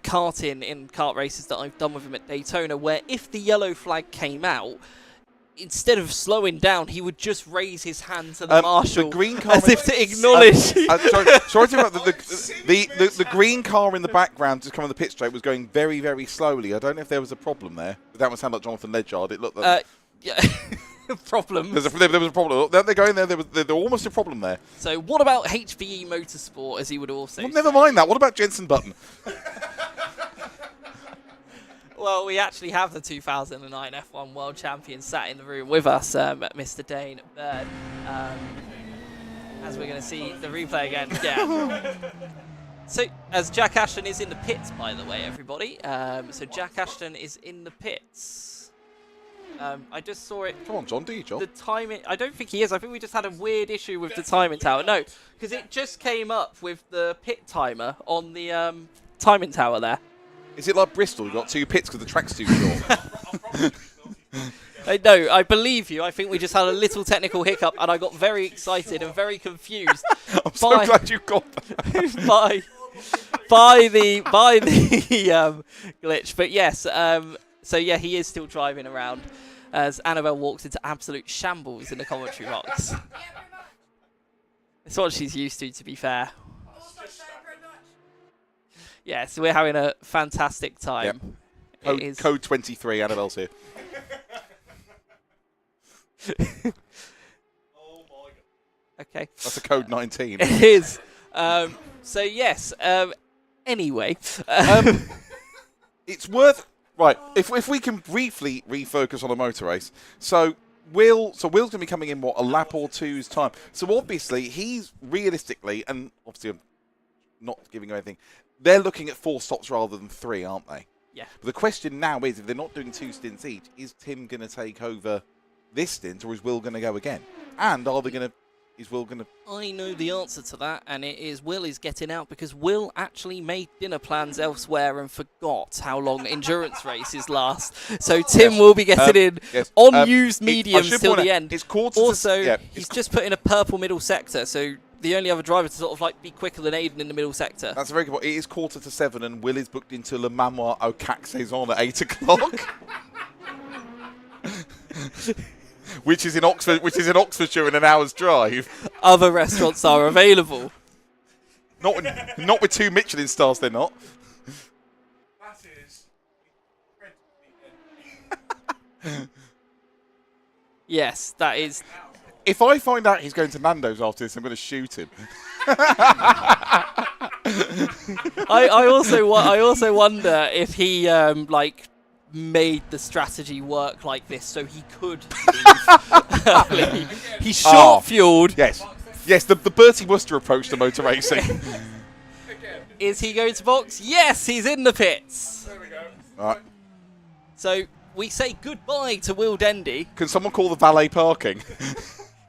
karting in kart races that I've done with him at Daytona, where if the yellow flag came out, instead of slowing down, he would just raise his hand to the marshal the green car as if to acknowledge. Sorry to interrupt. The green car in the background, just coming on the pit straight, was going very, very slowly. I don't know if there was a problem there. That would sound like Jonathan Ledyard. It looked like yeah. Problem. There was a problem. They're going there. There almost a problem there. So what about HBE Motorsport, as he would also say? Never mind that. What about Jenson Button? Well, we actually have the 2009 F1 World Champion sat in the room with us, Mr. Dane Bird. As we're going to see the replay again. Yeah. So, as Jack Ashton is in the pits, by the way, everybody. So Jack Ashton is in the pits. I just saw it. Come on, John. Do you, John? The timing. I don't think he is. I think we just had a weird issue with the timing tower. No, because it just came up with the pit timer on the timing tower there. Is it like Bristol? You've got 2 pits because the track's too short. No, I believe you. I think we just had a little technical hiccup, and I got very excited and very confused. I'm so glad you got that. by the glitch. But yes, so yeah, he is still driving around as Annabelle walks into absolute shambles in the commentary box. It's what she's used to be fair. Yeah, so we're having a fantastic time. Yep. Code 23, Annabelle's here. Oh my god. Okay. That's a code 19. It is. So yes. Anyway. It's worth... Right, if we can briefly refocus on a motor race. So Will's going to be coming in, a lap or two's time. So obviously, he's realistically, and obviously I'm not giving you anything, they're looking at 4 stops rather than 3, aren't they? Yeah. But the question now is, if they're not doing 2 stints each, is Tim going to take over this stint, or is Will going to go again? And is Will going to... I know the answer to that, and it is Will is getting out because Will actually made dinner plans elsewhere and forgot how long endurance races last. So Tim will be getting in on used mediums till the end. It's he's just put in a purple middle sector, so the only other driver to sort of like be quicker than Aiden in the middle sector. That's a very good point. It is 6:45, and Will is booked into Le Manoir au Cac Saison at 8 o'clock. Which is in Oxfordshire in an hour's drive. Other restaurants are available. Not with 2 Michelin stars, they're not. That is incredibly Yes, that is. If I find out he's going to Nando's after this, I'm going to shoot him. I also wonder if he made the strategy work like this so he could leave. He short-fueled. Yes. Yes, the Bertie Wooster approach to motor racing. Is he going to box? Yes, he's in the pits. There we go. All right. So we say goodbye to Will Dendy. Can someone call the valet parking?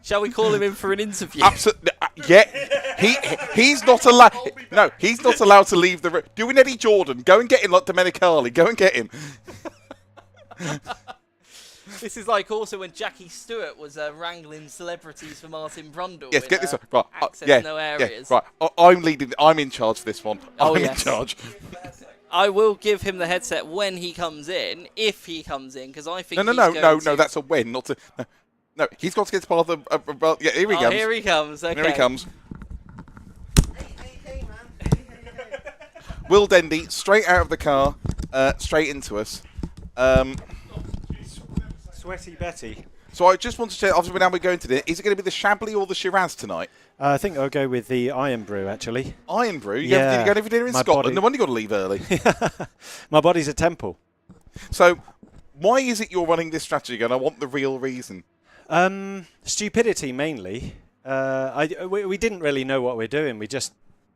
Shall we call him in for an interview? Absolutely. Yeah. He's not allowed. No, he's not allowed to leave the. Do an Eddie Jordan. Go and get him like Domenicali. Go and get him. This is like also when Jackie Stewart was wrangling celebrities for Martin Brundle. Yes, get this one. Right. Access no areas. Yeah, right. I'm leading. I'm in charge for this one. Oh, I'm yes. in charge. I will give him the headset when he comes in, if he comes in, because I think No. That's a win, not a. No, he's got to get to part of the. Yeah, here he comes. Here he comes. Okay. Here he comes. Will Dendy, straight out of the car, straight into us. Sweaty Betty. So I just want to check, obviously now we're going to this, is it going to be the Chablis or the Shiraz tonight? I think I'll go with the Iron Brew, actually. Iron Brew? Yeah. Did you go over dinner in My Scotland? body- No wonder you got to leave early. My body's a temple. So, why is it you're running this strategy? And I want the real reason. Stupidity, mainly. We didn't really know what we're doing. We just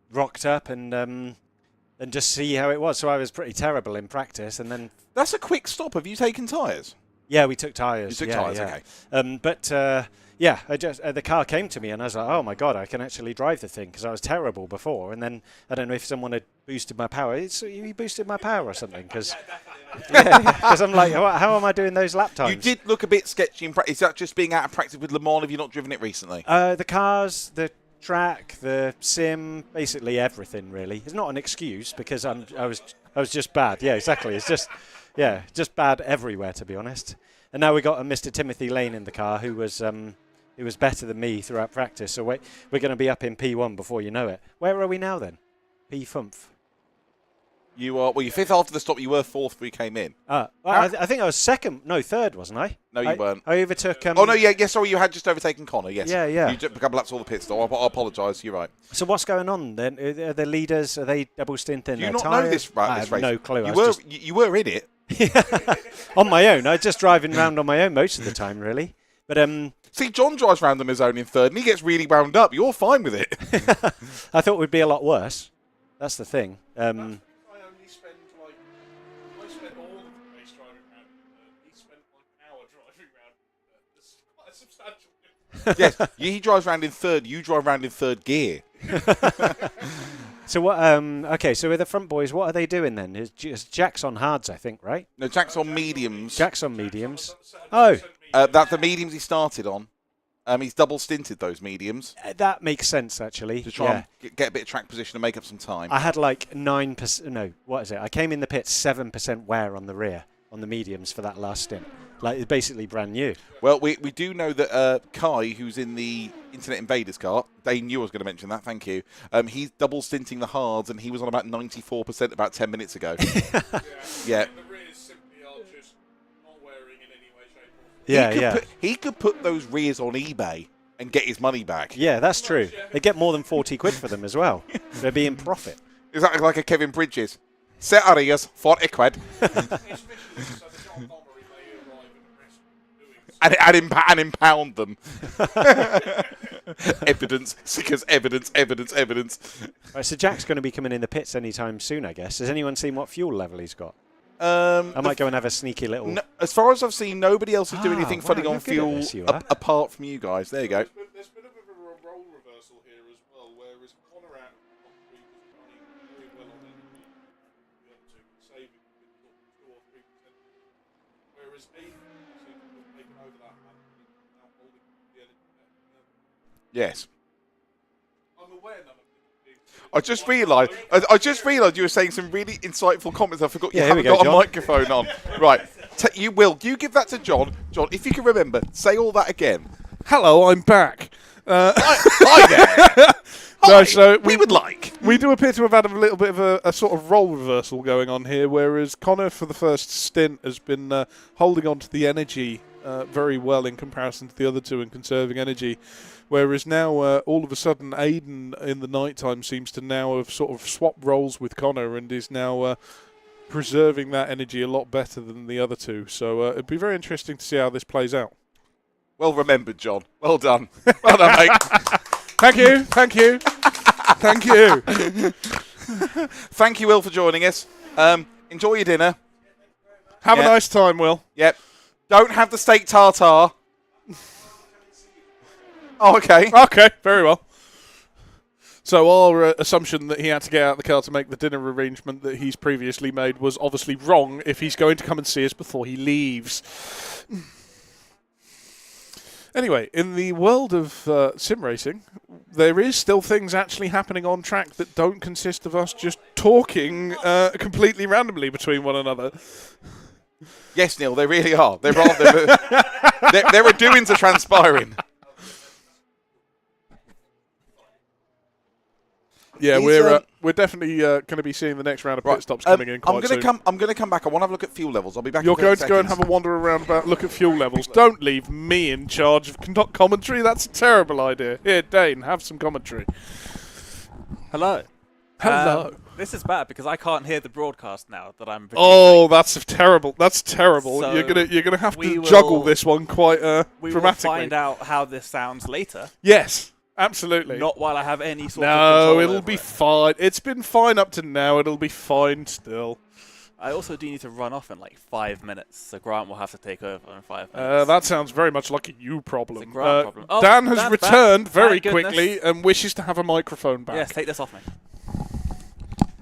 rocked up and just see how it was. So I was pretty terrible in practice, and then... That's a quick stop. Have you taken tyres? Yeah, we took tyres. You took tyres, okay. Yeah, I just the car came to me and I was like, oh my god, I can actually drive the thing, because I was terrible before. And then I don't know if someone had boosted my power. You boosted my power or something, because I'm like, how am I doing those lap times? You did look a bit sketchy in practice. Is that just being out of practice with Le Mans? Have you not driven it recently? The cars, the track, the sim, basically everything really. It's not an excuse, because I was just bad. Yeah, exactly. It's just bad everywhere, to be honest. And now we got a Mr. Timothy Lane in the car who was better than me throughout practice. So we're going to be up in P1 before you know it. Where are we now then? P-Fumph. You are, well, you're fifth after the stop. You were fourth when you came in. I think I was third, wasn't I? No, you weren't. I overtook... sorry, you had just overtaken Connor, yes. Yeah. You took a couple laps all the pit stop. I apologise, you're right. So what's going on then? Are the leaders, are they double stinting Do you their not tyres? know this, right, this race? I have no clue. You were in it. On my own. I was just driving around on my own most of the time, really. But see, John drives round on his own in third, and he gets really wound up. You're fine with it. I thought it would be a lot worse. That's the thing. I only spend I spent all of the race driving around. He spent like an hour driving around. It's quite a substantial difference. Yes, he drives round in third. You drive round in third gear. So what? Okay, so with the front boys, what are they doing then? Jack's on hards, I think, right? No, Jack's on mediums. Jack's on mediums. Oh, That's the mediums he started on. He's double stinted those mediums that makes sense actually. to try and get a bit of track position and make up some time. I had like 9%. No, what is it? I came in the pit 7% wear on the rear on the mediums for that last stint. Like it's basically brand new. Well, we do know that Kai, who's in the Internet Invaders car, Dane knew I was going to mention that, thank you. He's double stinting the hards, and he was on about 94% about 10 minutes ago. Yeah. The rears simply are just not wearing in any way, shape, or form. He could put those rears on eBay and get his money back. Yeah, that's true. They get more than 40 quid for them as well. They'll be in profit. Is that like a Kevin Bridges? Set our ears, 40 quid. And impound them. Evidence, seekers, evidence. Right, so Jack's going to be coming in the pits anytime soon, I guess. Has anyone seen what fuel level he's got? I might go and have a sneaky little... No, as far as I've seen, nobody else is doing anything funny on fuel apart from you guys. There you go. There's been a bit of a role reversal here as well, whereas Connor out on Prix was running very well on energy, the other two saving 2 or 3%. Whereas Aiden seems to have taken over that and now holding the energy net. Yes. I'm aware none of I just realised you were saying some really insightful comments. I forgot you Yeah, haven't here we go, got a John. microphone on. Right. You give that to John. John, if you can remember, say all that again. Hello, I'm back. Hi there. No, Hi, so we would like. We do appear to have had a little bit of a sort of role reversal going on here, whereas Connor, for the first stint, has been holding on to the energy very well in comparison to the other two and conserving energy, whereas now all of a sudden Aiden in the night time seems to now have sort of swapped roles with Connor and is now preserving that energy a lot better than the other two. So it'd be very interesting to see how this plays out. Well remembered, John. Well done. Well done, mate. Thank you. Thank you. Thank you. Thank you, Will, for joining us. Enjoy your dinner. Have a nice time, Will. Yep. Don't have the steak tartare. Oh, okay. Okay, very well. So our assumption that he had to get out of the car to make the dinner arrangement that he's previously made was obviously wrong if he's going to come and see us before he leaves. Anyway, in the world of sim racing, there is still things actually happening on track that don't consist of us just talking completely randomly between one another. Yes, Neil, they really are. There are doings are transpiring. Yeah, we're definitely going to be seeing the next round of pit stops coming in quite soon. I'm going to come back. I want to have a look at fuel levels. I'll be back. You're in 30 going to go and seconds. have a wander around about, look at fuel levels. Don't leave me in charge of commentary. That's a terrible idea. Here, Dane, have some commentary. Hello. Hello. This is bad because I can't hear the broadcast now that I'm. Oh, that's terrible. That's terrible. So you're gonna have we to will- juggle this one quite We will dramatically. find out how this sounds later. Yes, absolutely. Not while I have any sort of No, control it'll over be it. fine. It's been fine up to now. It'll be fine still. I also do need to run off in like 5 minutes, so Grant will have to take over in 5 minutes. That sounds very much like a you problem. It's a Grant problem. Oh, Dan has Dan's returned back. very Thank goodness. quickly and wishes to have a microphone back. Yes, take this off me.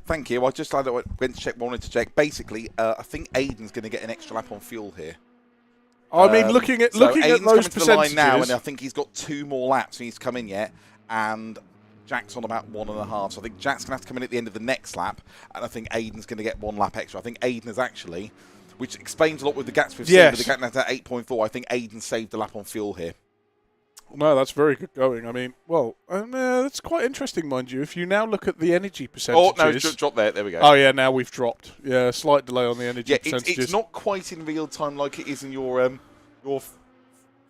Thank you. I just went to check. Wanted to check. Basically, I think Aiden's going to get an extra lap on fuel here. I mean, looking at so those Aiden's coming to the line percentages now, and I think he's got 2 more laps. And he's come in yet, and Jack's on about 1.5. So I think Jack's going to have to come in at the end of the next lap, and I think Aiden's going to get 1 lap extra. I think Aiden is actually, which explains a lot with the gaps we've seen. With the gap at 8.4, I think Aiden saved a lap on fuel here. No, that's very good going. I mean, well, that's quite interesting, mind you. If you now look at the energy percentages... Oh, no, drop there. There we go. Oh, yeah, now we've dropped. Yeah, slight delay on the energy percentages. It's not quite in real time like it is in your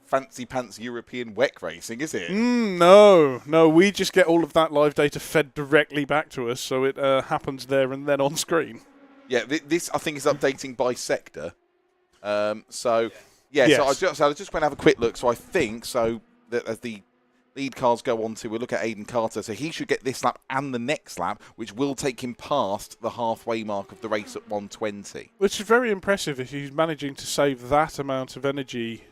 fancy pants European WEC racing, is it? No, we just get all of that live data fed directly back to us, so it happens there and then on screen. Yeah, this, I think, is updating by sector. So I just went to have a quick look. So I think, that as the lead cars go on to, we'll look at Aiden Carter. So he should get this lap and the next lap, which will take him past the halfway mark of the race at 120. Which is very impressive if he's managing to save that amount of energy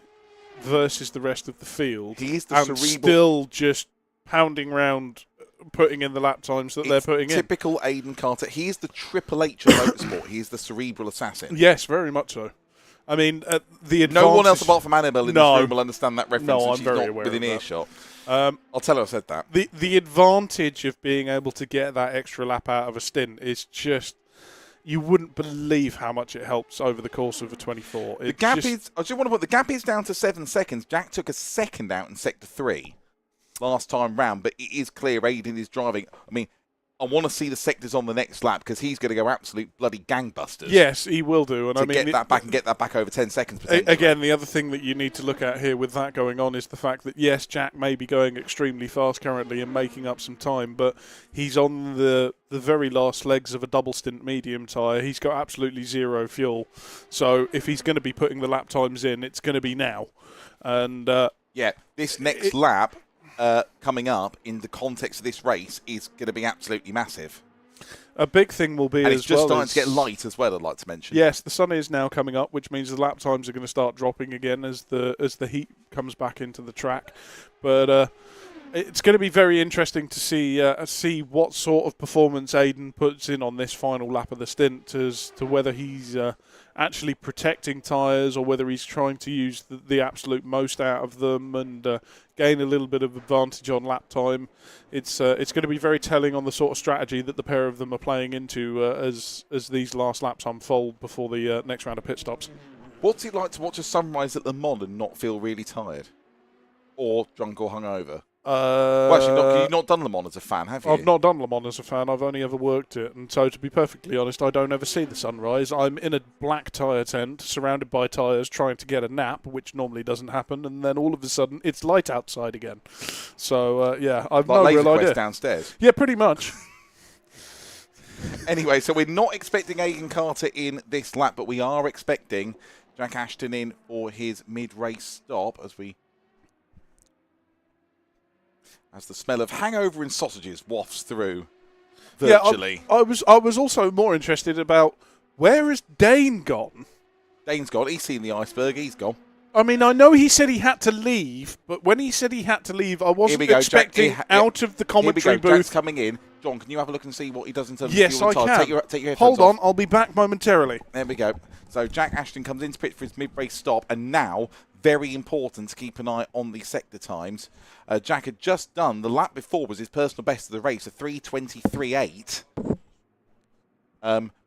versus the rest of the field. He is the and cerebral... still just pounding round, putting in the lap times that they're putting in. Typical Aiden Carter. He is the Triple H of motorsport. He is the cerebral assassin. Yes, very much so. I mean, the advantage... No one else apart from Annabelle in this room will understand that reference. No, and I'm she's very not aware within of that. earshot. I'll tell her I said that. The advantage of being able to get that extra lap out of a stint is just... You wouldn't believe how much it helps over the course of a 24. The gap is down to 7 seconds. Jack took a second out in Sector 3 last time round, but it is clear Aiden is driving. I mean, I want to see the sectors on the next lap because he's going to go absolute bloody gangbusters. Yes, he will do. And get that back over 10 seconds. Again, the other thing that you need to look at here with that going on is the fact that, yes, Jack may be going extremely fast currently and making up some time, but he's on the very last legs of a double stint medium tyre. He's got absolutely zero fuel. So if he's going to be putting the lap times in, it's going to be now. And this next lap... coming up in the context of this race is going to be absolutely massive. A big thing will be, and it's just starting to get light as well, I'd like to mention. Yes, the sun is now coming up, which means the lap times are going to start dropping again as the heat comes back into the track. But it's going to be very interesting to see what sort of performance Aiden puts in on this final lap of the stint as to whether he's actually protecting tyres or whether he's trying to use the absolute most out of them and gain a little bit of advantage on lap time. It's going to be very telling on the sort of strategy that the pair of them are playing into as these last laps unfold before the next round of pit stops. What's it like to watch a sunrise at Le Mans and not feel really tired? Or drunk or hungover? Well, actually, you've not done Le Mans as a fan, have you? I've not done Le Mans as a fan. I've only ever worked it. And so, to be perfectly honest, I don't ever see the sunrise. I'm in a black tyre tent, surrounded by tyres, trying to get a nap, which normally doesn't happen. And then all of a sudden, it's light outside again. So, I've no real idea. downstairs. Yeah, pretty much. Anyway, so we're not expecting Aidan Carter in this lap, but we are expecting Jack Ashton in for his mid-race stop as the smell of hangover and sausages wafts through virtually. Yeah, I was also more interested about where has Dane gone? Dane's gone. He's seen the iceberg. He's gone. I mean, I know he said he had to leave, but when he said he had to leave, I wasn't expecting out of the commentary booth. Jack's coming in. John, can you have a look and see what he does in terms of yes, fuel and I tyres? can. Take your Hold headphones on, I'll be back momentarily. There we go. So Jack Ashton comes into pit for his mid-race stop, and now, very important to keep an eye on the sector times. Jack had just done, the lap before was his personal best of the race, a 3:23.8.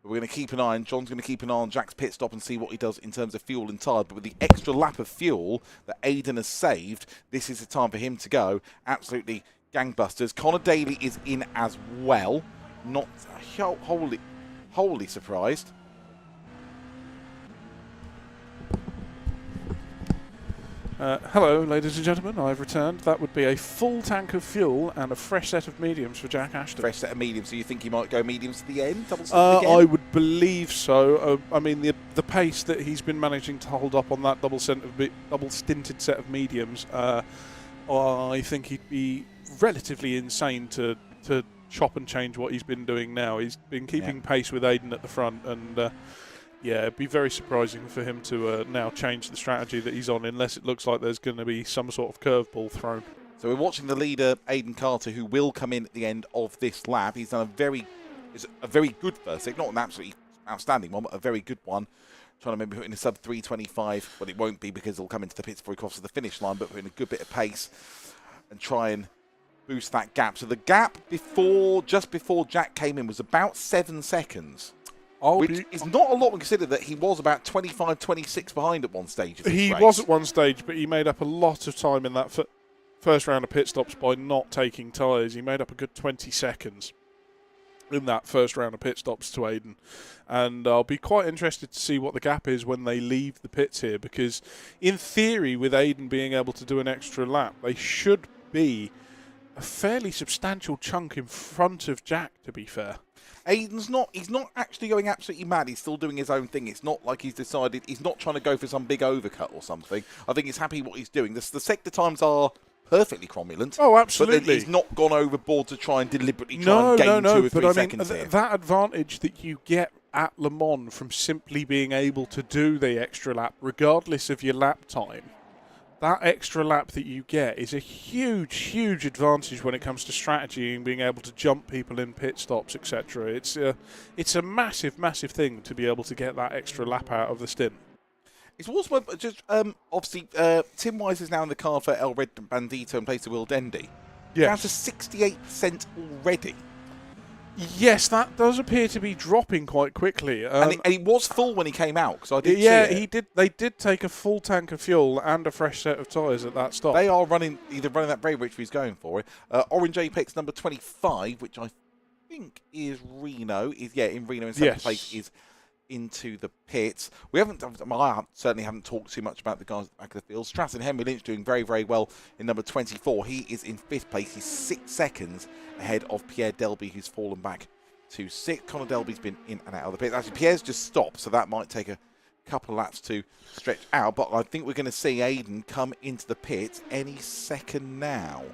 We're going to keep an eye on, John's going to keep an eye on Jack's pit stop and see what he does in terms of fuel and tyre. But with the extra lap of fuel that Aidan has saved, this is the time for him to go. Absolutely gangbusters. Connor Daly is in as well. Not wholly surprised. Hello, ladies and gentlemen. I've returned. That would be a full tank of fuel and a fresh set of mediums for Jack Ashton. Fresh set of mediums. So you think he might go mediums to the end? Double stint again? I would believe so. I mean, the pace that he's been managing to hold up on that double stinted set of mediums, I think he'd be relatively insane to chop and change what he's been doing now. He's been keeping pace with Aidan at the front, and yeah, it'd be very surprising for him to now change the strategy that he's on, unless it looks like there's going to be some sort of curveball thrown. So we're watching the leader, Aidan Carter, who will come in at the end of this lap. He's done a very good first sector, not an absolutely outstanding one, but a very good one. Trying to maybe put in a sub 3:25, but it won't be because he'll come into the pits before he crosses the finish line, but put in a good bit of pace and try and boost that gap. So the gap just before Jack came in was about 7 seconds. Which is not a lot when considered that he was about 25, 26 behind at one stage of this race. Was at one stage, but he made up a lot of time in that first round of pit stops by not taking tyres. He made up a good 20 seconds in that first round of pit stops to Aidan. And I'll be quite interested to see what the gap is when they leave the pits here, because in theory, with Aidan being able to do an extra lap, they should be a fairly substantial chunk in front of Jack, to be fair. Aidan's he's not actually going absolutely mad. He's still doing his own thing. It's not like he's decided, he's not trying to go for some big overcut or something. I think he's happy what he's doing. The sector times are perfectly cromulent. Oh, absolutely. But he's not gone overboard to try and deliberately try and gain 2 or 3 seconds here. That advantage that you get at Le Mans from simply being able to do the extra lap, regardless of your lap time, that extra lap that you get is a huge, huge advantage when it comes to strategy and being able to jump people in pit stops, etc. It's a massive, massive thing to be able to get that extra lap out of the stint. It's also just obviously Tim Wise is now in the car for El Red Bandito in place of Will Dendy. Yes. Down to 68% already. Yes, that does appear to be dropping quite quickly. And he was full when he came out, because I did see it. He did. They did take a full tank of fuel and a fresh set of tyres at that stop. They are either running that brave, which he's going for it. Orange Apex number 25, which I think is Reno. In Reno in second place, is into the pits. I certainly haven't talked too much about the guys at the back of the field. Stratton Henry Lynch doing very, very well in number 24. He is in 5th place. He's 6 seconds ahead of Pierre Delby, who's fallen back to 6th. Connor Delby's been in and out of the pits. Actually, Pierre's just stopped, so that might take a couple of laps to stretch out. But I think we're going to see Aidan come into the pits any second now.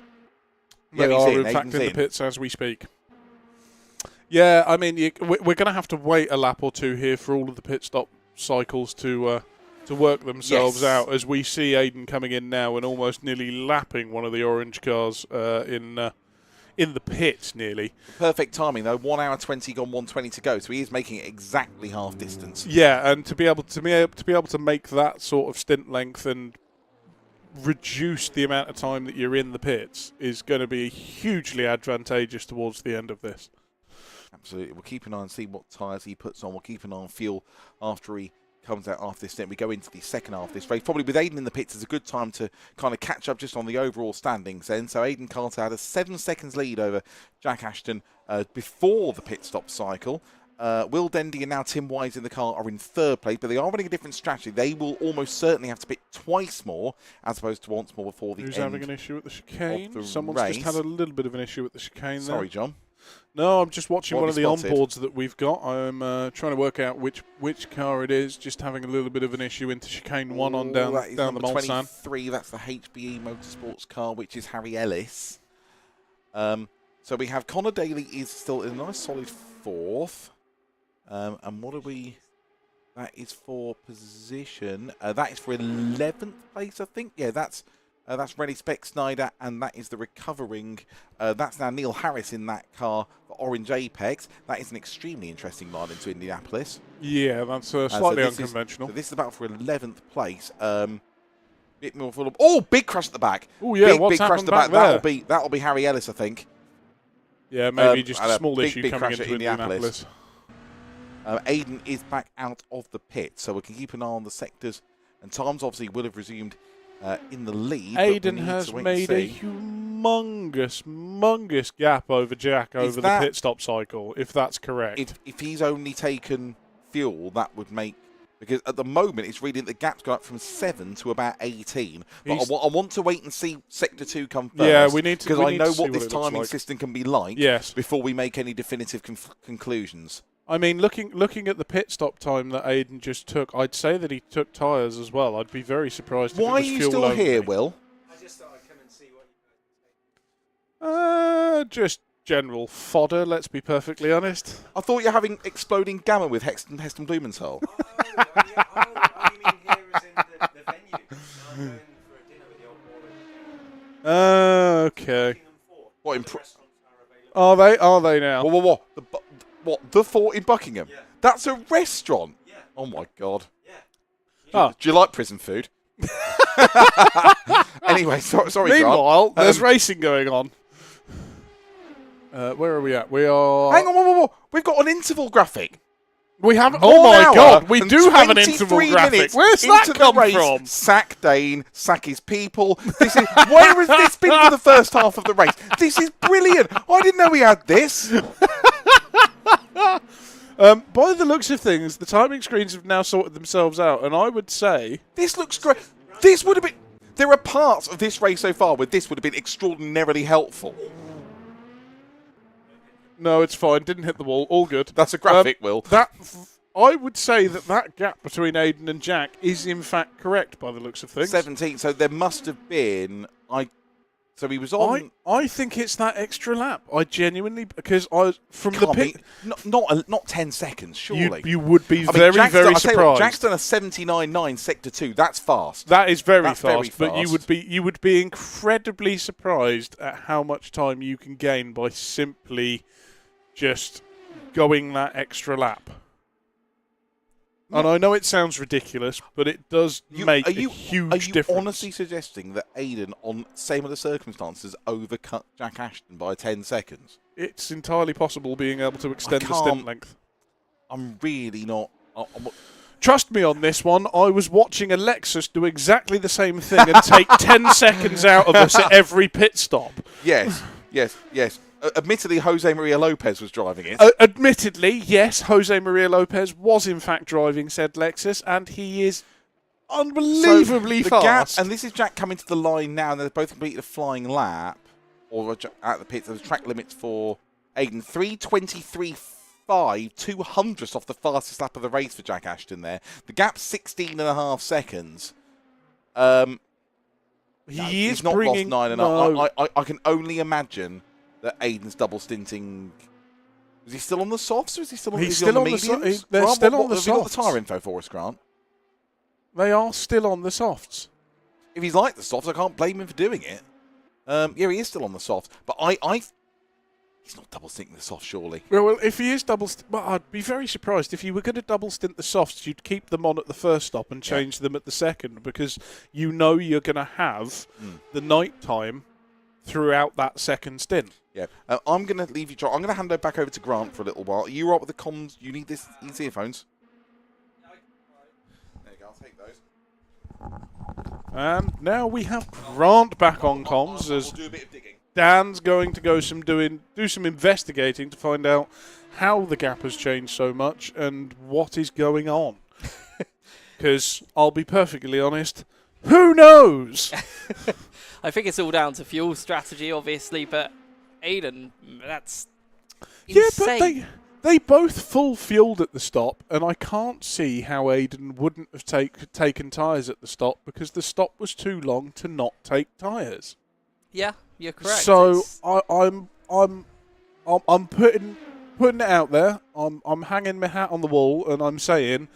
They are, in fact, in the pits as we speak. Yeah, I mean, we're going to have to wait a lap or two here for all of the pit stop cycles to work themselves out, as we see Aidan coming in now and almost nearly lapping one of the orange cars in the pits nearly. Perfect timing though. 1 hour 20 gone, 1:20 to go. So he is making it exactly half distance. Yeah, and to be able to make that sort of stint length and reduce the amount of time that you're in the pits is going to be hugely advantageous towards the end of this. Absolutely. We'll keep an eye and see what tyres he puts on. We'll keep an eye on fuel after he comes out after this stint. We go into the second half of this race. Probably with Aidan in the pits is a good time to kind of catch up just on the overall standings then. So Aidan Carter had a 7 seconds lead over Jack Ashton before the pit stop cycle. Will Dendy and now Tim Wise in the car are in 3rd place, but they are running a different strategy. They will almost certainly have to pit twice more as opposed to once more before the end. Who's having an issue with the chicane? Of the Someone's race. just had a little bit of an issue with the chicane there. Sorry, John. No, I'm just watching What one of have the you spotted? onboards that we've got. I'm trying to work out which car it is. Just having a little bit of an issue into chicane 1 on down That is the number Mulsanne. 23. That's the HBE Motorsports car, which is Harry Ellis. So we have Connor Daly is still in a nice solid 4th. And what are we? That is for position. That is for 11th place, I think. Yeah, that's Rennie Speck Snyder, and that is the recovering. That's now Neil Harris in that car for Orange Apex. That is an extremely interesting line into Indianapolis. Yeah, that's slightly So this unconventional. so this is about for 11th place. Bit more full of. Oh, big crash at the back. Oh yeah, big, what's big crash at happened the back back. there? That'll be Harry Ellis, I think. Yeah, maybe just and a a small big, issue big coming crash at into Indianapolis. Indianapolis. Aiden is back out of the pit, so we can keep an eye on the sectors. And Tom's obviously will have resumed in the lead. but we Aiden need has to wait and made a see. humongous gap over Jack over the pit stop cycle, if that's correct. If he's only taken fuel, that would make. Because at the moment, it's reading the gap's gone up from 7 to about 18. But I want to wait and see Sector 2 come first. Yeah, we need to. Because we I need know to see what this it looks timing like. system can be like. Yes. Before we make any definitive conclusions. I mean, looking at the pit stop time that Aiden just took, I'd say that he took tyres as well. I'd be very surprised if it Why was are you fuel still only. here, Will? I just thought I'd come and see what you guys Just general fodder, let's be perfectly honest. I thought you're having exploding gamma with Heston Blumenthal. Oh, you mean here as in the venue? I'm going for a dinner with the old boy. Okay. What in? Restaurants are available. Are they now? What? The Fort in Buckingham? Yeah. That's a restaurant. Yeah. Oh my God. Yeah. Oh. Do you like prison food? Anyway, sorry. Grant. Meanwhile, there's racing going on. Where are we at? We are. Hang on, whoa. We've got an interval graphic. We have. 1 Oh my hour God! We and do have an interval 23 graphic. minutes Where's into that the come race. from? Sack Dane, sack his people. Where has this been for the first half of the race? This is brilliant. I didn't know we had this. By the looks of things, the timing screens have now sorted themselves out, and I would say This looks great. This would have been. There are parts of this race so far where this would have been extraordinarily helpful. no, it's fine. Didn't hit the wall. All good. That's a graphic, Will. I would say that gap between Aiden and Jack is in fact correct by the looks of things. 17. So there must have been. So he was on. I think it's that extra lap. I genuinely, because from the Can't pit, be, not 10 seconds, surely. you would be I mean, very Jack's done, I'll tell you what, surprised. Jack's done a 79.9 sector 2. That's fast. That is That's very very fast, but you would be incredibly surprised at how much time you can gain by simply just going that extra lap. And I know it sounds ridiculous, but it does make a huge difference. Are you honestly suggesting that Aiden, on similar circumstances, overcut Jack Ashton by 10 seconds? It's entirely possible being able to extend the can't- stint length. I'm really not. Trust me on this one, I was watching a Lexus do exactly the same thing and take 10 seconds out of us at every pit stop. Yes. Admittedly, Jose Maria Lopez was driving it. Admittedly, yes, Jose Maria Lopez was in fact driving said Lexus, and he is unbelievably So the gap, fast. and this is Jack coming to the line now, and they've both completed a flying lap, or at the pits. There's track limits for Aiden. 3:23.5, 200th off the fastest lap of the race for Jack Ashton there. The gap's 16.5 seconds. He's not lost 9.5. I can only imagine that Aiden's double stinting. Is he still on the softs, or is he still on, He's is he still on the on the mediums? they're Grant, still on the have you got the softs. tyre info for us, Grant? They are still on the softs. If he's like the softs, I can't blame him for doing it. Yeah, he is still on the softs, but he's not double stinting the softs, surely. Well, if he is well, I'd be very surprised if you were going to double stint the softs. You'd keep them on at the first stop and change them at the second, because you know you're going to have the night time throughout that second stint. Yeah, I'm going to leave you. I'm going to hand it back over to Grant for a little while. Are you right with the comms? You need these earphones. There you go. I'll take those. And now we have Grant back on comms as We'll do a bit of digging. Dan's going to go do some investigating to find out how the gap has changed so much and what is going on. Because I'll be perfectly honest, who knows? I think it's all down to fuel strategy, obviously, but Aiden, that's insane. Yeah, but they both full fueled at the stop, and I can't see how Aiden wouldn't have taken tyres at the stop because the stop was too long to not take tyres. Yeah, you're correct. So I'm putting it out there. I'm hanging my hat on the wall, and I'm saying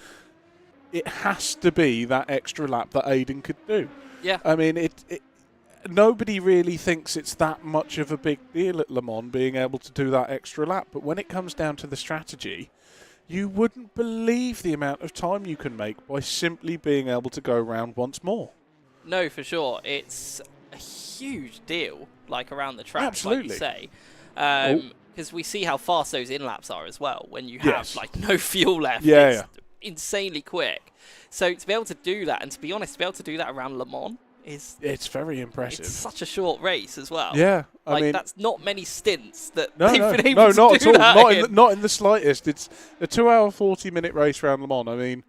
it has to be that extra lap that Aiden could do. Yeah. I mean, nobody really thinks it's that much of a big deal at Le Mans being able to do that extra lap, but when it comes down to the strategy, you wouldn't believe the amount of time you can make by simply being able to go around once more. No, for sure. It's a huge deal, like around the track, Absolutely. like you say. Because we see how fast those in-laps are as well when you have like no fuel left. It's insanely quick. So to be able to do that, and to be honest, to be able to do that around Le Mans it's very impressive. It's such a short race as well. Yeah, I mean, that's not many stints that they've been able to not do at all. that Not in the slightest. It's a 2-hour 40-minute race around Le Mans. I mean,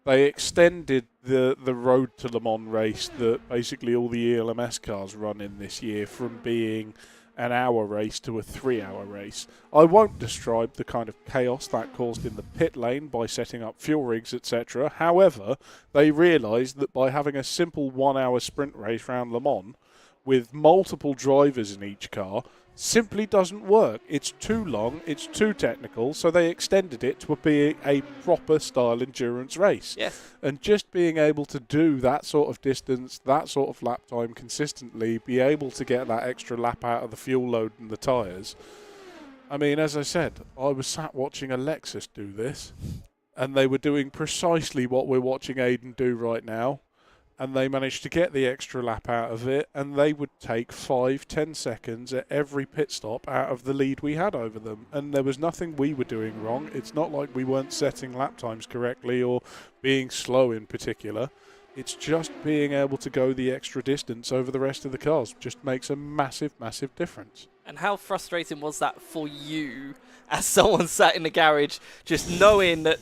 they extended the road to Le Mans race that basically all the ELMS cars run in this year from being an hour race to a 3-hour race. I won't describe the kind of chaos that caused in the pit lane by setting up fuel rigs, etc. However, they realised that by having a simple 1-hour sprint race round Le Mans with multiple drivers in each car simply doesn't work. It's too long, it's too technical, so they extended it to be a proper style endurance race. Yes. And just being able to do that sort of distance, that sort of lap time consistently, be able to get that extra lap out of the fuel load and the tyres. I mean, as I said, I was sat watching a Lexus do this, and they were doing precisely what we're watching Aiden do right now. And they managed to get the extra lap out of it, and they would take 5-10 seconds at every pit stop out of the lead we had over them. And there was nothing we were doing wrong. It's not like we weren't setting lap times correctly or being slow in particular. It's just being able to go the extra distance over the rest of the cars just makes a massive, massive difference. And how frustrating was that for you as someone sat in the garage just knowing that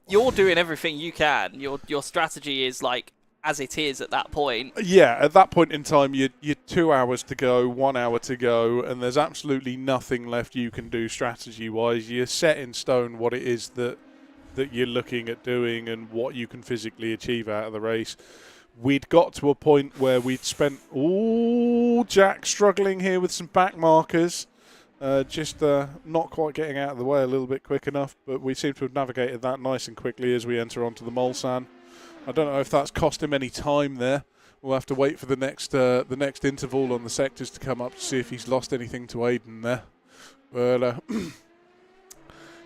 you're doing everything you can? Your strategy is like as it is at that point. Yeah, at that point in time, you're 2 hours to go, 1 hour to go, and there's absolutely nothing left you can do strategy-wise. You're set in stone what it is that you're looking at doing and what you can physically achieve out of the race. We'd got to a point where we'd spent... Ooh, Jack struggling here with some back markers. Just not quite getting out of the way a little bit quick enough, but we seem to have navigated that nice and quickly as we enter onto the Mulsanne. I don't know if that's cost him any time there. We'll have to wait for the next interval on the sectors to come up to see if he's lost anything to Aiden there. But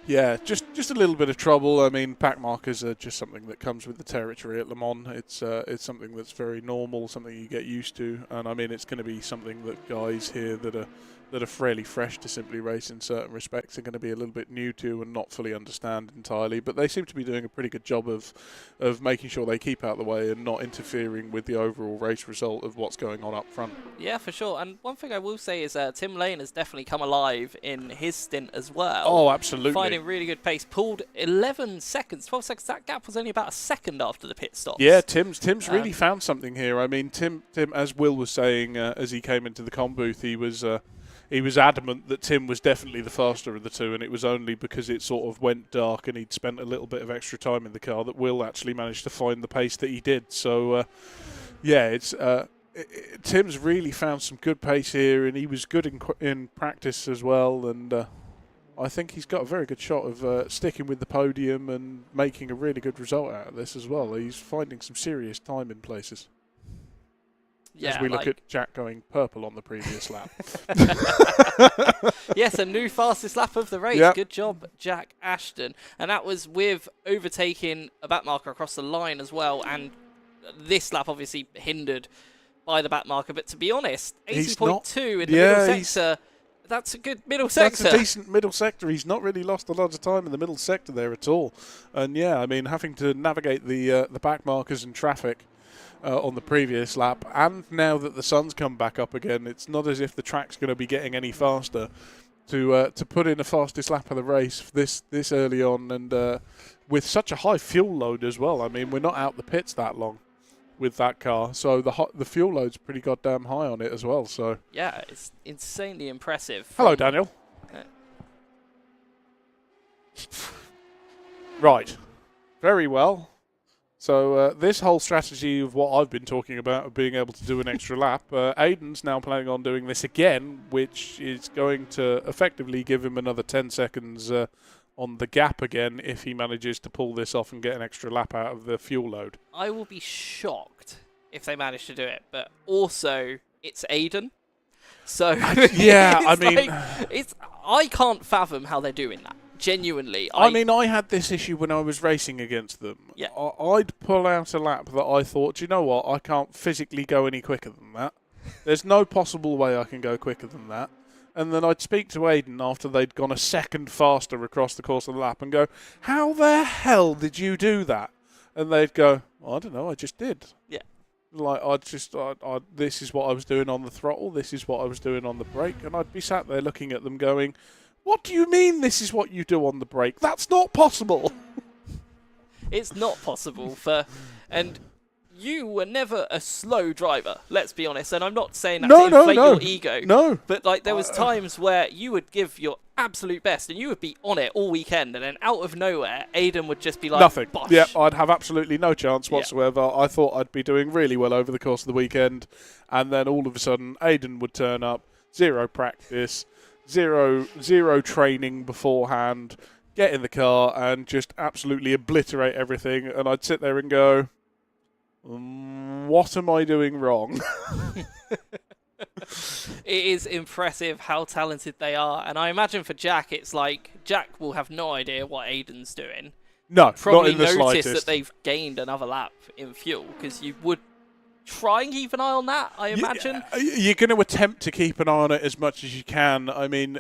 yeah, just a little bit of trouble. I mean, pack markers are just something that comes with the territory at Le Mans. It's something that's very normal, something you get used to, and I mean it's going to be something that guys here that are fairly fresh to Simply Race in certain respects are going to be a little bit new to and not fully understand entirely. But they seem to be doing a pretty good job of making sure they keep out of the way and not interfering with the overall race result of what's going on up front. Yeah, for sure. And one thing I will say is Tim Lane has definitely come alive in his stint as well. Oh, absolutely. Finding really good pace. Pulled 11 seconds, 12 seconds. That gap was only about a second after the pit stops. Yeah, Tim's really found something here. I mean, Tim, as Will was saying as he came into the comm booth, he was adamant that Tim was definitely the faster of the two, and it was only because it sort of went dark and he'd spent a little bit of extra time in the car that Will actually managed to find the pace that he did. So, yeah, Tim's really found some good pace here, and he was good in practice as well, and I think he's got a very good shot of sticking with the podium and making a really good result out of this as well. He's finding some serious time in places. Yeah, as we look at Jack going purple on the previous lap. Yes, a new fastest lap of the race. Yep. Good job, Jack Ashton. And that was with overtaking a back marker across the line as well. And this lap obviously hindered by the back marker. But to be honest, 80.2 in the middle sector, that's a good middle sector. That's a decent middle sector. He's not really lost a lot of time in the middle sector there at all. And yeah, I mean, having to navigate the back markers and traffic on the previous lap, and now that the sun's come back up again, it's not as if the track's going to be getting any faster. To put in the fastest lap of the race this early on, and with such a high fuel load as well. I mean, we're not out the pits that long with that car, so the fuel load's pretty goddamn high on it as well. So yeah, it's insanely impressive. Hello, Daniel. Right. Very well. So this whole strategy of what I've been talking about, of being able to do an extra lap, Aiden's now planning on doing this again, which is going to effectively give him another 10 seconds on the gap again if he manages to pull this off and get an extra lap out of the fuel load. I will be shocked if they manage to do it, but also it's Aiden. So yeah, I mean, I can't fathom how they're doing that. Genuinely, I mean, I had this issue when I was racing against them. Yeah. I'd pull out a lap that I thought, do you know what, I can't physically go any quicker than that. There's no possible way I can go quicker than that. And then I'd speak to Aiden after they'd gone a second faster across the course of the lap and go, how the hell did you do that? And they'd go, I don't know, I just did. Yeah. Like, this is what I was doing on the throttle, this is what I was doing on the brake, and I'd be sat there looking at them going, what do you mean this is what you do on the brake? That's not possible. It's not possible and you were never a slow driver, let's be honest, and I'm not saying that to inflate your ego. No. But like there was times where you would give your absolute best and you would be on it all weekend, and then out of nowhere Aiden would just be like nothing. Bosh. Yeah, I'd have absolutely no chance whatsoever. I thought I'd be doing really well over the course of the weekend, and then all of a sudden Aiden would turn up, zero practice, zero training beforehand, get in the car and just absolutely obliterate everything, and I'd sit there and go, what am I doing wrong? It is impressive how talented they are, and I imagine for Jack it's like Jack will have no idea what Aiden's doing. No, probably not in the notice slightest. that they've gained another lap in fuel, because you would try and keep an eye on that, I imagine. You're going to attempt to keep an eye on it as much as you can. I mean,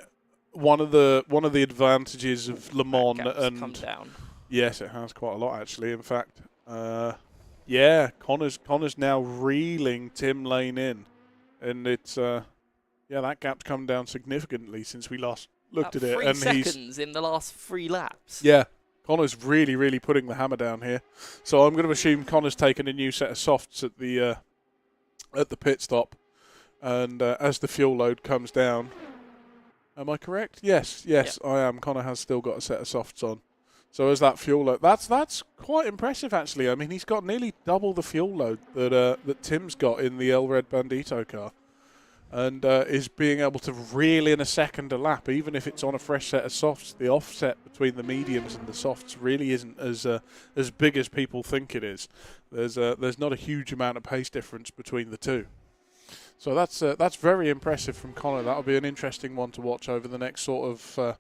one of the advantages of Le Mans and come down. Yes, it has quite a lot actually. In fact, yeah, Connor's now reeling Tim Lane in, and it's that gap's come down significantly since we last looked at it. 3 And seconds in the last 3 laps. Yeah. Connor's really putting the hammer down here. So I'm going to assume Connor's taken a new set of softs at the pit stop, and as the fuel load comes down, am I correct? Yes, I am. Connor has still got a set of softs on. So as that fuel load, that's quite impressive actually. I mean, he's got nearly double the fuel load that Tim's got in the El Red Bandito car, and is being able to reel in a second a lap, even if it's on a fresh set of softs. The offset between the mediums and the softs really isn't as big as people think it is. There's not a huge amount of pace difference between the two. So that's very impressive from Connor. That'll be an interesting one to watch over the next sort of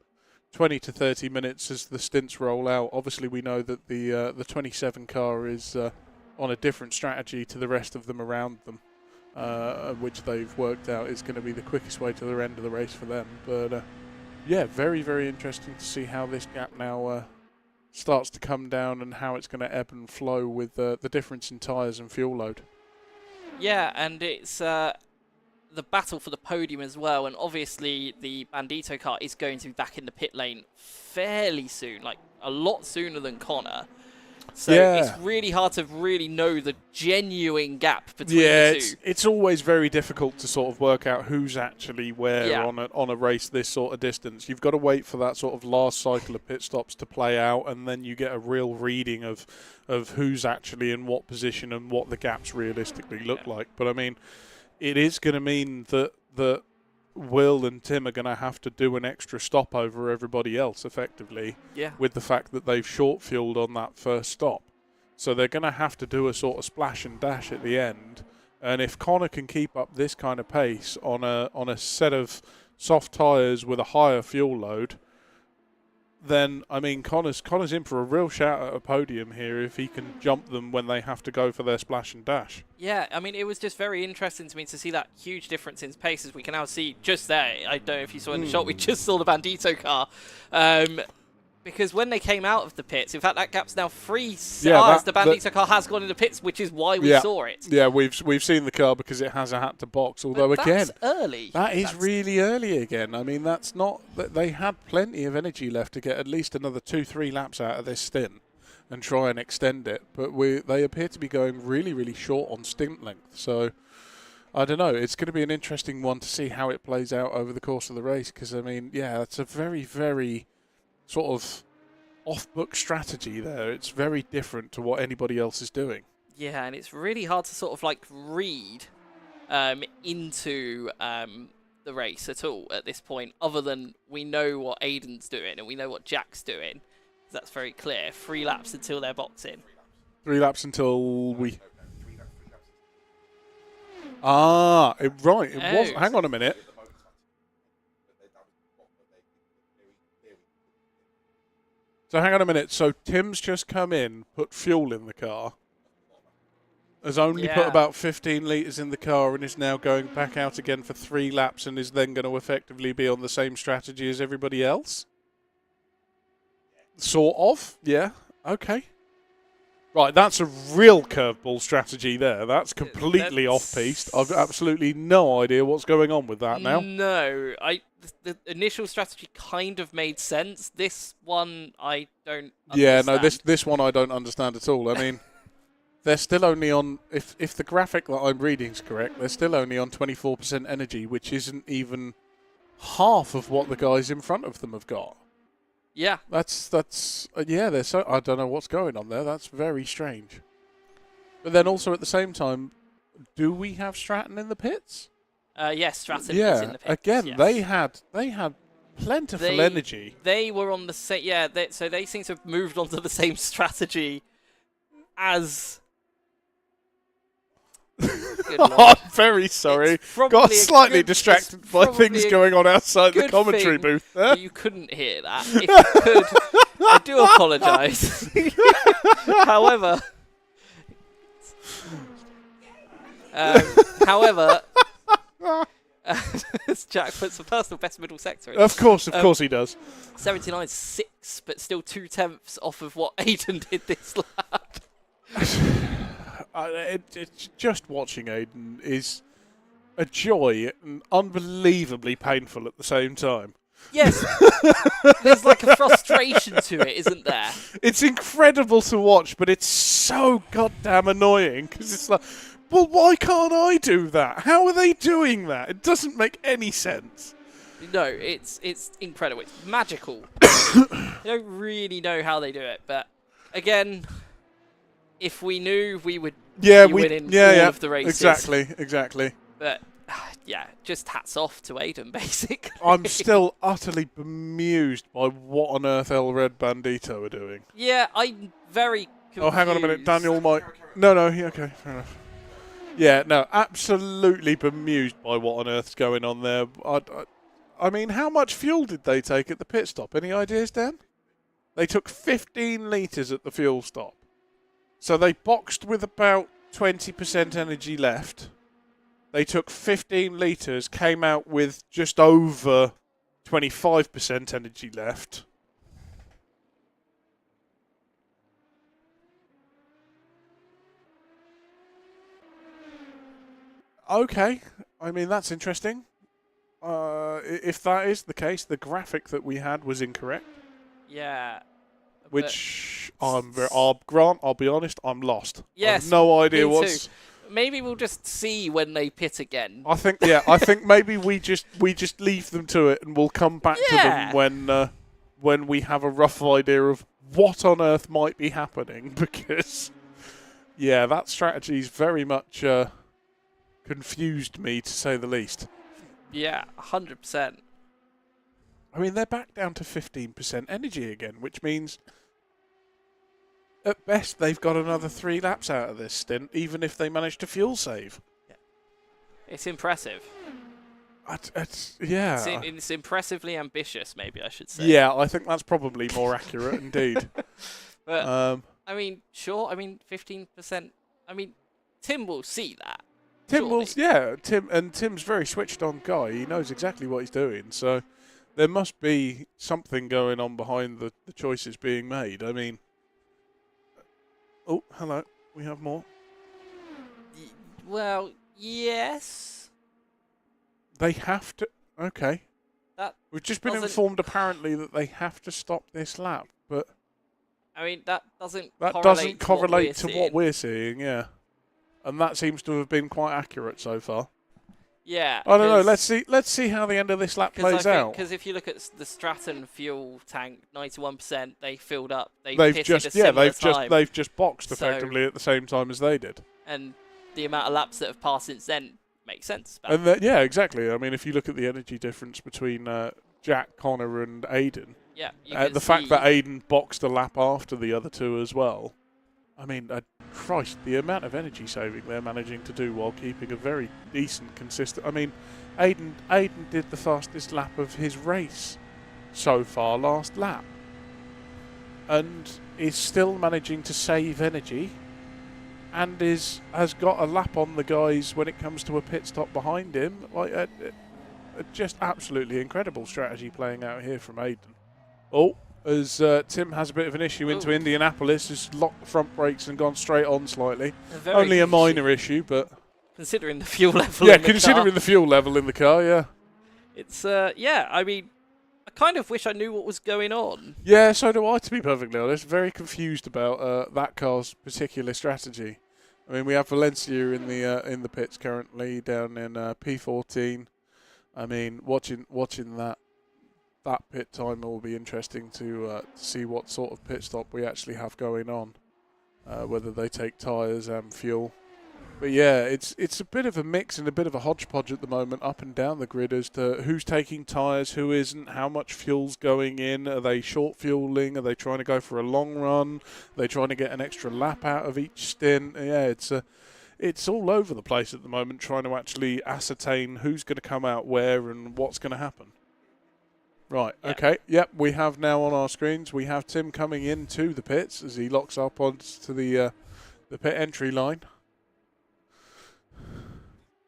20 to 30 minutes as the stints roll out. Obviously, we know that the 27 car is on a different strategy to the rest of them around them. Which they've worked out is going to be the quickest way to the end of the race for them. But yeah, very interesting to see how this gap now starts to come down and how it's going to ebb and flow with the difference in tyres and fuel load. Yeah, and it's the battle for the podium as well, and obviously the Bandito car is going to be back in the pit lane fairly soon, like a lot sooner than Connor. So it's really hard to really know the genuine gap between the two. It's always very difficult to sort of work out who's actually where on a race this sort of distance. You've got to wait for that sort of last cycle of pit stops to play out, and then you get a real reading of who's actually in what position and what the gaps realistically look like. But I mean, it is going to mean that Will and Tim are going to have to do an extra stop over everybody else, effectively, with the fact that they've short-fueled on that first stop. So they're going to have to do a sort of splash and dash at the end. And if Connor can keep up this kind of pace on a set of soft tyres with a higher fuel load, then, I mean, Connor's in for a real shout at a podium here if he can jump them when they have to go for their splash and dash. Yeah, I mean, it was just very interesting to me to see that huge difference in paces. We can now see just there, I don't know if you saw in the shot, we just saw the Bandito car. Because when they came out of the pits, in fact, that gap's now 3 cars. The Bandito car has gone into pits, which is why we saw it. Yeah, we've seen the car because it has a hat to box. Although but again, that's early. That's really early again. I mean, that's not. They had plenty of energy left to get at least another 2-3 laps out of this stint and try and extend it. But they appear to be going really short on stint length. So I don't know. It's going to be an interesting one to see how it plays out over the course of the race. Because I mean, yeah, it's a very sort of off-book strategy there. It's very different to what anybody else is doing. Yeah, and it's really hard to sort of like read into the race at all at this point, other than we know what Aiden's doing and we know what Jack's doing. That's very clear. 3 laps until they're boxing. 3 laps until we... Ah, right. It was. Hang on a minute. So hang on a minute. So Tim's just come in, put fuel in the car, has only put about 15 litres in the car and is now going back out again for 3 laps and is then going to effectively be on the same strategy as everybody else? Sort of, yeah. Okay. Right, that's a real curveball strategy there. That's completely off-piste. I've absolutely no idea what's going on with that now. No, the initial strategy kind of made sense. This one, I don't understand. Yeah, no, this one I don't understand at all. I mean, they're still only on, if the graphic that I'm reading is correct, they're still only on 24% energy, which isn't even half of what the guys in front of them have got. Yeah. That's yeah, they're so, I don't know what's going on there. That's very strange. But then also at the same time, do we have Stratton in the pits? Yes, Stratton is in the pits. Again, yes. they had plentiful energy. They were on the same, so they seem to have moved on to the same strategy as... I'm very sorry. Got slightly distracted by things going on outside the commentary booth there. You couldn't hear that. If you could, I do apologise. However, as Jack puts the personal best middle sector in. Of course he does. 79.6, but still 0.2 off of what Aiden did this lap. It's just watching Aiden is a joy and unbelievably painful at the same time. Yes, there's like a frustration to it, isn't there? It's incredible to watch, but it's so goddamn annoying because it's like, well, why can't I do that? How are they doing that? It doesn't make any sense. No, it's incredible. It's magical. I don't really know how they do it, but again, if we knew, we would be winning all of the races. Exactly. But yeah, just hats off to Aiden, basically. I'm still utterly bemused by what on earth El Red Bandito are doing. Yeah, I'm very confused. Oh, hang on a minute. Daniel might... No, okay, fair enough. Yeah, no, absolutely bemused by what on earth's going on there. I mean, how much fuel did they take at the pit stop? Any ideas, Dan? They took 15 litres at the fuel stop. So they boxed with about 20% energy left. They took 15 litres, came out with just over 25% energy left. Okay, I mean, that's interesting. If that is the case, the graphic that we had was incorrect. Yeah. Which I'll be honest, I'm lost. Yes, I have no idea what's. Maybe we'll just see when they pit again. I think maybe we just leave them to it, and we'll come back to them when we have a rough idea of what on earth might be happening. Because that strategy's very much confused me, to say the least. Yeah, 100%. I mean, they're back down to 15% energy again, which means at best they've got another 3 laps out of this stint, even if they manage to fuel save. Yeah. It's impressive. It's impressively ambitious, maybe I should say. Yeah, I think that's probably more accurate, indeed. But, I mean, sure, 15%. I mean, Tim will see that. Tim's very switched on guy. He knows exactly what he's doing, so there must be something going on behind the choices being made. I mean, oh, hello, we have more. Well, yes. They have to. Okay. We've just been informed apparently that they have to stop this lap, but I mean that doesn't correlate to what we're seeing. Yeah, and that seems to have been quite accurate so far. Yeah. I don't know. Let's see how the end of this lap plays out. Because if you look at the Stratton fuel tank, 91%, they filled up. They've They've just boxed So- effectively at the same time as they did. And the amount of laps that have passed since then makes sense. And yeah, exactly. I mean, if you look at the energy difference between Jack, Connor, and Aiden, Yeah, you can the fact that Aiden boxed a lap after the other two as well. I mean, Christ, the amount of energy saving they're managing to do while keeping a very decent, consistent. I mean, Aiden did the fastest lap of his race so far last lap, and is still managing to save energy, and has got a lap on the guys when it comes to a pit stop behind him. Like, just absolutely incredible strategy playing out here from Aiden. Oh, as Tim has a bit of an issue into Indianapolis, has locked the front brakes and gone straight on slightly. Only a minor issue, but considering the fuel level. yeah, in the considering car, the fuel level in the car, yeah. it's yeah. I mean, I kind of wish I knew what was going on. Yeah, so do I, to be perfectly honest. Very confused about that car's particular strategy. I mean, we have Valencia in the pits currently down in P14. I mean, watching that pit time will be interesting to see what sort of pit stop we actually have going on, whether they take tyres and fuel. But yeah, it's a bit of a mix and a bit of a hodgepodge at the moment up and down the grid as to who's taking tyres, who isn't, how much fuel's going in. Are they short fueling? Are they trying to go for a long run? Are they trying to get an extra lap out of each stint? Yeah, it's all over the place at the moment, trying to actually ascertain who's going to come out where and what's going to happen. Right, okay. Yep, we have now on our screens, we have Tim coming into the pits as he locks up onto the pit entry line.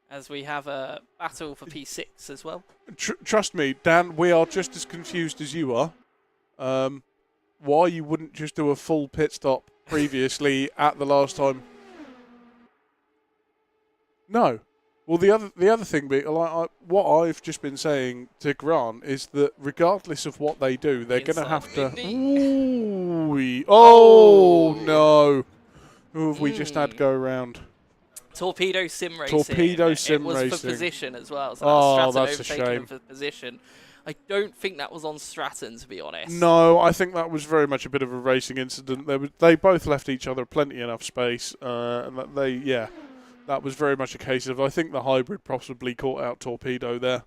As we have a battle for P6 as well. Trust me, Dan, we are just as confused as you are. Why you wouldn't just do a full pit stop previously at the last time? No. Well, the other thing, what I've just been saying to Grant is that regardless of what they do, they're going to have to. Oh no! Who have we just had go around? Torpedo Sim Racing. Torpedo Sim Racing. It was Racing. for position as well. So that was Stratton that's a overtaking shame. him for position. I don't think that was on Stratton, to be honest. No, I think that was very much a bit of a racing incident. They both left each other plenty enough space, and that was very much a case of, I think the hybrid possibly caught out Torpedo there,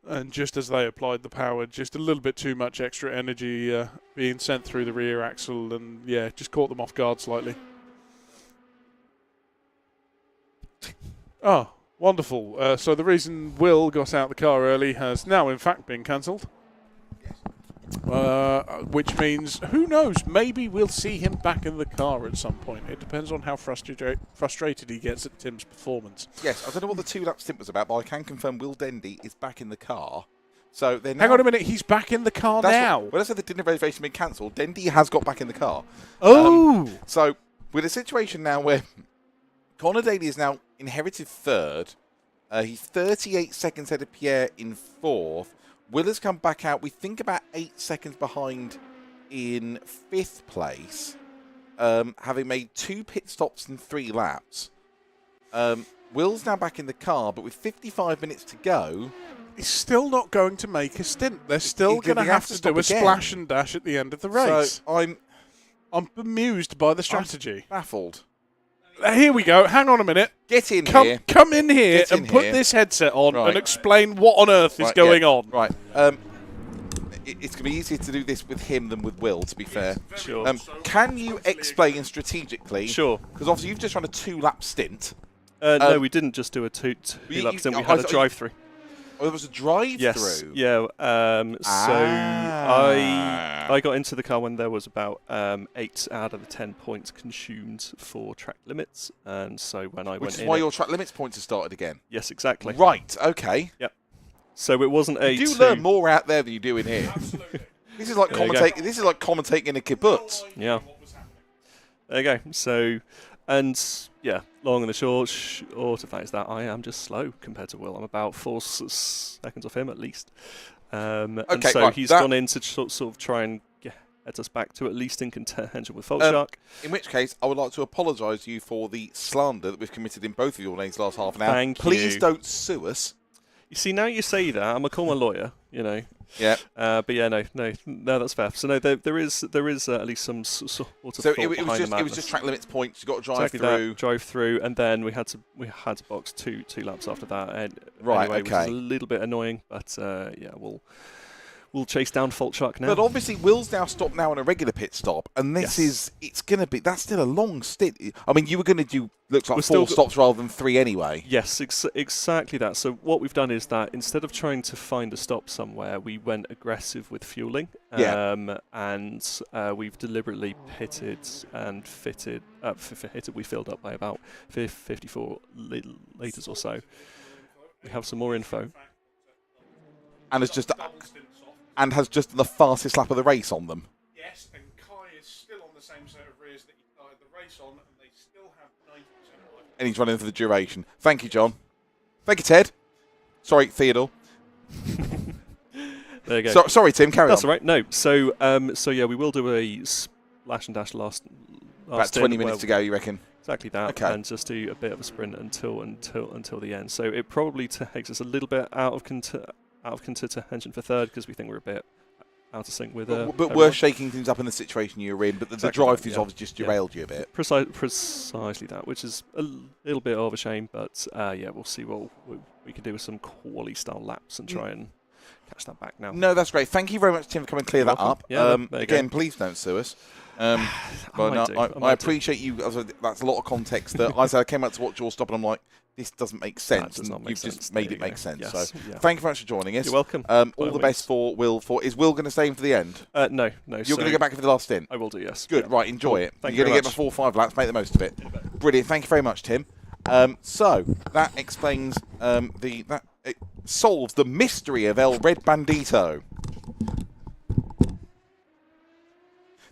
and just as they applied the power, just a little bit too much extra energy being sent through the rear axle, and yeah, just caught them off guard slightly. Oh, wonderful. So the reason Will got out the car early has now in fact been cancelled. Which means, who knows, maybe we'll see him back in the car at some point. It depends on how frustrated he gets at Tim's performance. Yes, I don't know what the 2-lap stint was about, but I can confirm Will Dendy is back in the car. So then, hang on a minute, he's back in the car now. When I said the dinner reservation been cancelled, Dendy has got back in the car. Oh! So with a situation now where Connor Daly is now inherited third, he's 38 seconds ahead of Pierre in fourth. Will has come back out, we think about 8 seconds behind in 5th place, having made 2 pit stops in 3 laps. Will's now back in the car, but with 55 minutes to go... He's still not going to make a stint. They're still going to have to do a splash and dash at the end of the race. So I'm bemused by the strategy. I'm baffled. Here we go. Hang on a minute. Get in here. Come in here and put this headset on and explain what on earth is going on. Right. It's going to be easier to do this with him than with Will, to be fair. Sure. Can you explain strategically? Sure. Because obviously you've just run a 2-lap stint. No, we didn't just do a two-lap stint. We had a drive-through. Oh, there was a drive-through? Yes. Yeah. So I got into the car when there was about 8 out of the 10 points consumed for track limits, and so when I went in, which is why your track limits points have started again. Yes, exactly. Right. Okay. Yep. So it wasn't a. You do learn more out there than you do in here. This is like commentating. This is like commentating in a kibbutz. Yeah. There you go. So. And, yeah, long and the short of that is that I am just slow compared to Will. I'm about 4 seconds off him, at least. And so right, he's gone in to sort of try and get us back to at least in contention with Volkshark. In which case, I would like to apologise to you for the slander that we've committed in both of your names last half an hour. Thank you. Please don't sue us. You see, now you say that, I'm gonna call my lawyer. You know. Yeah. But yeah, no, that's fair. So no, there is at least some sort of So thought it behind was the just madness. track limits points. You got to drive Exactly through. that, drive through, and then we had to box two laps after that. And Right, anyway, which is okay. a little bit annoying, but yeah, we'll chase down Fault Truck now. But obviously, Will's now stopped now on a regular pit stop, and this Yes. it's going to be, that's still a long stint. I mean, you were going to do, looks like We're 4 still stops rather than 3 anyway. Yes, exactly that. So what we've done is that instead of trying to find a stop somewhere, we went aggressive with fueling. Yeah. And we've deliberately pitted and fitted. We filled up by about 54 litres or so. We have some more info. And has just done the fastest lap of the race on them. Yes, and Kai is still on the same set of rears that he started the race on, and they still have 90% life. And he's running for the duration. Thank you, John. Thank you, Ted. Sorry, Theodore. There you go. Sorry, Tim. Carry That's on. all right. No, so yeah, we will do a splash and dash last About 20 minutes to go, you reckon? Exactly that, Okay. and just do a bit of a sprint until the end. So it probably takes us a little bit out of contention for third because we think we're a bit out of sync with. But everyone. we're shaking things up in the situation you're in. But the Exactly drive-throughs that, obviously just derailed you a bit. Precisely that, which is a little bit of a shame. But yeah, we'll see what we can do with some quality style laps and try and catch that back now. No, that's great. Thank you very much, Tim, for coming and clear You're that welcome. up. Yeah, there you Again, go. please don't sue us. I I appreciate you. That's a lot of context. That I came out to watch your stop, and I'm like, this doesn't make sense. does not and make you've sense. just There made you it make go. sense. Yes, So, yeah. thank you very much for joining us. You're welcome. All By the best for Will. Is Will going to stay in for the end? No. You're going to go back for the last stint. I will do. Yes. Good. Yeah. Right. Enjoy Cool. it. Thank You're you going to very get much. the 4 or 5 laps. Make the most of it. Brilliant. Thank you very much, Tim. So that explains it solves the mystery of El Red Bandito.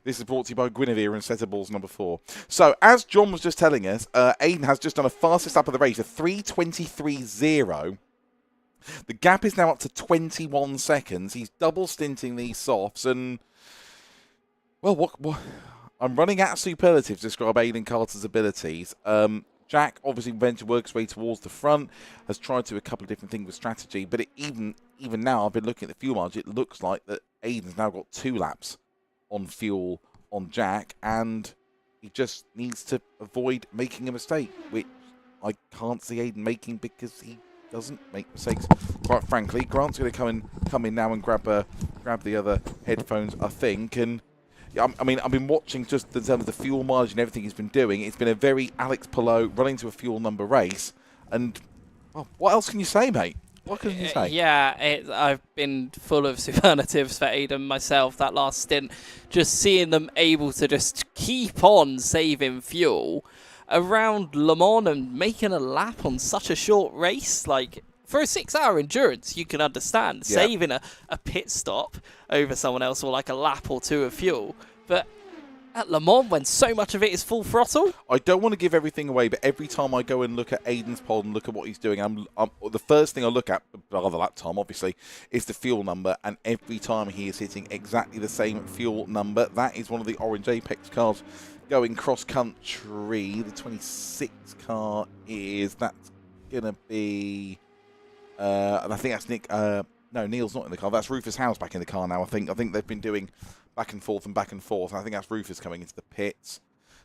This is brought to you by Guinevere and Setaballs number 4. So, as John was just telling us, Aiden has just done a fastest lap of the race, a 3:23.0. The gap is now up to 21 seconds. He's double stinting these softs, and well, what I'm running out of superlatives to describe Aiden Carter's abilities. Jack obviously went to work his way towards the front, has tried to do a couple of different things with strategy, but even now, I've been looking at the fuel mileage, it looks like that Aiden's now got 2 laps on fuel on Jack, and he just needs to avoid making a mistake, which I can't see Aiden making because he doesn't make mistakes. Quite frankly, Grant's going to come in now and grab the other headphones, I think, and I mean, I've been watching just in terms of the fuel mileage and everything he's been doing. It's been a very Alex Palou running to a fuel number race, and well, what else can you say, mate? What can you say? Yeah, I've been full of superlatives for Aiden myself that last stint. Just seeing them able to just keep on saving fuel around Le Mans and making a lap on such a short race. Like, for a 6-hour endurance, you can understand saving a pit stop over someone else or like a lap or 2 of fuel. But at Le Mans, when so much of it is full throttle, I don't want to give everything away, but every time I go and look at Aiden's pod and look at what he's doing, the first thing I look at, other than lap time, obviously, is the fuel number. And every time he is hitting exactly the same fuel number. That is one of the orange Apex cars going cross country. The 26 car that's going to be, and I think that's Nick. No, Neil's not in the car. That's Rufus Howe's back in the car now. I think they've been doing back and forth and back and forth. I think that's Rufus coming into the pits.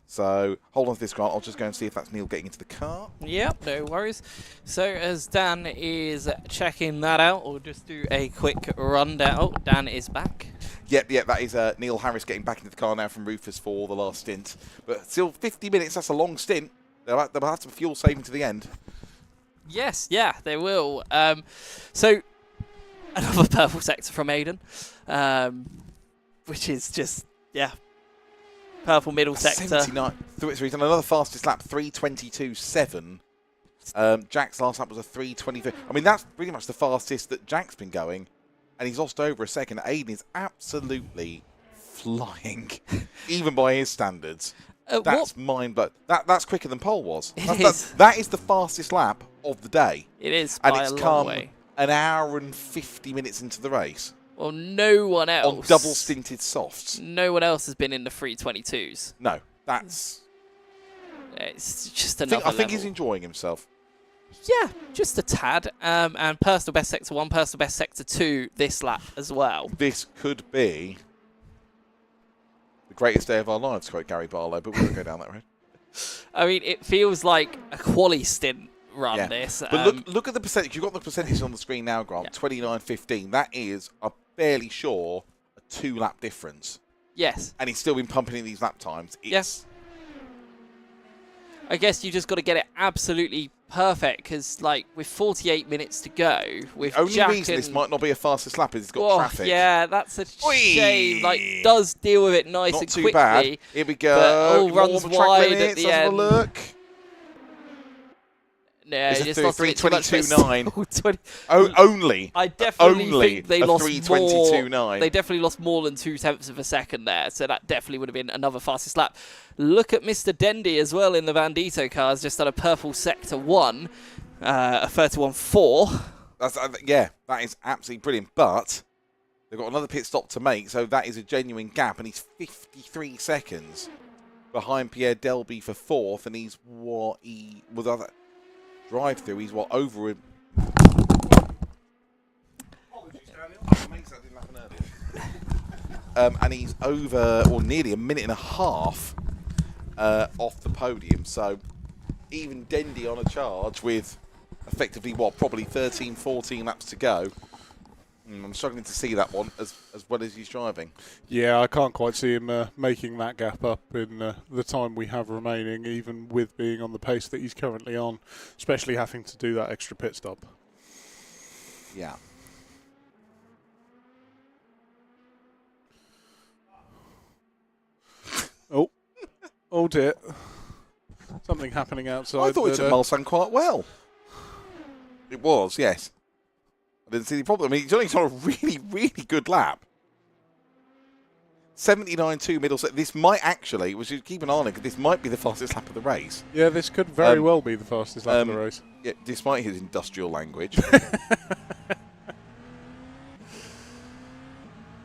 So hold on to this, Grant. I'll just go and see if that's Neil getting into the car. Yep, no worries. So as Dan is checking that out, we'll just do a quick rundown. Oh, Dan is back. Yep, that is Neil Harris getting back into the car now from Rufus for the last stint. But still 50 minutes, that's a long stint. They'll have some fuel saving to the end. Yes, yeah, they will. So another purple sector from Aiden, which is just, purple middle sector. 79. So he's done another fastest lap, 3:22.7. Jack's last lap was a 3:23. I mean, that's pretty much the fastest that Jack's been going, and he's lost over a second. Aiden is absolutely flying, even by his standards. That's mind-blowing. That's quicker than Pole was. That is the fastest lap of the day. It is, and by it's a long come way. an hour and 50 minutes into the race. Well, no one else. On double stinted softs. No one else has been in the 322s. No, that's... It's just another I think level. he's enjoying himself. Yeah, just a tad. And personal best sector 1, personal best sector 2 this lap as well. This could be the greatest day of our lives, quote Gary Barlow, but we won't go down that road. I mean, it feels like a quali stint run, this. But look at the percentage. You've got the percentage on the screen now, Grant. Yeah. 29.15. That is, I'm fairly sure, a 2-lap difference. Yes. And he's still been pumping in these lap times. Yes. I guess you just got to get it absolutely perfect because, like, with 48 minutes to go, with the only Jack reason and this might not be a fastest lap is he's got traffic. Yeah, that's a Oi! shame. Like, does deal with it nice Not and too quickly. bad. Here we go. But all More runs of a track wide limits. at the Let's have a end. look. Yeah, It's he a just lost a bit too much, but 3:22.9. still 20 Only. I definitely Only think they a lost 3:22.9. more. They definitely lost more than 0.2 of a second there, so that definitely would have been another fastest lap. Look at Mr. Dendy as well in the Bandito cars, just done a purple sector 1, a 31.4. Yeah, that is absolutely brilliant. But they've got another pit stop to make, so that is a genuine gap, and he's 53 seconds behind Pierre Delby for 4th, and he's what he was other drive-through. He's what over him. And he's over, or nearly a minute and a half off the podium. So even Dendy on a charge with effectively what, probably 13, 14 laps to go. I'm struggling to see that one as well as he's driving. Yeah, I can't quite see him making that gap up in the time we have remaining, even with being on the pace that he's currently on, especially having to do that extra pit stop. Yeah. Oh dear. Something happening outside. I thought it took Mulsanne quite well. It was, yes. I didn't see the problem. I mean, he's only on a really, really good lap. 79.2 middle set. This might actually, we should keep an eye on it, because this might be the fastest lap of the race. Yeah, this could very well be the fastest lap of the race. Yeah, despite his industrial language.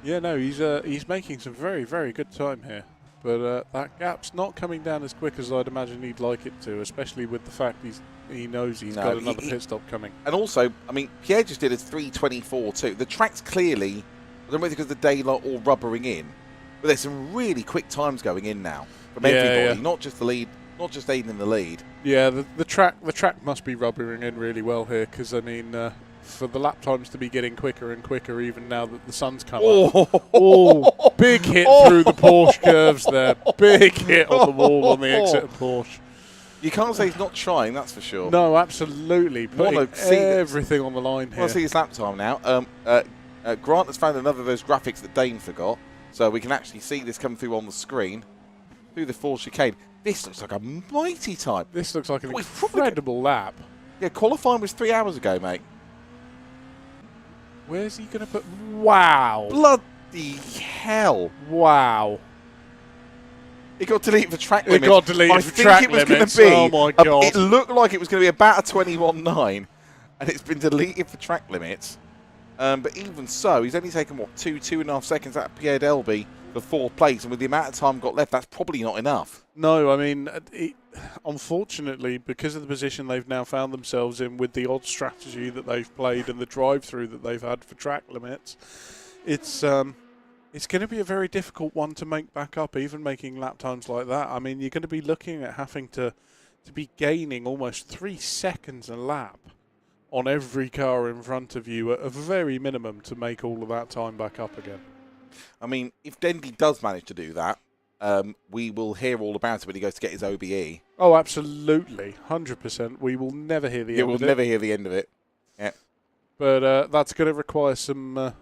Yeah, no, he's making some very, very good time here. But that gap's not coming down as quick as I'd imagine he'd like it to, especially with the fact he knows he's got another pit stop coming. And also, I mean, Pierre just did a 3:24 too. The track's clearly, I don't know whether because of the daylight or rubbering in, but there's some really quick times going in now from everybody, not just the lead, not just Aiden in the lead. Yeah, the track must be rubbering in really well here, because I mean, for the lap times to be getting quicker and quicker, even now that the sun's come up. Oh, big hit through the Porsche curves there. Big hit on the wall on the exit of Porsche. You can't say he's not trying, that's for sure. No, absolutely. Putting everything on the line here. Well, see his lap time now. Grant has found another of those graphics that Dane forgot, so we can actually see this come through on the screen. Through the full chicane. This looks like a mighty time. This looks like an incredible lap. Yeah, qualifying was 3 hours ago, mate. Where's he going to put... Wow. Bloody hell. Wow. It got deleted for track limits. It got deleted for track limits. I think it was going to be... Oh, my God. It looked like it was going to be about a 21.9, and it's been deleted for track limits. But even so, he's only taken, what, 2.5 seconds out of Pierre Delby for 4th place, and with the amount of time got left, that's probably not enough. No, I mean, unfortunately, because of the position they've now found themselves in with the odd strategy that they've played and the drive-through that they've had for track limits, it's going to be a very difficult one to make back up, even making lap times like that. I mean, you're going to be looking at having to be gaining almost 3 seconds a lap on every car in front of you at a very minimum to make all of that time back up again. I mean, if Dendy does manage to do that, we will hear all about it when he goes to get his OBE. Oh, absolutely. 100%. We will never hear the end of it. We'll never hear the end of it. Yeah. But that's going to require some...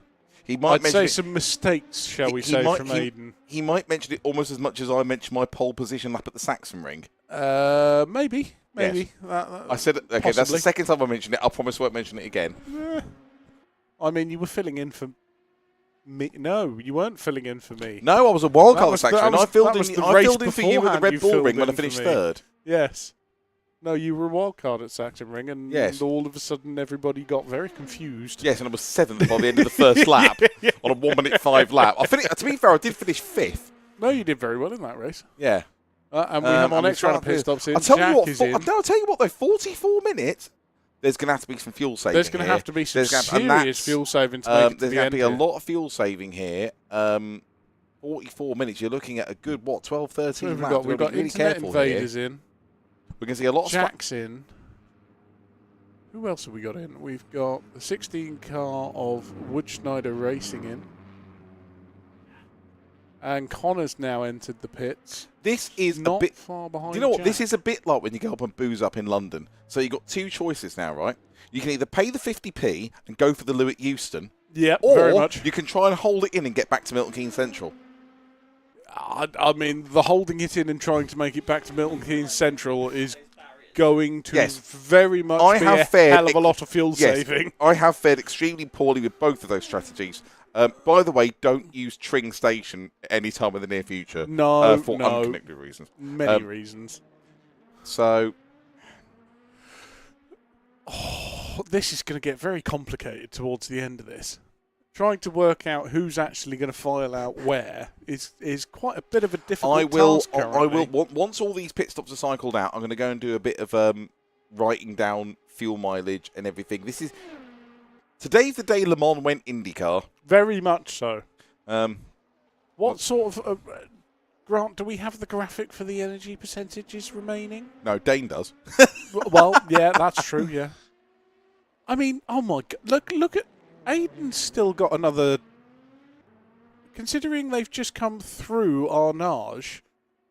he might I'd say some mistakes, shall we say, from Aiden. He might mention it almost as much as I mentioned my pole position lap at the Saxon Ring. Maybe. Yes. I said, okay, possibly. That's the second time I mentioned it. I promise I won't mention it again. I mean, you were filling in for me. No, you weren't filling in for me. No, I was a wildcard at the Saxon Saxon Ring. I filled in for you with the Red Bull filled Ring when I in for finished me. 3rd. Yes. No, you were a wildcard at Saxon Ring, and Yes. all of a sudden everybody got very confused. Yes, and I was 7th by the end of the first lap on a 1:05 lap. To be fair, I did finish 5th. No, you did very well in that race. Yeah. And we have our next round of pit stops in. I'll tell Jack you what, is in. I'll tell you what though, 44 minutes. there's going to have to be some fuel saving. There's going to have to be some serious fuel saving to make it to there's the going end to be a here. lot of fuel saving here. 44 minutes. You're looking at a good 12, 13 We've laps. got, we've got really internet careful invaders here. in. We're going to see a lot of Jack's in. Who else have we got in? We've got the 16 car of Woodschneider Racing in. And Connor's now entered the pits. This is not a bit far behind. Do you know what? Jack. This is a bit like when you go up and booze up in London. So you've got two choices now, right? You can either pay the 50p and go for the Lou at Euston, Yep, or very much. you can try and hold it in and get back to Milton Keynes Central. I mean, the holding it in and trying to make it back to Milton Keynes Central is going to very much be a hell of a lot of fuel saving. I have fared extremely poorly with both of those strategies. By the way, don't use Tring Station any time in the near future. No, for no. unconnected reasons. Many reasons. So, this is going to get very complicated towards the end of this. Trying to work out who's actually going to file out where is quite a bit of a difficult task currently. Once all these pit stops are cycled out, I'm going to go and do a bit of writing down fuel mileage and everything. Today's the day Le Mans went IndyCar. Very much so. What sort of Grant? Do we have the graphic for the energy percentages remaining? No, Dane does. Well, yeah, that's true. Yeah. I mean, oh my God! Look at Aiden's still got another. Considering they've just come through Arnage,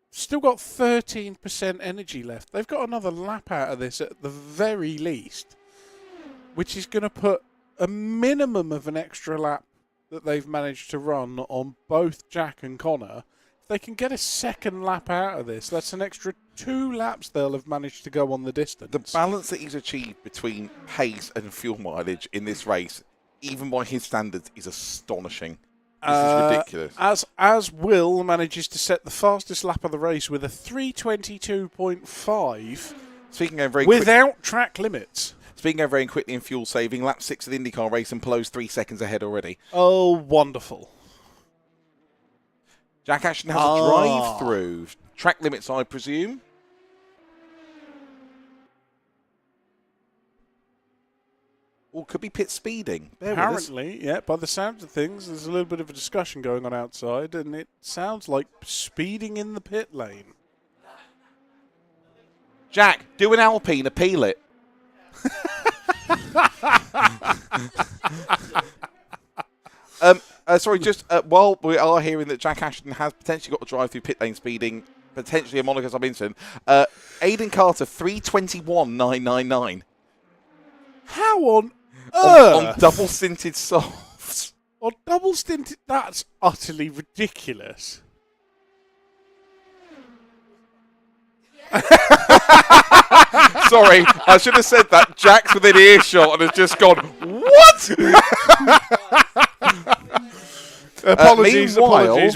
still got 13% energy left. They've got another lap out of this at the very least, which is going to put a minimum of an extra lap that they've managed to run on both Jack and Connor. If they can get a second lap out of this, that's an extra 2 laps they'll have managed to go on the distance. The balance that he's achieved between pace and fuel mileage in this race, even by his standards, is astonishing. This is ridiculous. As Will manages to set the fastest lap of the race with a 3:22.5. Speaking of very without track limits. Speaking of very quickly in fuel saving, lap 6 of the IndyCar race and Pelot's 3 seconds ahead already. Oh, wonderful. Jack Ashton has a drive-through. Track limits, I presume. Or could be pit speeding. Apparently, yeah, by the sounds of things, there's a little bit of a discussion going on outside, and it sounds like speeding in the pit lane. Jack, do an Alpine, appeal it. Sorry, just while we are hearing that Jack Ashton has potentially got a drive-through pit lane speeding, potentially a Monaco sub-incident, Aiden Carter, 3:21.999. How on earth? On double-stinted softs. On double-stinted? That's utterly ridiculous. Sorry, I should have said that. Jack's within earshot and has just gone, what? Apologies,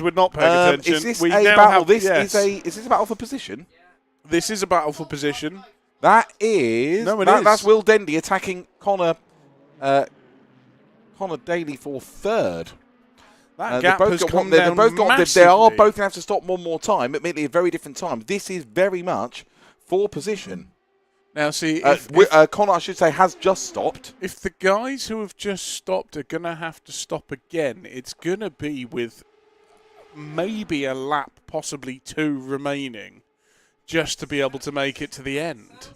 we're not paying attention. Is this we a now battle? have, Is yes. this a battle for position? This is a battle for position. That is. No, That's Will Dendy attacking Connor Daly for third. That gap has come down They are massively. both going to have to stop one more time, admittedly at very different times. This is very much for position. Now, see, Connor, I should say, has just stopped. If the guys who have just stopped are going to have to stop again, it's going to be with maybe a lap, possibly 2 remaining, just to be able to make it to the end.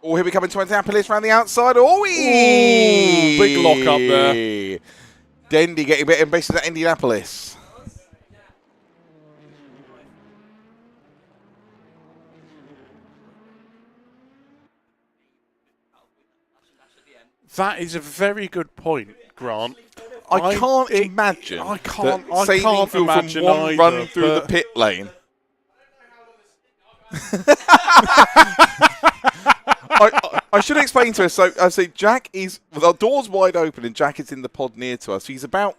Oh, here we come into Indianapolis around the outside. Oh, big lock up there. Dendy getting a bit ambitious at Indianapolis. That is a very good point, Grant. I can't imagine. I can't from imagine one either, run through the pit lane. I should explain to us. So I say Jack is with our doors wide open and Jack is in the pod near to us. He's about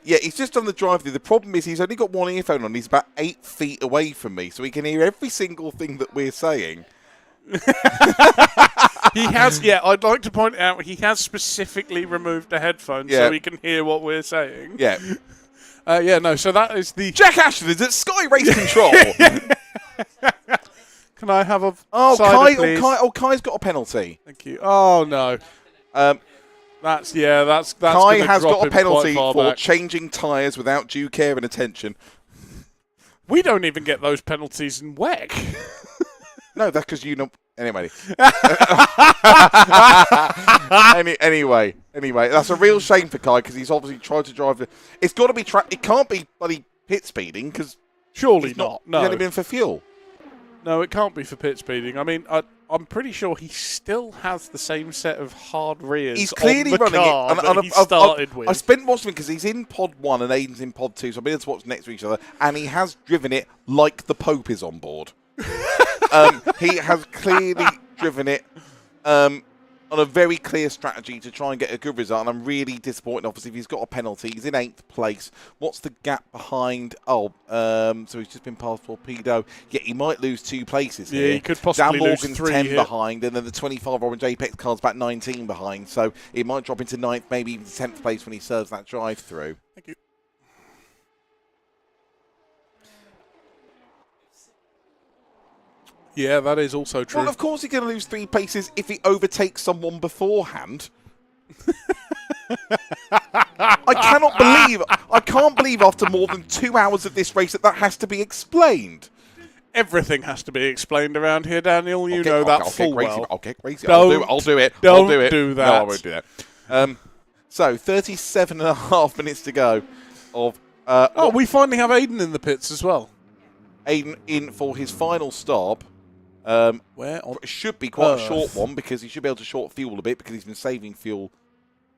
he's just on the drive-through. The problem is he's only got one earphone on. He's about 8 feet away from me, so he can hear every single thing that we're saying. He has, I'd like to point out he has specifically removed the headphones so he can hear what we're saying. Yeah. So that is the... Jack Ashton is at Sky Race Control. Can I have a Oh, cider, please? Kai's got a penalty. Thank you. Oh no. That's Kai gonna has drop got a him penalty quite far for back. changing tyres without due care and attention. We don't even get those penalties in WEC. No, that's because you know. Anyway. Anyway, that's a real shame for Kai because he's obviously tried to drive. It's got to be It can't be bloody pit speeding because surely not. No, He's only been for fuel. No, it can't be for pit speeding. I mean, I'm pretty sure he still has the same set of hard rears. He's clearly on the running car it. that he started with. I spent watching because he's in pod 1 and Aiden's in pod 2, so I've been able to watch next to each other, and he has driven it like the Pope is on board. He has clearly driven it on a very clear strategy to try and get a good result, and I'm really disappointed. Obviously, if he's got a penalty, he's in 8th place. What's the gap behind? So he's just been past Torpedo. Yeah, he might lose 2 places here. Yeah, he could possibly Dan lose Morgan's 3 10 here. behind, and then the 25 Orange Apex car's back 19 behind, so it might drop into 9th, maybe even 10th place when he serves that drive-through. Thank you. Yeah, that is also true. Well, of course he's going to lose 3 places if he overtakes someone beforehand. I can't believe after more than 2 hours of this race that has to be explained. Everything has to be explained around here, Daniel. You know that full well. I'll get crazy. Don't I'll do it. Don't do it. do that. No, I won't do that. So 37.5 minutes to go. We finally have Aiden in the pits as well. Aiden in for his final stop. Where on It should be quite a short one because he should be able to short fuel a bit because he's been saving fuel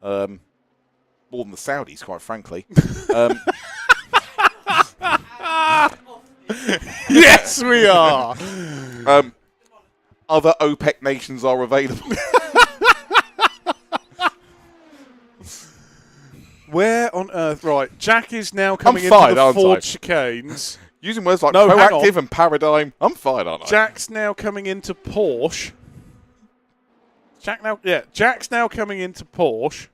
more than the Saudis, quite frankly. Yes, we are. Other OPEC nations are available. Where on earth? Right, Jack is now coming fine, into the aren't I? Ford chicanes. Using words like No, hang proactive on. and paradigm, I'm fine, aren't I? Jack's now coming into Porsche. Jack's now coming into Porsche.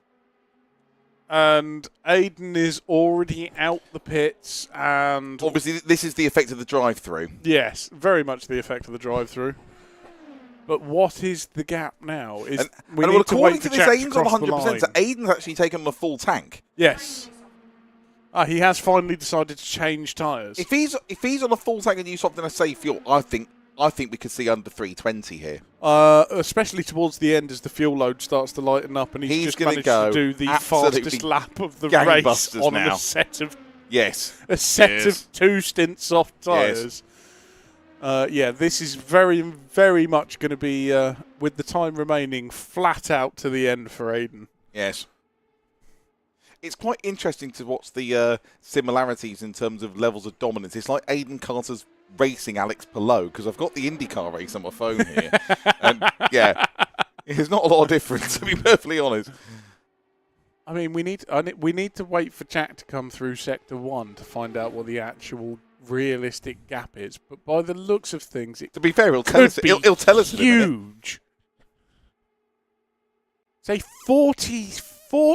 And Aiden is already out the pits, and Obviously, this is the effect of the drive-through. yes, very much the effect of the drive-through. But what is the gap now? We well, need to wait according for to this, Jack to Aiden's on cross the 100%, line. so Aiden's actually taken on a full tank. Yes. He has finally decided to change tyres. If he's on a full tank and use something to save fuel, I think we could see under 320 here. Especially towards the end as the fuel load starts to lighten up, and he's just gonna managed go to do the absolutely fastest lap of the race gangbusters on now. a set of Yes. of 2 stint soft tyres. This is very, very much going to be, with the time remaining, flat out to the end for Aiden. Yes. It's quite interesting to watch the similarities in terms of levels of dominance. It's like Aiden Carter's racing Alex Palou, because I've got the IndyCar race on my phone here. And, yeah, there's not a lot of difference, to be perfectly honest. I mean, we need to wait for Jack to come through Sector 1 to find out what the actual realistic gap is. But by the looks of things, it To be fair, he'll tell us. He'll tell us in a minute. huge. Say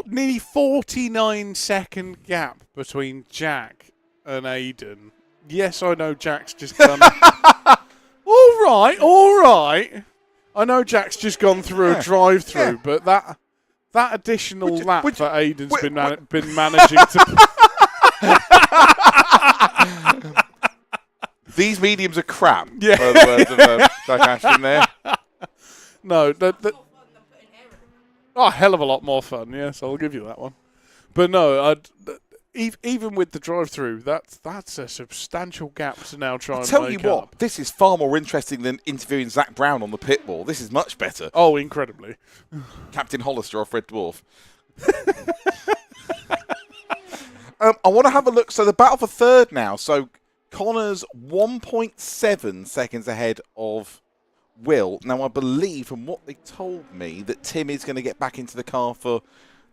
nearly 49-second gap between Jack and Aiden. Yes, I know Jack's just done. all right. I know Jack's just gone through a drive-through, but that additional lap that Aiden's been managing to. These mediums are crap. Yeah. Per the words of Jack Ashton there. No, a hell of a lot more fun. Yes, I'll give you that one. But no, even with the drive-through, that's a substantial gap to now try and make up. Tell you what, this is far more interesting than interviewing Zach Brown on the pit wall. This is much better. Oh, incredibly. Captain Hollister off Red Dwarf. I want to have a look. So the battle for third now. So Connor's 1.7 seconds ahead of Will. Now, I believe from what they told me that Tim is going to get back into the car for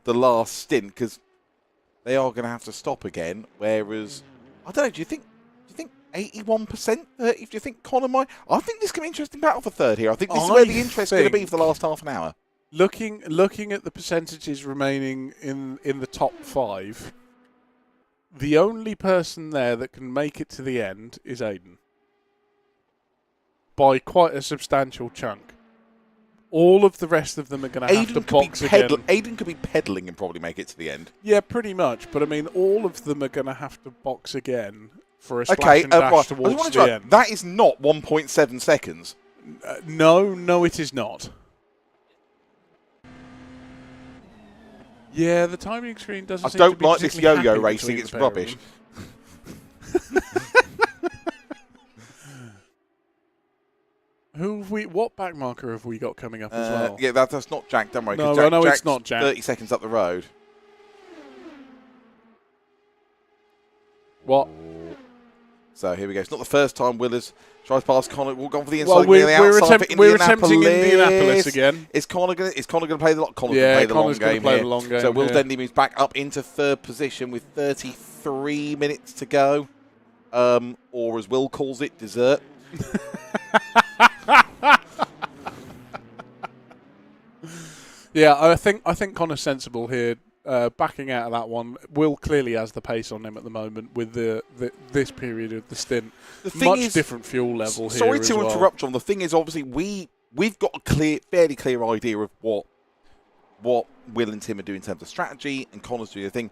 the last stint because they are going to have to stop again. Whereas, I don't know, do you think 81%? Do you think Connor might? I think this could be an interesting battle for third here. I think this is where the interest is going to be for the last half an hour. Looking at the percentages remaining in the top 5, the only person there that can make it to the end is Aiden. by quite a substantial chunk. All of the rest of them are going to have to box again. Aiden could be pedaling and probably make it to the end. Yeah, pretty much. But I mean, all of them are going to have to box again for a splash and dash right. towards the end. That is not 1.7 seconds. No, it is not. Yeah, the timing screen doesn't. I seem to don't be like this particularly yo-yo happy racing. between It's the pair of rubbish. them. What back marker have we got coming up as well? Yeah, that's not Jack. Don't worry. 'cause No, I know Jack's it's not Jack. 30 seconds up the road. What? So here we go. It's not the first time Willers tries past Connor. We'll go for the inside. Well, we're outside for we're attempting Indianapolis again. Is Connor going to play the long? Connor's Yeah, going to play Connor's the gonna long game play here. the long game So Will here. Dendy moves back up into third position with 33 minutes to go, or as Will calls it, dessert. Yeah, I think Connor's sensible here, backing out of that one. Will clearly has the pace on him at the moment with this period of the stint. The thing Much is, different fuel level here. Sorry as to well. interrupt, John. The thing is, obviously, we've got a fairly clear idea of what Will and Tim are doing in terms of strategy, and Connor's doing a thing.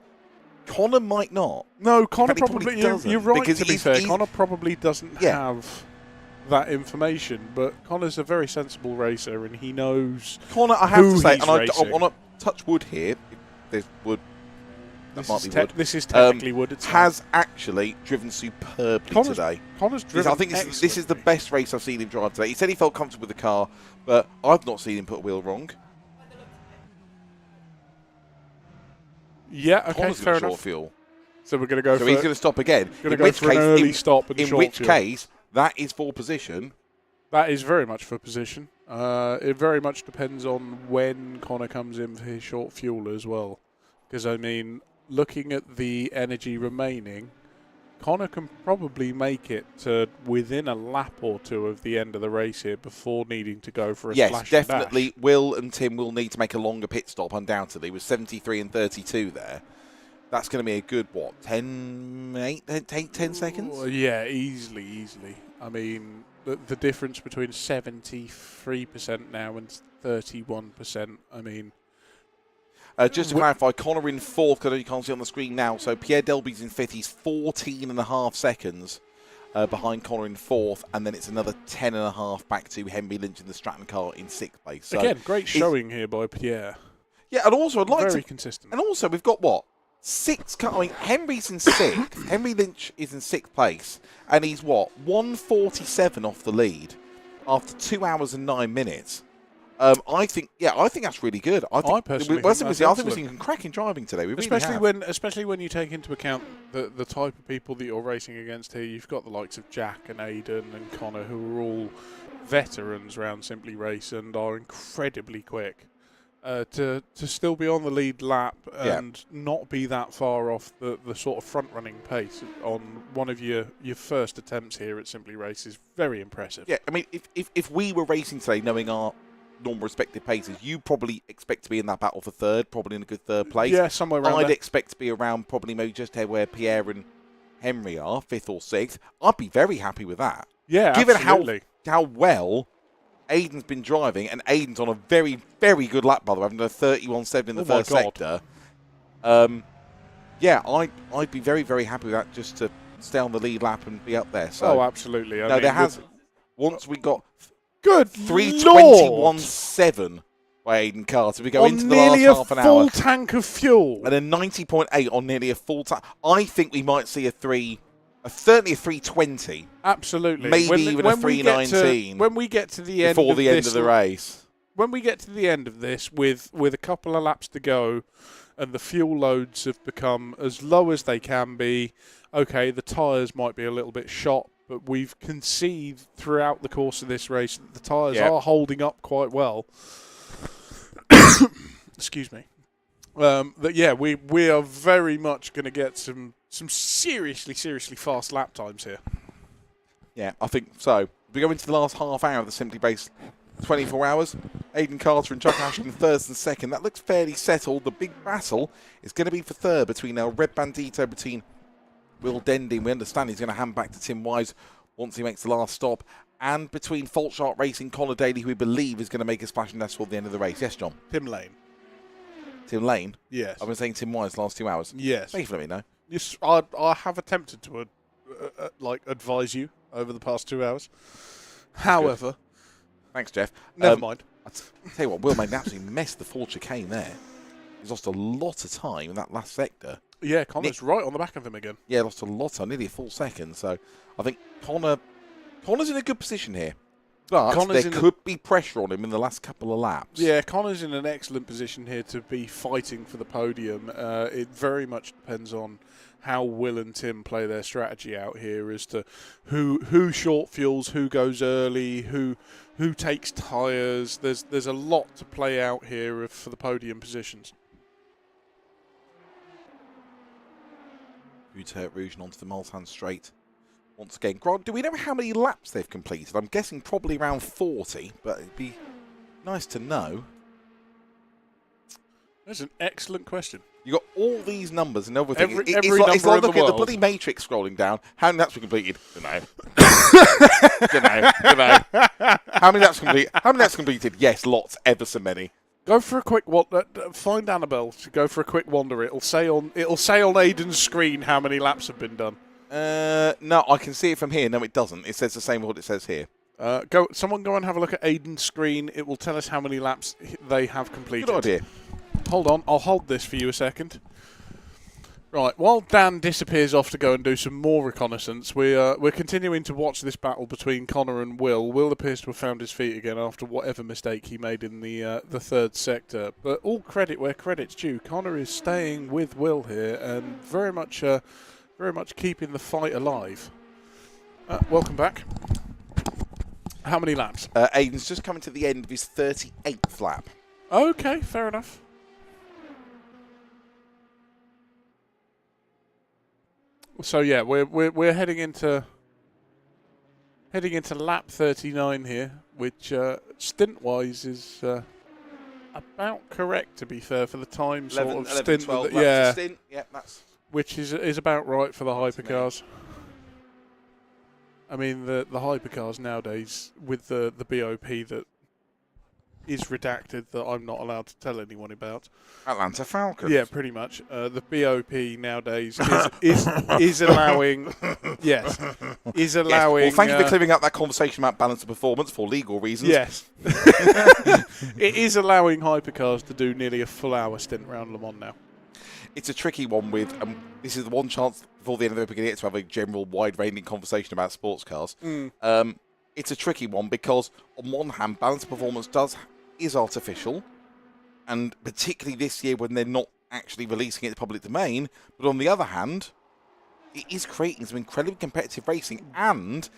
Connor might not. No, Connor In fact, he probably. doesn't, You're right. because To be he's- fair, he's- Connor probably doesn't Yeah. have that information, but Connor's a very sensible racer, and he knows. Connor, I have who to say, he's and I racing. want to touch wood here. If there's wood, that This might is, be te- wood. this is technically wood. It's Has actually driven superbly Connor's today. Connor's driven. I think this is the best race I've seen him drive today. He said he felt comfortable with the car, but I've not seen him put a wheel wrong. Yeah. Okay. Connor's Fair got short enough. fuel. So we're going to go. So for, he's going to stop again. Gonna In go which for an case, early stop and in short which fuel. case, that is for position. That is very much for position. It very much depends on when Connor comes in for his short fuel as well. Because, I mean, looking at the energy remaining, Connor can probably make it to within a lap or two of the end of the race here before needing to go for a Yes, splash definitely. and dash. Will and Tim will need to make a longer pit stop, undoubtedly, with 73 and 32 there. That's going to be a good, 10 seconds? Oh, yeah, easily. I mean, the difference between 73% now and 31%, I mean... Just to clarify, Connor in fourth, because you can't see on the screen now. So Pierre Delby's in fifth. He's 14.5 seconds behind Connor in fourth. And then it's another 10.5 back to Henry Lynch in the Stratton car in sixth place. So Again, great showing here by Pierre. Yeah, and also I'd like Very to... consistent. And also we've got, six cars. I mean, Henry's in sixth. Henry Lynch is in sixth place. And he's, 147 off the lead after 2 hours and 9 minutes. I think that's really good. I personally we're think that's seeing excellent. some cracking driving today. We really Especially when you take into account the type of people that you're racing against here. You've got the likes of Jack and Aidan and Connor, who are all veterans around Simply Race and are incredibly quick. To still be on the lead lap and not be that far off the sort of front running pace on one of your first attempts here at Simply Race is very impressive. Yeah, I mean, if we were racing today, knowing our normal respective paces, you probably expect to be in that battle for third, probably in a good third place. Yeah, somewhere around I'd there. expect to be around probably maybe just where Pierre and Henry are, fifth or sixth. I'd be very happy with that. Yeah, given absolutely. how well Aidan's been driving, and Aidan's on a very, very good lap, by the way, having done 31.7 in the first sector. Yeah, I'd be very, very happy with that, just to stay on the lead lap and be up there. So, absolutely. I no, mean, there has. Once we got good 321.7 by Aidan Carr, so we go on into the nearly last half an a full hour, tank of fuel. and then 90.8 on nearly a full tank. I think we might see certainly a 320. Absolutely. Maybe even a 319 when we get to the end before of the end this, of the race. When we get to the end of this, with a couple of laps to go, and the fuel loads have become as low as they can be, okay, the tyres might be a little bit shot, but we've conceived throughout the course of this race that the tyres are holding up quite well. Excuse me. We are very much going to get some seriously fast lap times here. Yeah, I think so. We go into the last half hour of the Simply Race 24 hours. Aidan Carter and Chuck Ashton first and second. That looks fairly settled. The big battle is going to be for third between our Red Bandito, between Will Dendy. We understand he's going to hand back to Tim Wise once he makes the last stop. and between Fault Shark Racing, Connor Daly, who we believe is going to make a splash and dash for the end of the race. Yes, John? Tim Lane. Tim Lane? Yes. I've been saying Tim Wise the last 2 hours. Yes. Thank you for letting me know. Yes, I have attempted to advise you over the past 2 hours. However, Thanks, Jeff. never mind. I'll tell you what, Will made an absolute mess of the full chicane there. He's lost a lot of time in that last sector. Yeah, Connor's right on the back of him again. Yeah, lost a lot of time, nearly a full second. So I think Connor's in a good position here. But there could be pressure on him in the last couple of laps. Yeah, Connor's in an excellent position here to be fighting for the podium. It very much depends on how Will and Tim play their strategy out here as to who short fuels, who goes early, who takes tyres. There's a lot to play out here for the podium positions. Route Rouge onto the Mulsanne Straight. Once again, Grant, do we know how many laps they've completed? I'm guessing probably around 40, but it'd be nice to know. That's an excellent question. You got all these numbers and everything. Every it's number like in the looking at the world. bloody matrix scrolling down. How many laps we completed? Don't know. How many laps completed? How many laps completed? Yes, lots, ever so many. Go for a quick find Annabelle to go for a quick wander. It'll say on Aiden's screen how many laps have been done. No, I can see it from here. No, it doesn't. It says the same as what it says here. Someone go and have a look at Aiden's screen. It will tell us how many laps they have completed. Good idea. Hold on, I'll hold this for you a second. Right, while Dan disappears off to go and do some more reconnaissance, we're continuing to watch this battle between Connor and Will. Will appears to have found his feet again after whatever mistake he made in the third sector. But all credit where credit's due. Connor is staying with Will here and very much keeping the fight alive. Welcome back. How many laps? Aiden's just coming to the end of his 38th lap. Okay, fair enough. So yeah, we're heading into lap 39 here, which stint-wise is about correct, to be fair, for the time 11, stint. 12 laps yeah, of stint. Yeah, that's which is about right for the That's hypercars. I mean, the hypercars nowadays with the BOP that is redacted that I'm not allowed to tell anyone about. Atlanta Falcons. Yeah, pretty much. The BOP nowadays is allowing. Yes, is allowing. Well, thank you for clearing up that conversation about balance of performance for legal reasons. Yes, it is allowing hypercars to do nearly a full hour stint around Le Mans now. It's a tricky one with. This is the one chance before the end of the beginning to have a general, wide-ranging conversation about sports cars. It's a tricky one because, on one hand, balance of performance is artificial, and particularly this year when they're not actually releasing it to public domain. But on the other hand, it is creating some incredibly competitive racing, and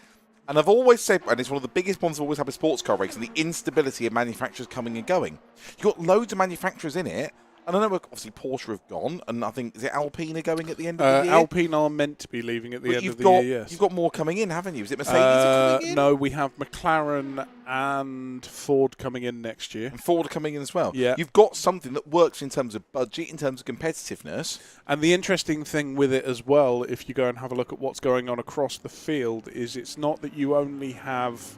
I've always said, and it's one of the biggest ones I've always had with sports car racing, the instability of manufacturers coming and going. You've got loads of manufacturers in it. And I know obviously Porsche have gone, and I think, is it Alpine are going at the end of the year? Alpine are meant to be leaving at the end of the year, yes. You've got more coming in, haven't you? Is it Mercedes coming in? No, we have McLaren and Ford coming in next year. And Ford are coming in as well. Yeah. You've got something that works in terms of budget, in terms of competitiveness. And the interesting thing with it as well, if you go and have a look at what's going on across the field, is it's not that you only have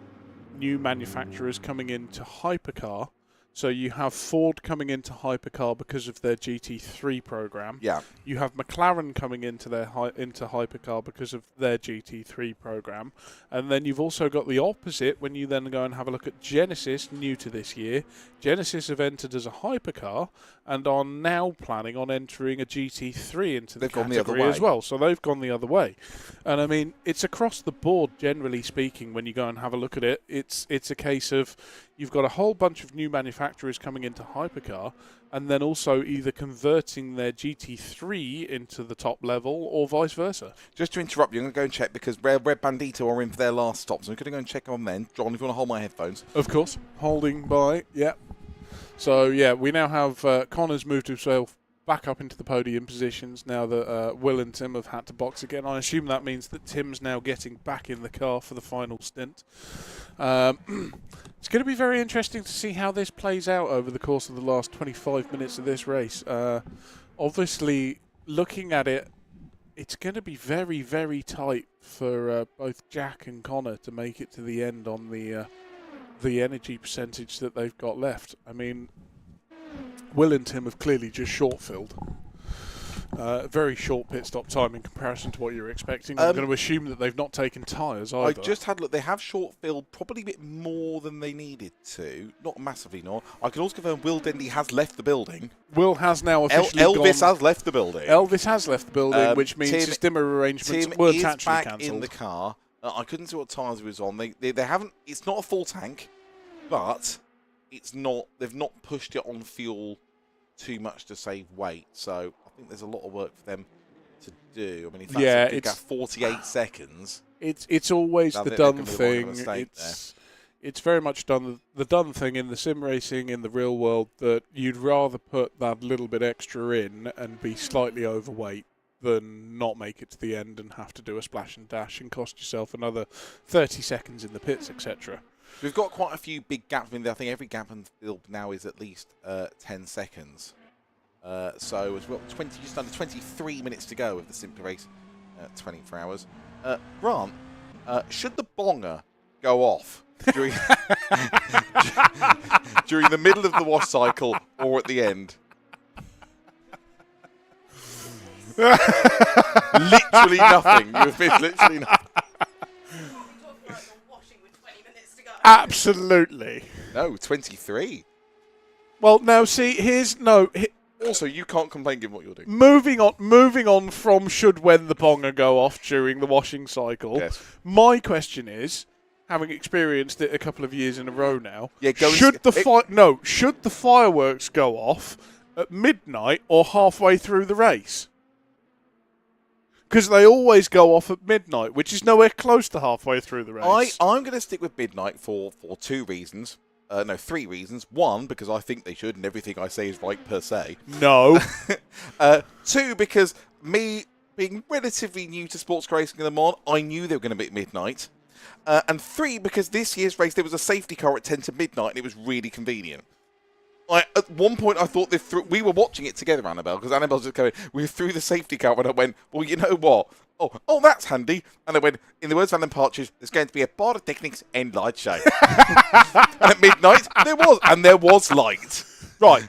new manufacturers coming into hypercar. So you have Ford coming into hypercar because of their GT3 program. Yeah. You have McLaren coming into into hypercar because of their GT3 program. And then you've also got the opposite when you then go and have a look at Genesis, new to this year. Genesis have entered as a hypercar and are now planning on entering a GT3 into the category as well. So they've gone the other way. And I mean, it's across the board, generally speaking, when you go and have a look at it. It's a case of you've got a whole bunch of new manufacturers coming into hypercar and then also either converting their GT3 into the top level or vice versa. Just to interrupt you, I'm going to go and check because Red Bandito are in for their last stop. So I'm going to go and check on then. John, if you want to hold my headphones. Of course. Holding by, yeah. So, yeah, we now have Connor's moved himself back up into the podium positions now that Will and Tim have had to box again. I assume that means that Tim's now getting back in the car for the final stint. It's going to be very interesting to see how this plays out over the course of the last 25 minutes of this race. Obviously, looking at it it's going to be very, very tight for both Jack and Connor to make it to the end on the energy percentage that they've got left. I mean, Will and Tim have clearly just short-filled. Very short pit stop time in comparison to what you're expecting. I'm going to assume that they've not taken tyres either. I just had a look. They have short-filled probably a bit more than they needed to. Not massively, no. I can also confirm Will Dendy has left the building. Will has now officially Elvis gone. has left the building. Elvis has left the building, which means Tim- his dimmer arrangements Tim weren't is actually back cancelled. in the car. I couldn't see what tyres he was on. They haven't. It's not a full tank, but it's not. They've not pushed it on fuel too much to save weight. So I think there's a lot of work for them to do. I mean, if that's a 48 seconds. It's always the done thing. There. It's very much done the done thing in the sim racing in the real world, that you'd rather put that little bit extra in and be slightly overweight than not make it to the end and have to do a splash and dash and cost yourself another 30 seconds in the pits, etc. We've got quite a few big gaps. I mean, I think every gap in the field now is at least 10 seconds. So as well, just under 23 minutes to go of the Simply Race 24 hours. Grant, should the bonger go off during during the middle of the wash cycle or at the end? Literally nothing. You've missed literally nothing. Absolutely. No, 23. Well, now see, Also, you can't complain given what you're doing. moving on from when the bonger go off during the washing cycle. Yes. My question is, having experienced it a couple of years in a row now, Yeah, go and should the fireworks go off at midnight or halfway through the race? Because they always go off at midnight, which is nowhere close to halfway through the race. I'm going to stick with midnight for 2 reasons. No, 3 reasons. 1, because I think they should, and everything I say is right per se. No. 2, because me being relatively new to sports racing in Le Mans, I knew they were going to be at midnight. And 3, because this year's race there was a safety car at 10 to midnight, and it was really convenient. At one point, I thought we were watching it together, Annabelle, because Annabelle's just going, we threw the safety car, and I went, well, you know what? Oh, that's handy. And I went, in the words of Alan Partridge, there's going to be a Pyrotechnics end light show. And at midnight, there was light. Right.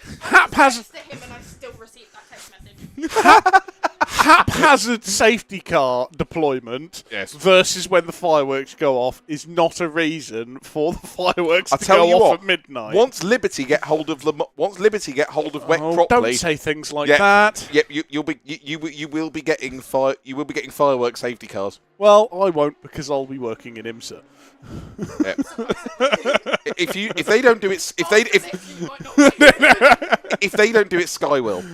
Haphazard safety car deployment versus when the fireworks go off is not a reason for the fireworks to go off at midnight. Once Liberty get hold of WEC properly, don't say things like that. Yep, you will be getting fireworks safety cars. Well, I won't, because I'll be working in IMSA. If they don't do it, if they don't do it, Sky will.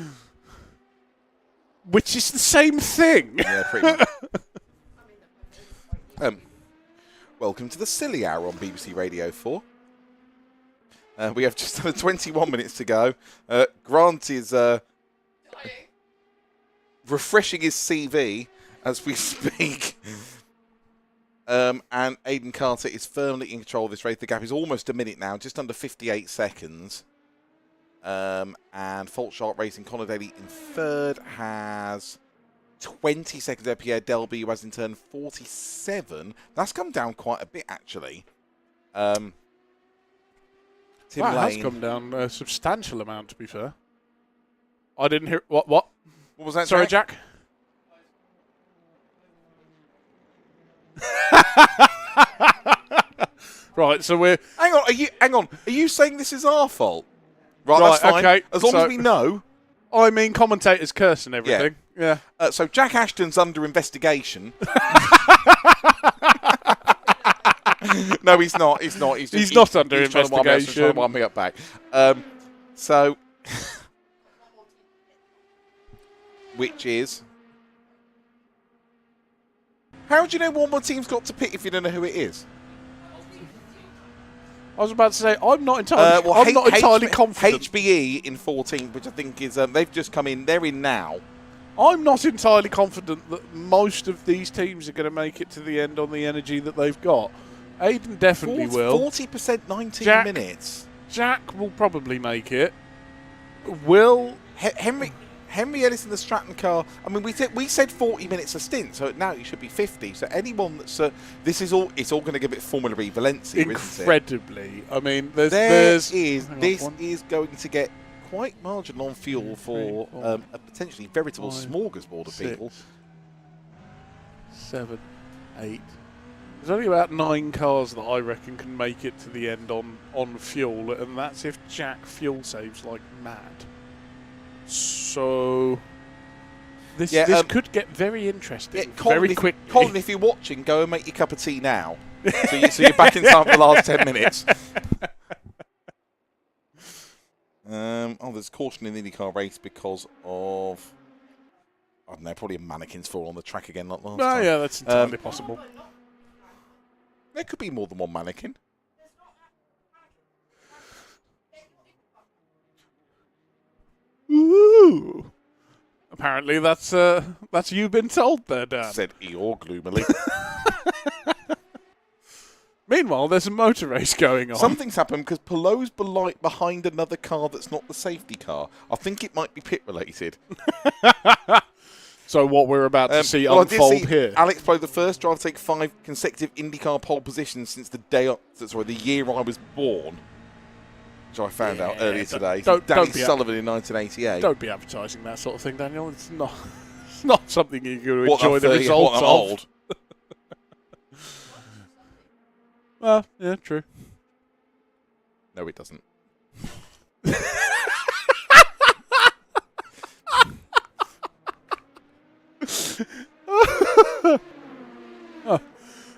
Which is the same thing. Yeah, pretty much. Welcome to the Silly Hour on BBC Radio 4. We have just under 21 minutes to go. Grant is refreshing his CV as we speak. And Aidan Carter is firmly in control of this race. The gap is almost a minute now, just under 58 seconds. And Fault Shark Racing, Connor Daly in third has 20 seconds there. Pierre Delby, who has in turn 47. That's come down quite a bit, actually. Tim That Lane. has come down a substantial amount, to be fair. I didn't hear... What? What was that, Sorry, Jack? Right, so we're... Hang on. Are you saying this is our fault? Right, that's fine. Okay. As long as we know. I mean, commentators curse and everything. Yeah. So Jack Ashton's under investigation. No, he's not. He's not. He's not under investigation. investigation. Trying to wind me up back. So, which is, how do you know one more team's got to pit if you don't know who it is? I was about to say, I'm not entirely, I'm not entirely confident. HBE in 14, which I think is, they've just come in. They're in now. I'm not entirely confident that most of these teams are going to make it to the end on the energy that they've got. Aiden definitely will. 40%, 19 minutes. Jack will probably make it. Will... Henry... Henry Ellis in the Stratton car. I mean, we said 40 minutes a stint, so now it should be 50. So anyone that's this is all. It's all going to give it Formula E Valencia, incredibly. I mean, this is going to get quite marginal on fuel for a potentially veritable smorgasbord of people. 7, 8. There's only about 9 cars that I reckon can make it to the end on fuel, and that's if Jack fuel saves like mad. So this could get very interesting very quickly. Colin, if you're watching, go and make your cup of tea now. so you're back in time for the last 10 minutes. There's caution in the IndyCar race because of, I don't know, probably a mannequin's fall on the track again like last time. Yeah, that's entirely possible. There could be more than one mannequin. Ooh. Apparently that's you been told there, Dan. Said Eeyore gloomily. Meanwhile, there's a motor race going on. Something's happened because Pelot's behind another car that's not the safety car. I think it might be pit related. So what we're about to see unfold here. Alex Pelot, the first driver to take 5 consecutive IndyCar pole positions since the year I was born. Which I found out earlier today. Danny Sullivan in 1988. Don't be advertising that sort of thing, Daniel. It's not something you're going to enjoy the results of. Well, yeah, true. No, it doesn't.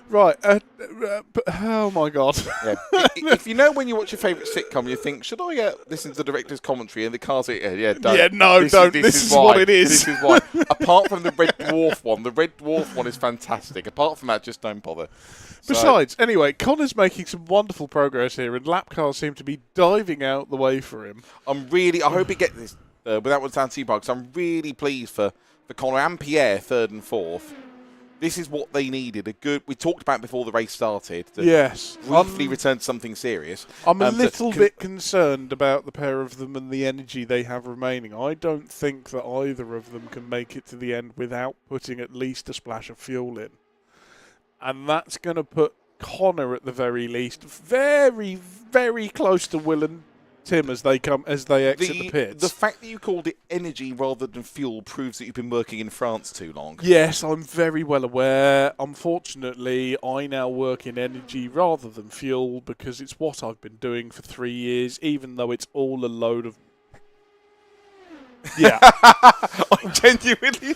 Right. Oh, my God. Yeah. If you know when you watch your favourite sitcom, you think, should I listen to the director's commentary? And the car's don't. Yeah, no, don't. This is what it is. This is why. Apart from the Red Dwarf one is fantastic. Apart from that, just don't bother. Besides, anyway, Connor's making some wonderful progress here, and lap cars seem to be diving out the way for him. I hope he gets this without what sounds too bad, because I'm really pleased for Connor and Pierre, 3rd and 4th. This is what they needed. We talked about before the race started. Yes. Briefly return to something serious. I'm a little bit concerned about the pair of them and the energy they have remaining. I don't think that either of them can make it to the end without putting at least a splash of fuel in. And that's going to put Connor, at the very least, very, very close to Will and Tim as they exit the pits. The fact that you called it energy rather than fuel proves that you've been working in France too long. Yes, I'm very well aware. Unfortunately, I now work in energy rather than fuel because it's what I've been doing for 3 years, even though it's all a load of... Yeah. I genuinely...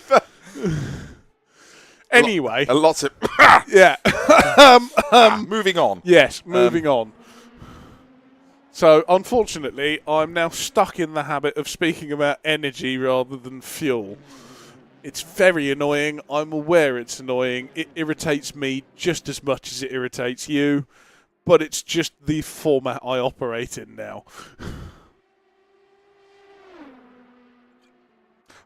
Anyway. A lot of... Yeah. Moving on. Yes, moving on. So, unfortunately, I'm now stuck in the habit of speaking about energy rather than fuel. It's very annoying. I'm aware it's annoying. It irritates me just as much as it irritates you. But it's just the format I operate in now. I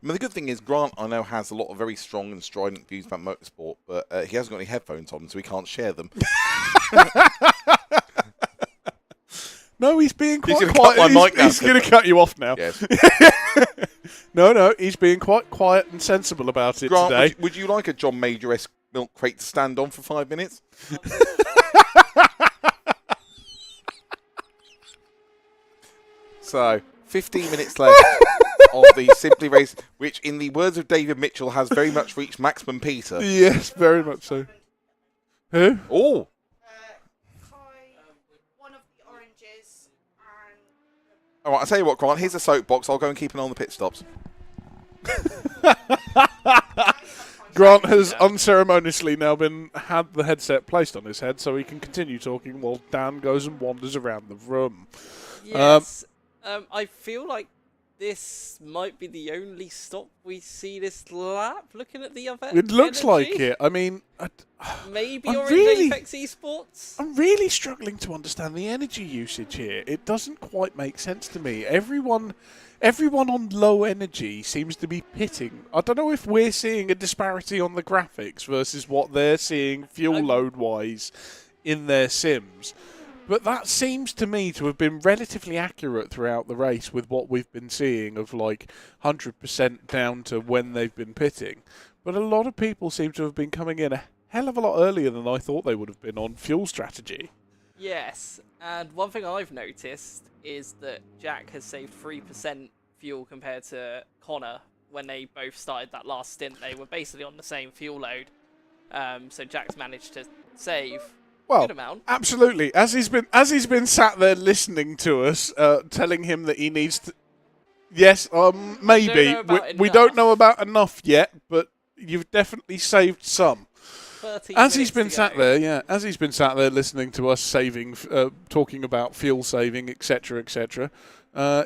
mean, the good thing is Grant, I know, has a lot of very strong and strident views about motorsport, but he hasn't got any headphones on, so he can't share them. No, he's being quite quiet. He's going to cut you off now. Yes. No, he's being quite quiet and sensible about it Grant, today. would you like a John Major-esque milk crate to stand on for 5 minutes? So, 15 minutes left of the Simply race, which, in the words of David Mitchell, has very much reached maximum Peter. Yes, very much so. Who? Oh! All right, I'll tell you what, Grant, here's a soapbox. I'll go and keep an eye on the pit stops. Grant has unceremoniously now had the headset placed on his head so he can continue talking while Dan goes and wanders around the room. Yes. I feel like this might be the only stop we see this lap, looking at the other It looks energy. like it. I mean... Maybe I'm Orange really- Apex Esports? I'm really struggling to understand the energy usage here. It doesn't quite make sense to me. Everyone on low energy seems to be pitting. I don't know if we're seeing a disparity on the graphics versus what they're seeing fuel load-wise in their sims. But that seems to me to have been relatively accurate throughout the race with what we've been seeing of like 100% down to when they've been pitting. But a lot of people seem to have been coming in a hell of a lot earlier than I thought they would have been on fuel strategy. Yes, and one thing I've noticed is that Jack has saved 3% fuel compared to Connor when they both started that last stint. They were basically on the same fuel load, so Jack's managed to save a good amount. Absolutely. As he's been sat there listening to us, telling him that he needs to. Yes, maybe we don't know about enough yet, but you've definitely saved some. As he's been sat there, as he's been sat there listening to us saving, talking about fuel saving, etc., etc.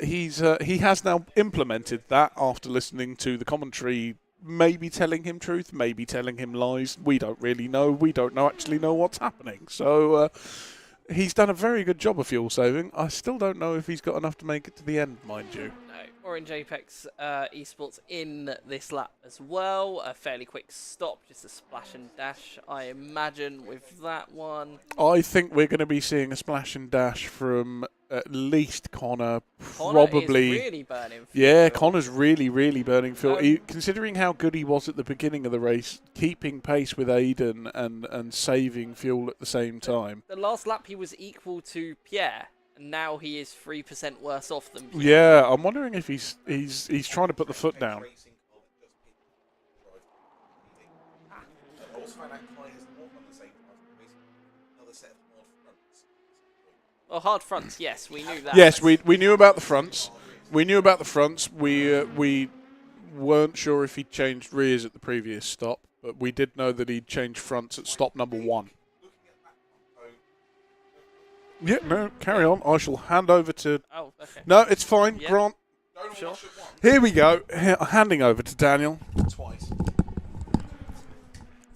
He has now implemented that after listening to the commentary, maybe telling him truth, maybe telling him lies. We don't really know. We don't actually know what's happening. So he's done a very good job of fuel saving. I still don't know if he's got enough to make it to the end, mind you. No, Orange Apex Esports in this lap as well. A fairly quick stop, just a splash and dash, I imagine, with that one. I think we're going to be seeing a splash and dash from at least Connor. Probably. Is really burning fuel. Yeah, Connor's really, really burning fuel. Considering how good he was at the beginning of the race, keeping pace with Aiden and saving fuel at the same time. The last lap he was equal to Pierre. And now he is 3% worse off than Pierre. Yeah, I'm wondering if he's trying to put the foot down. Well, hard fronts, yes, we knew that. Yes, we knew about the fronts. We knew about the fronts. We weren't sure if he'd changed rears at the previous stop, but we did know that he'd changed fronts at stop number 1. Yeah, no, carry on. I shall hand over to... Oh, okay. No, it's fine, Yeah. Grant. Sure. Here we go. Handing over to Daniel. Twice.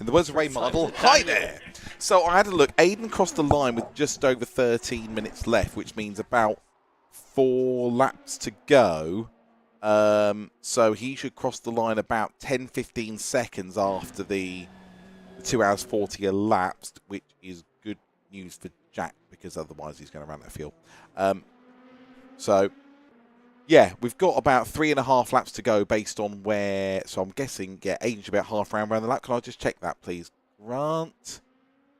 In the words of Ray Marble, hi there! So I had a look. Aiden crossed the line with just over 13 minutes left, which means about 4 laps to go. So he should cross the line about 10-15 seconds after the 2 hours 40 elapsed, which is good news for Jack, because otherwise he's going to run out of fuel. So, yeah, we've got about 3.5 laps to go based on where... So I'm guessing, yeah, Aiden's about half round around the lap. Can I just check that, please? Grant.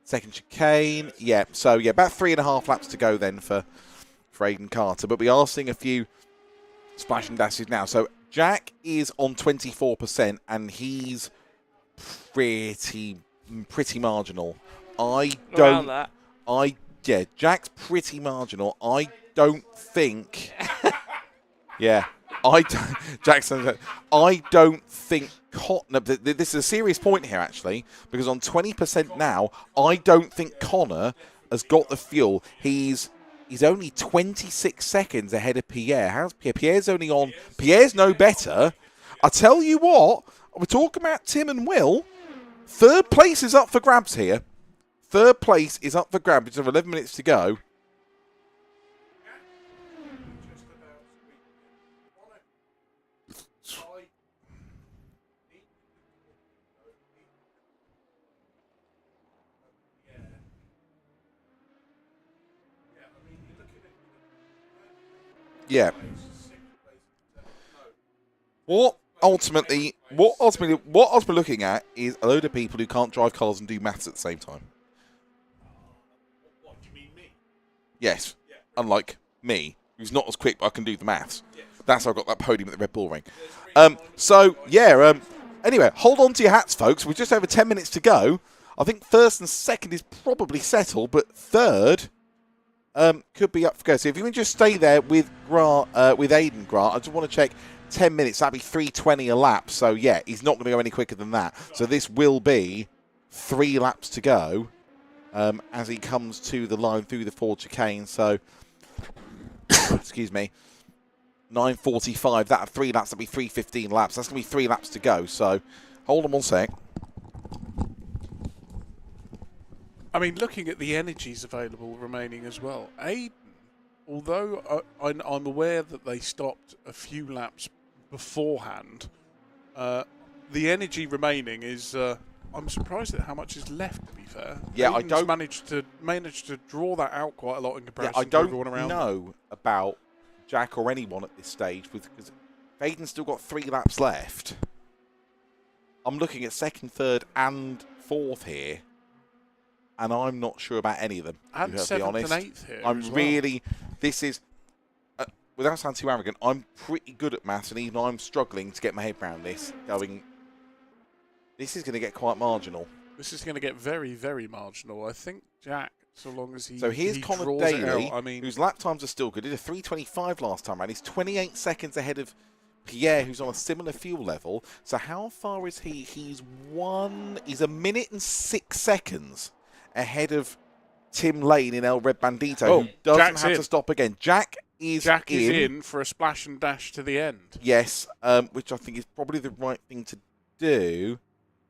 Second chicane. Yeah, so, yeah, about 3.5 laps to go then for Aiden Carter. But we are seeing a few splash and dashes now. So Jack is on 24%, and he's pretty marginal. Around that. Yeah, Jack's pretty marginal. I don't think... yeah, Jackson. I don't think Connor... This is a serious point here, actually, because on 20% now, I don't think Connor has got the fuel. He's only 26 seconds ahead of Pierre. How's Pierre? Pierre's only on... Pierre's no better. I tell you what, we're talking about Tim and Will. 3rd place is up for grabs here. 3rd place is up for grabs. Just have 11 minutes to go. Yeah. What ultimately looking at is a load of people who can't drive cars and do maths at the same time. What, do you mean me? Yes. Yeah. Unlike me, who's not as quick, but I can do the maths. Yes. That's how I got that podium at the Red Bull Ring. Anyway, hold on to your hats, folks. We've just over 10 minutes to go. I think 1st and 2nd is probably settled, but 3rd could be up for go. So if you can just stay there with Aiden Grant, I just want to check 10 minutes. That'd be 3:20 a lap. So yeah, he's not going to go any quicker than that. So this will be 3 laps to go as he comes to the line through the Ford chicane. So excuse me, 9:45. That 3 laps. That'd be 3:15 laps. That's going to be 3 laps to go. So hold on one sec. I mean, looking at the energies available remaining as well, Aiden, although I'm aware that they stopped a few laps beforehand, the energy remaining is I'm surprised at how much is left. To be fair, Yeah, I Aiden's don't- managed to draw that out quite a lot in Yeah, comparison I to everyone don't around. know about Jack or anyone at this stage because Aiden's still got 3 laps left. I'm looking at 2nd, 3rd, and 4th here, and I'm not sure about any of them. And to be 7th honest. and 8th here. I'm as well. really. This is. Without sounding too arrogant, I'm pretty good at maths, and even I'm struggling to get my head around this. This is going to get quite marginal. This is going to get very, very marginal. I think Jack, so long as he So here's he Connor draws it Daly, out, I mean, whose lap times are still good. He did a 3:25 last time around. He's 28 seconds ahead of Pierre, who's on a similar fuel level. So how far is he? He's 1 minute and 6 seconds ahead of Tim Lane in El Red Bandito, who doesn't Jack's have in. to stop again. Jack is in for a splash and dash to the end. Yes, which I think is probably the right thing to do.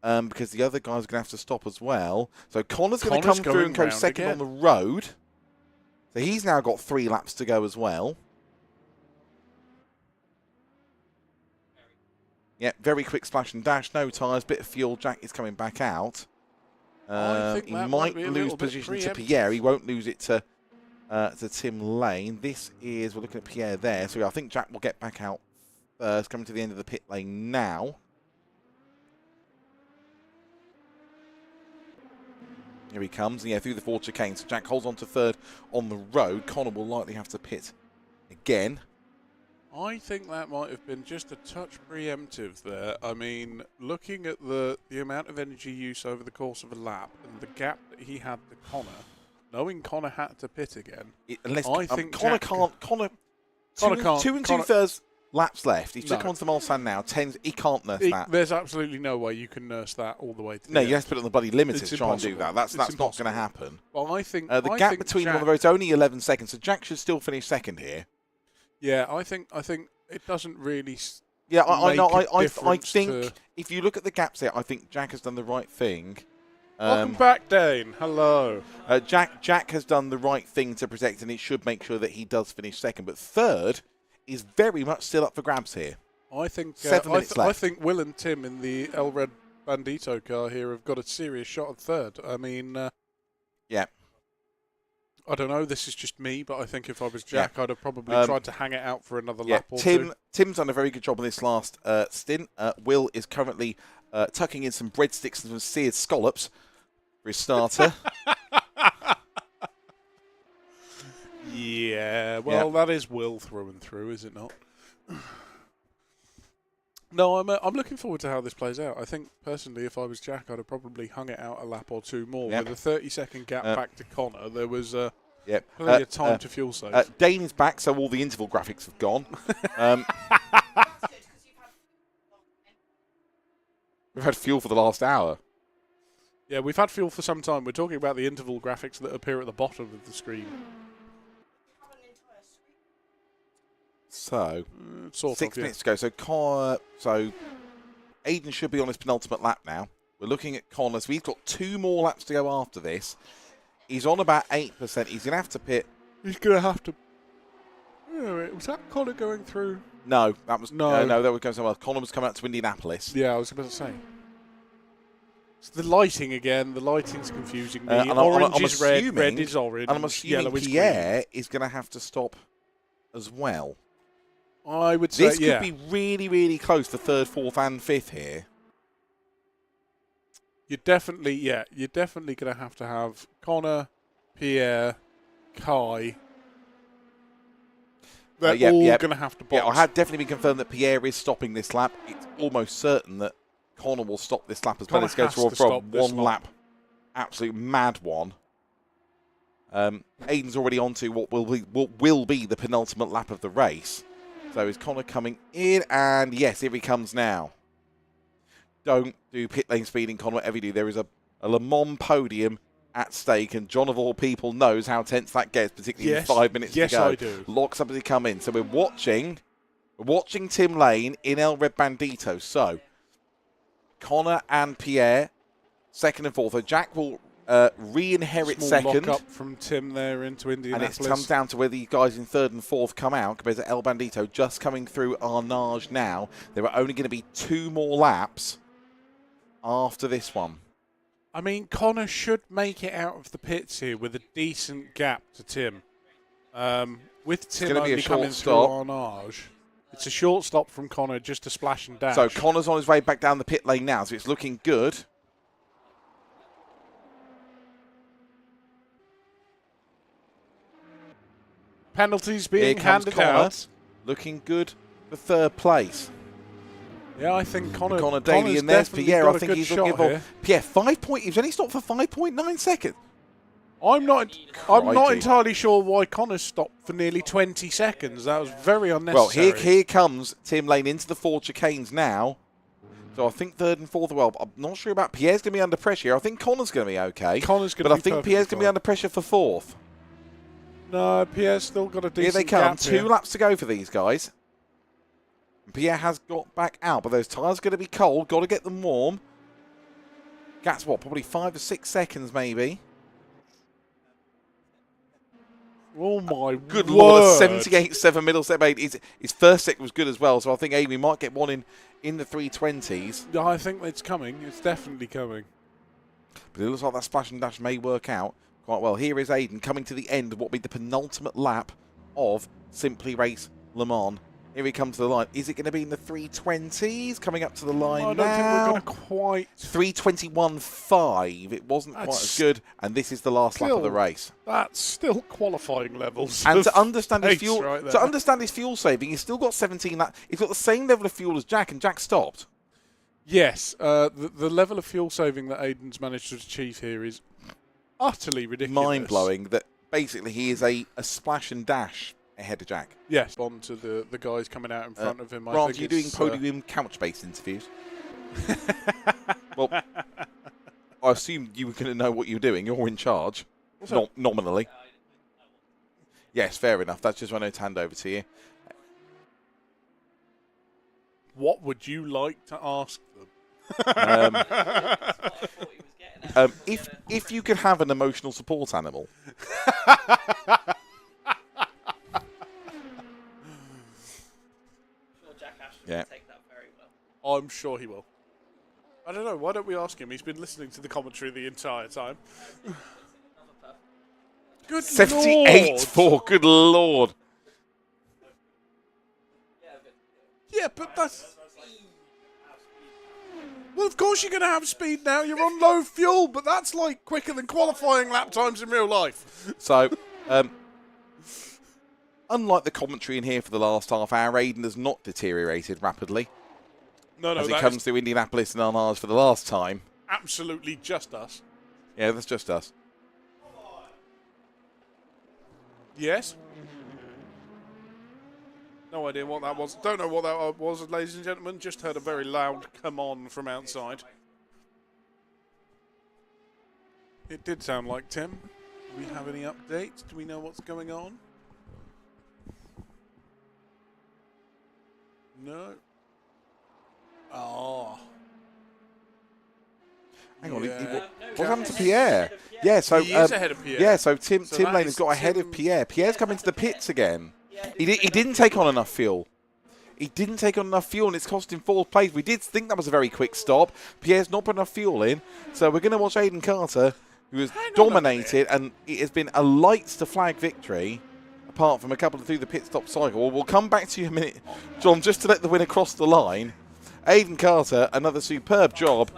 Because the other guy's going to have to stop as well. So Connor's going to come through and go round second again. on the road. So he's now got 3 laps to go as well. Yeah, very quick splash and dash, no tyres, bit of fuel. Jack is coming back out. I think He that might be a lose little bit position to preemptive. Pierre. He won't lose it to Tim Lane. This is, we're looking at Pierre there. So I think Jack will get back out first, coming to the end of the pit lane now. Here he comes, and yeah, through the 4 chicanes. So Jack holds on to 3rd on the road. Connor will likely have to pit again. I think that might have been just a touch preemptive there. I mean, looking at the amount of energy use over the course of a lap and the gap that he had to Connor, knowing Connor had to pit again, Unless I think Connor Jack- can't. Connor Two can't. and Connor- 2/3 laps left. He's just No. come onto the Mulsanne now. He can't nurse that. There's absolutely no way you can nurse that all the way to No, the you end. have to put it on the bloody limited It's to try and do impossible. that. That's It's not going impossible. to happen. Well, I think The I gap think between them Jack, on the road is only 11 seconds, so Jack should still finish second here. Yeah, I think it doesn't really. Yeah, I know. make a I difference think to- if you look at the gaps here, I think Jack has done the right thing. Welcome back, Dane. Hello. Jack has done the right thing to protect, and it should make sure that he does finish second. But 3rd is very much still up for grabs here. I think 7 minutes I left. think Will and Tim in the El Red Bandito car here have got a serious shot at 3rd. I mean, Yeah. I don't know. This is just me, but I think if I was Jack, I'd have probably tried to hang it out for another Yeah, lap or two. Tim's done a very good job on this last stint. Will is currently tucking in some breadsticks and some seared scallops for his starter. Yeah, well, that is Will through and through, is it not? No, I'm looking forward to how this plays out. I think, personally, if I was Jack, I'd have probably hung it out a lap or two more. Yep. With a 30-second gap back to Connor, there was Yep. plenty of time to fuel save. Dane is back, so all the interval graphics have gone. We've had fuel for the last hour. Yeah, we've had fuel for some time. We're talking about the interval graphics that appear at the bottom of the screen. So, Sort 6 of, yeah. minutes to go. So Aiden should be on his penultimate lap now. We're looking at Connor. So he's got 2 more laps to go after this. He's on about 8%. He's going to have to pit. He's going to have to... was that Connor going through? No, that was No. no, that was going somewhere else. Connor was coming out to Indianapolis. Yeah, I was about to say. It's the lighting again. The lighting's confusing me. And Orange I'm is red, red assuming- is orange, And I'm assuming yellow is Pierre is going to have to stop as well. green. I would say, This yeah. could be really, really close to 3rd, 4th, and 5th here. You're definitely going to have Connor, Pierre, Kai. They're Yep, all yep. going to have to box. Yeah, I had definitely been confirmed that Pierre is stopping this lap. It's almost certain that Connor will stop this lap as well. Connor Let's go has for to stop this one lap. lap. Absolute mad one. Aiden's already on to what will be the penultimate lap of the race. So is Connor coming in? And yes, here he comes now. Don't do pit lane speeding, Connor, whatever you do. There is a Le Mans podium at stake, and John, of all people, knows how tense that gets, particularly Yes. in 5 minutes Yes, to go. I do. Locks up as he come in. So we're watching Tim Lane in El Red Bandito. So Connor and Pierre, 2nd and 4th. So Jack will re-inherit Small second. lock up from Tim there into And Indianapolis. it comes down to whether you guys in 3rd and 4th come out compared to El Bandito just coming through Arnage now. There are only going to be 2 more laps after this one. I mean, Connor should make it out of the pits here with a decent gap to Tim. With Tim gonna be a only short coming stop. through Arnage, it's a short stop from Connor, just a splash and dash. So Connor's on his way back down the pit lane now, so it's looking good. Penalties Here being comes handed Connor, out. looking good for third place. Yeah, I think Connor Daly, Connor's and there's definitely Pierre. got I a think good he's shot looking here. for Pierre. 5 point. He's only stopped for 5.9 seconds. I'm not Crikey. entirely sure why Connor stopped for nearly 20 seconds. That was very Well, unnecessary. here comes Tim Lane into the Ford chicanes now. So I think third and fourth. Well, I'm not sure about Pierre's going to be under pressure. I think Connor's going to be okay. Connor's going to but be I think perfectly Pierre's going to be fine. under pressure for fourth. No, Pierre's still got a decent Here they come. gap 2 here. laps to go for these guys. Pierre has got back out, but those tyres are going to be cold. Got to get them warm. Gap's what? Probably 5 or 6 seconds, maybe. Oh my Good word. lord, 78.7 middle step 8. His first sector was good as well, so I think Amy might get one in the 320s. Yeah, I think it's coming. It's definitely coming. But it looks like that splash and dash may work out quite well. Here is Aiden coming to the end of what will be the penultimate lap of Simply Race Le Mans. Here he comes to the line. Is it going to be in the 320s? Coming up to the line I don't now. think we're going to quite... 321.5. It wasn't quite That's as good, and this is the last lap of the still- race. That's still qualifying levels. And of to understand his pace fuel, right there. to understand his fuel saving, he's still got 17 laps. He's got the same level of fuel as Jack, and Jack stopped. Yes, the level of fuel saving that Aiden's managed to achieve here is utterly ridiculous. Mind-blowing that basically he is a splash and dash ahead of Jack. Yes, on to the guys coming out in front of him. I Grant, think are you doing it's, podium couch-based interviews? Well, I assumed you were going to know what you're doing. You're in charge, nominally. Yes, fair enough. That's just what I know to hand over to you. What would you like to ask them? If you could have an emotional support animal, yeah. Take that very well. I'm sure he will. I don't know. Why don't we ask him? He's been listening to the commentary the entire time. Good 78 Lord. for, good lord. Yeah, but that's... Well, of course you're going to have speed now. You're on low fuel, but that's like quicker than qualifying lap times in real life. So, unlike the commentary in here for the last half hour, Aiden has not deteriorated rapidly No, as he that comes is through Indianapolis and Arnage for the last time. absolutely just us. Yeah, that's just us. Yes? No idea what that was. Don't know what that was, ladies and gentlemen. Just heard a very loud come on from outside. It did sound like Tim. Do we have any updates? Do we know what's going on? No. Oh. Hang on, Yeah. what happened to Pierre? Yeah, so He is ahead of Pierre. Yeah, so Tim So that Lane has is got ahead of Tim- Pierre. Pierre's coming to the pits again. He didn't take on enough fuel. He didn't take on enough fuel, and it's cost him 4th place. We did think that was a very quick stop. Pierre's not put enough fuel in, so we're going to watch Aiden Carter, who has Hang on a dominated, and it has been a lights to flag victory, apart from a couple through the pit stop cycle. We'll come back to you in a minute, John, just to let the winner cross the line. Aiden Carter, another superb job.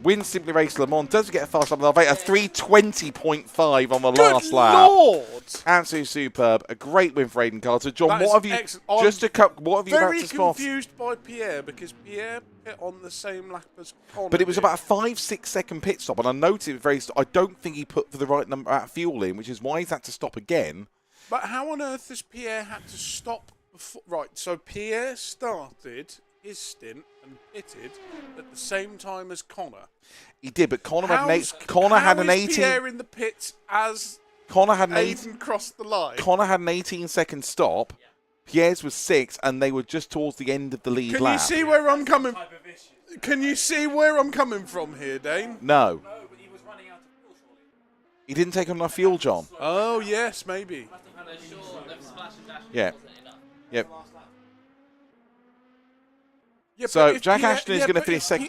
Wins Simply Race Le Mans, doesn't get a fast lap of a 3:20.5 on the last lap. Lord! Absolutely superb. A great win for Aiden Carter. John, That what is have you excellent. I'm just a cup? What have you about Very to spot? confused by Pierre because Pierre pit on the same lap as Connor. But it was did. about a 5-6 second pit stop, and I noticed it was very. I don't think he put for the right number of fuel in, which is why he's had to stop again. But how on earth has Pierre had to stop before? Right, so Pierre started his stint and pitted at the same time as Connor. He did, but Connor had How an is 18. Pierre in the pits as Connor had an 18. Aiden crossed the line? Connor had an 18-second stop. Pierre's was 6, and they were just towards the end of the lead Can lap. you see where I'm coming? Can you see where I'm coming from here, Dane? No. He didn't take on enough fuel, John. Oh yes, maybe. Yeah. Yep. Yeah, So but if Jack Pierre- Ashton is yeah, going to but finish if second.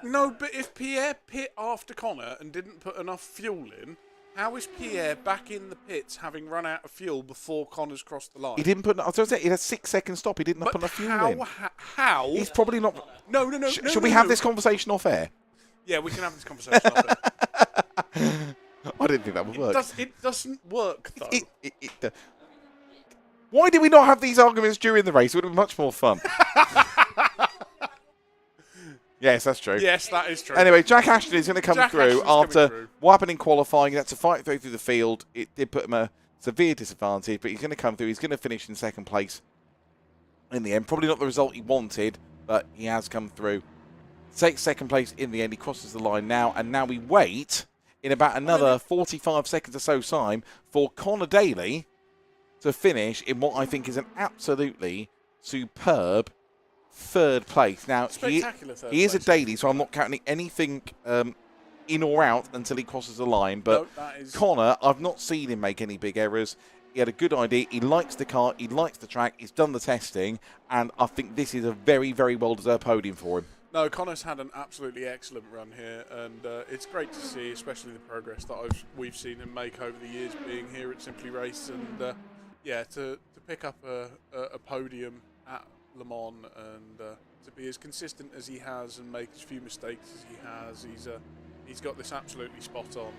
No, but if Pierre pit after Connor and didn't put enough fuel in, how is Pierre back in the pits having run out of fuel before Connor's crossed the line? He didn't put. I was going to say, he had a 6-second stop. He didn't put enough fuel in. How? He's probably not. No. Should we have this conversation off air? Yeah, we can have this conversation off air. I didn't think that would work. It doesn't work, though. Why did we not have these arguments during the race? It would have been much more fun. Yes, that's true. Yes, that is true. Anyway, Jack Ashton is going to come through Ashton's after coming through. what happened in qualifying. He had to fight through the field. It did put him a severe disadvantage, but he's going to come through. He's going to finish in second place in the end. Probably not the result he wanted, but he has come through. Takes second place in the end. He crosses the line now, and now we wait in about another 45 seconds or so time for Connor Daly to finish in what I think is an absolutely superb third place. Now, he is a daily, so I'm not counting anything in or out until he crosses the line. But Connor, I've not seen him make any big errors. He had a good idea. He likes the car. He likes the track. He's done the testing. And I think this is a very, very well-deserved podium for him. No, Connor's had an absolutely excellent run here, and it's great to see, especially the progress that we've seen him make over the years being here at Simply Race. And, yeah, to pick up a podium at Le Mans and to be as consistent as he has and make as few mistakes as he has, he's got this absolutely spot on.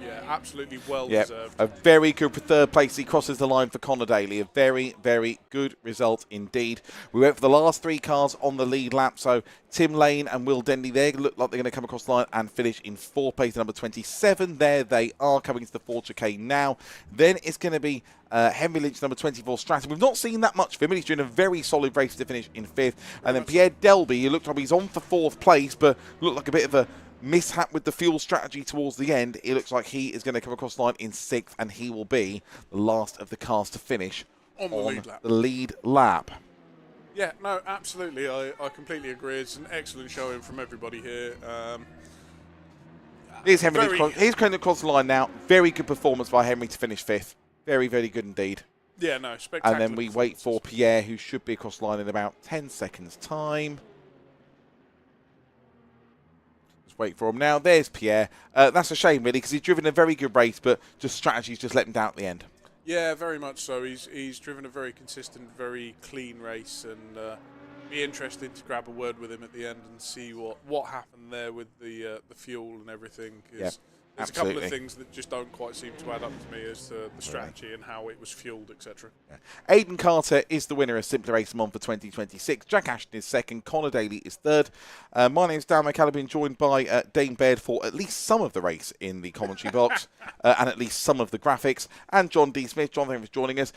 Yeah, absolutely well deserved. A very good third place. He crosses the line for Connor Daly. A very, very good result indeed. We went for the last three cars on the lead lap. So Tim Lane and Will Denley, they look like they're going to come across the line and finish in fourth place, number 27. There they are, coming into the 4 chicane now. Then it's going to be Henry Lynch, number 24, Stratton. We've not seen that much of him. He's doing a very solid race to finish in fifth. And then Pierre Delby, he looked like he's on for fourth place, but looked like a bit of a mishap with the fuel strategy towards the end. It looks like he is going to come across the line in sixth, and he will be the last of the cars to finish on the lead lap. Yeah, no, absolutely. I completely agree. It's an excellent showing from everybody here. Here's Henry. He's coming across the line now. Very good performance by Henry to finish fifth. Very, very good indeed. Yeah, no, spectacular. And then we wait for Pierre, who should be across the line in about 10 seconds' time. Wait for him now. There's Pierre. That's a shame, really, because he's driven a very good race, but just strategies just let him down at the end. Yeah, very much so. He's driven a very consistent, very clean race, and be interested to grab a word with him at the end and see what happened there with the fuel and everything. There's a couple of things that just don't quite seem to add up to me as to the strategy and how it was fueled, etc. Yeah. Aidan Carter is the winner of Simply Race Le Mans for 2026. Jack Ashton is second. Connor Daly is third. My name's Dan McCallum, joined by Dane Baird for at least some of the race in the commentary box and at least some of the graphics. And John D. Smith. John, thank you for joining us.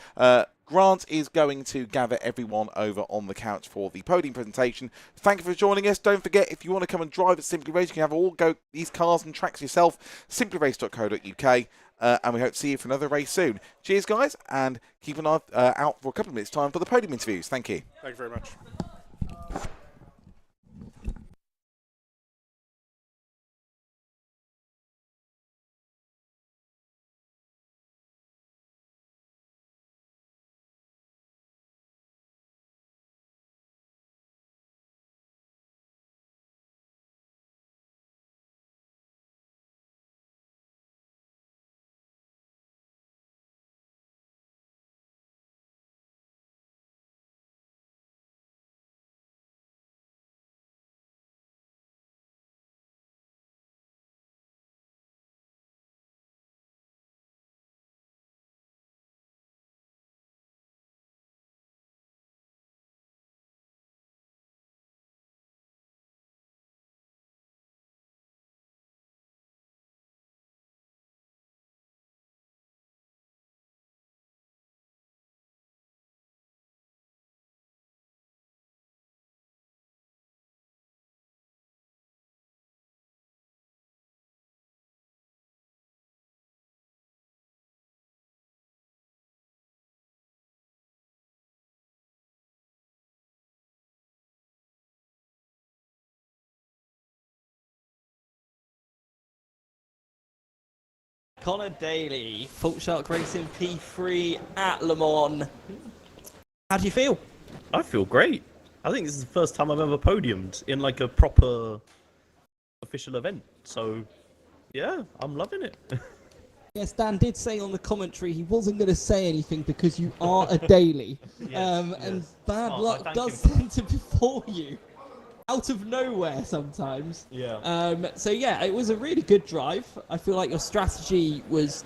Grant is going to gather everyone over on the couch for the podium presentation. Thank you for joining us. Don't forget, if you want to come and drive at Simply Race, you can have all go these cars and tracks yourself. simplyrace.co.uk. And we hope to see you for another race soon. Cheers, guys, and keep an eye out for a couple of minutes' time for the podium interviews. Thank you. Thank you very much. Connor Daly, Fault Shark Racing P3 at Le Mans. How do you feel? I feel great. I think this is the first time I've ever podiumed in like a proper official event. So, yeah, I'm loving it. Yes, Dan did say on the commentary he wasn't going to say anything because you are a daily. And bad Oh, I luck thank does him. tend to befall you out of nowhere sometimes. So yeah, it was a really good drive. I feel like your strategy was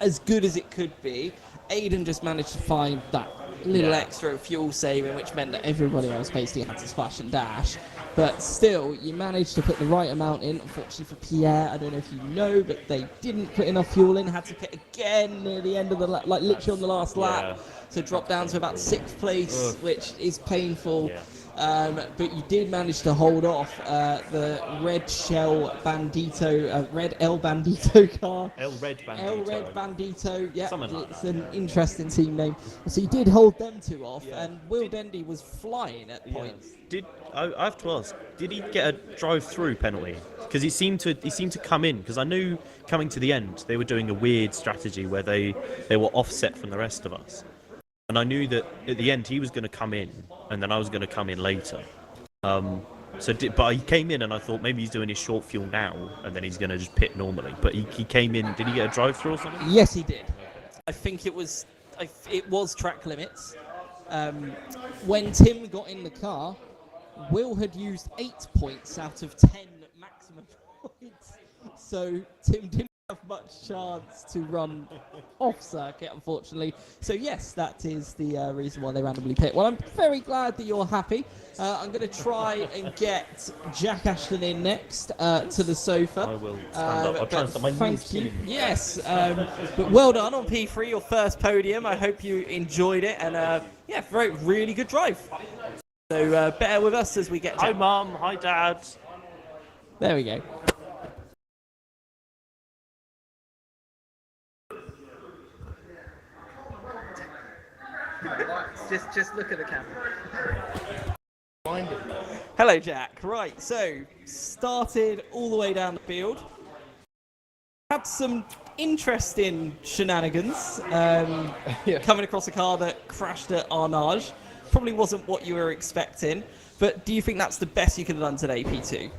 as good as it could be. Aiden just managed to find that little extra fuel saving, which meant that everybody else basically had to splash and dash. But still, you managed to put the right amount in. Unfortunately for Pierre, I don't know if you know, but they didn't put enough fuel in. Had to pit again near the end of the lap, like literally on the last lap. So dropped down to about 6th place, which is painful. But you did manage to hold off the Red Shell Bandito, Red El Bandito car. El Red Bandito. El Red Bandito, yeah, Something like it's that, an interesting team name. So you did hold them two off, and Will Dendy was flying at points. I have to ask, did he get a drive-through penalty? Because he seemed to come in, because I knew coming to the end they were doing a weird strategy where they were offset from the rest of us. And I knew that at the end he was going to come in, and then I was going to come in later. But he came in, and I thought maybe he's doing his short fuel now, and then he's going to just pit normally. But he came in. Did he get a drive-through or something? Yes, he did. I think it was track limits. When Tim got in the car, Will had used 8 points out of 10 maximum points. So Tim didn't have much chance to run off circuit, unfortunately. So yes, that is the reason why they randomly pit. Well, I'm very glad that you're happy. I'm going to try and get Jack Ashton in next to the sofa. I will stand up. I'll try and stop my knees Thank you. killing me. Yes, But well done on P3, your first podium. I hope you enjoyed it, and really good drive. So bear with us as we get. Hi, Mum. Hi, Dad. there we go. Just look at the camera. Hello, Jack. Right, so started all the way down the field. Had some interesting shenanigans coming across a car that crashed at Arnage. Probably wasn't what you were expecting, but do you think that's the best you could have done today, P2?